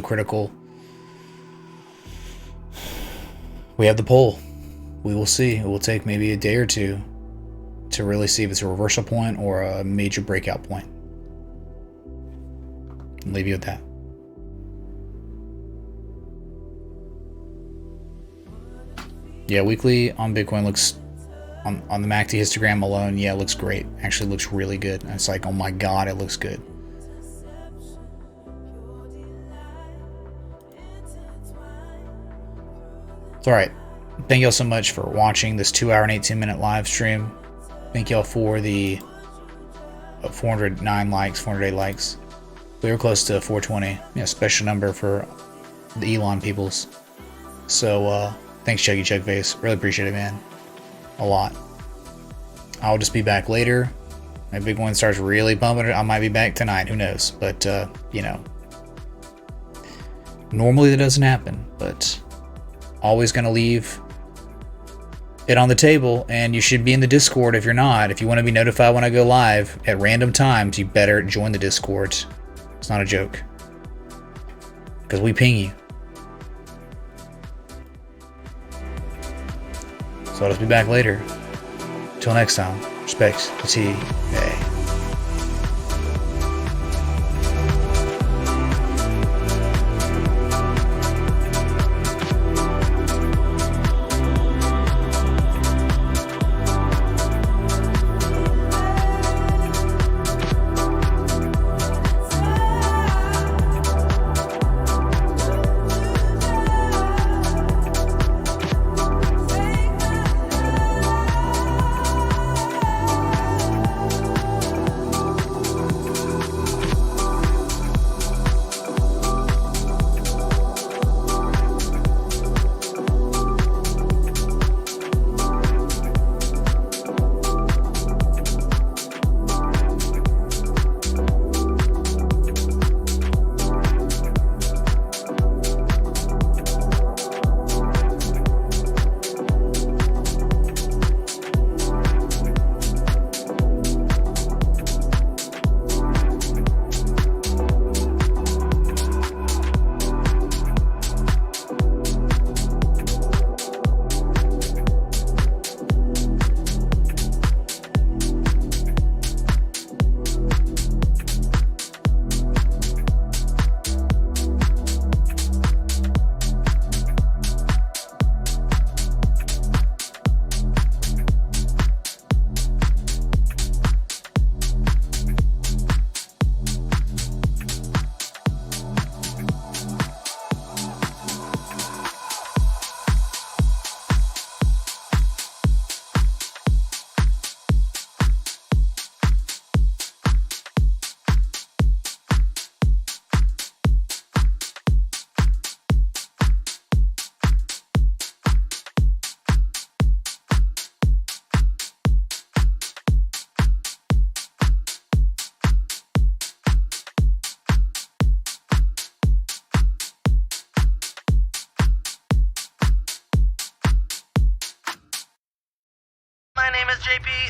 Speaker 1: critical. We have the poll. We will see. It will take maybe a day or two to really see if it's a reversal point or a major breakout point. I'll leave you with that. Yeah, weekly on Bitcoin looks, on the MACD histogram alone, yeah, it looks great. Actually looks really good. And it's like, oh my God, it looks good. It's all right. Thank y'all so much for watching this 2 hour and 18-minute live stream. Thank y'all for the 409 likes, 408 likes. We were close to 420. Yeah, special number for the Elon peoples. So thanks, Chuggy Chugface. Really appreciate it, man. A lot. I'll just be back later. My big one starts really bumping it. I might be back tonight. Who knows? But you know, normally that doesn't happen. But always gonna leave it on the table, and you should be in the Discord if you're not. If you want to be notified when I go live at random times, you better join the Discord. It's not a joke, because we ping you. So I'll just be back later. Till next time, respect the TA.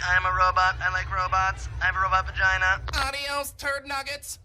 Speaker 9: I'm a robot. I like robots. I have a robot vagina.
Speaker 6: Adios, turd nuggets.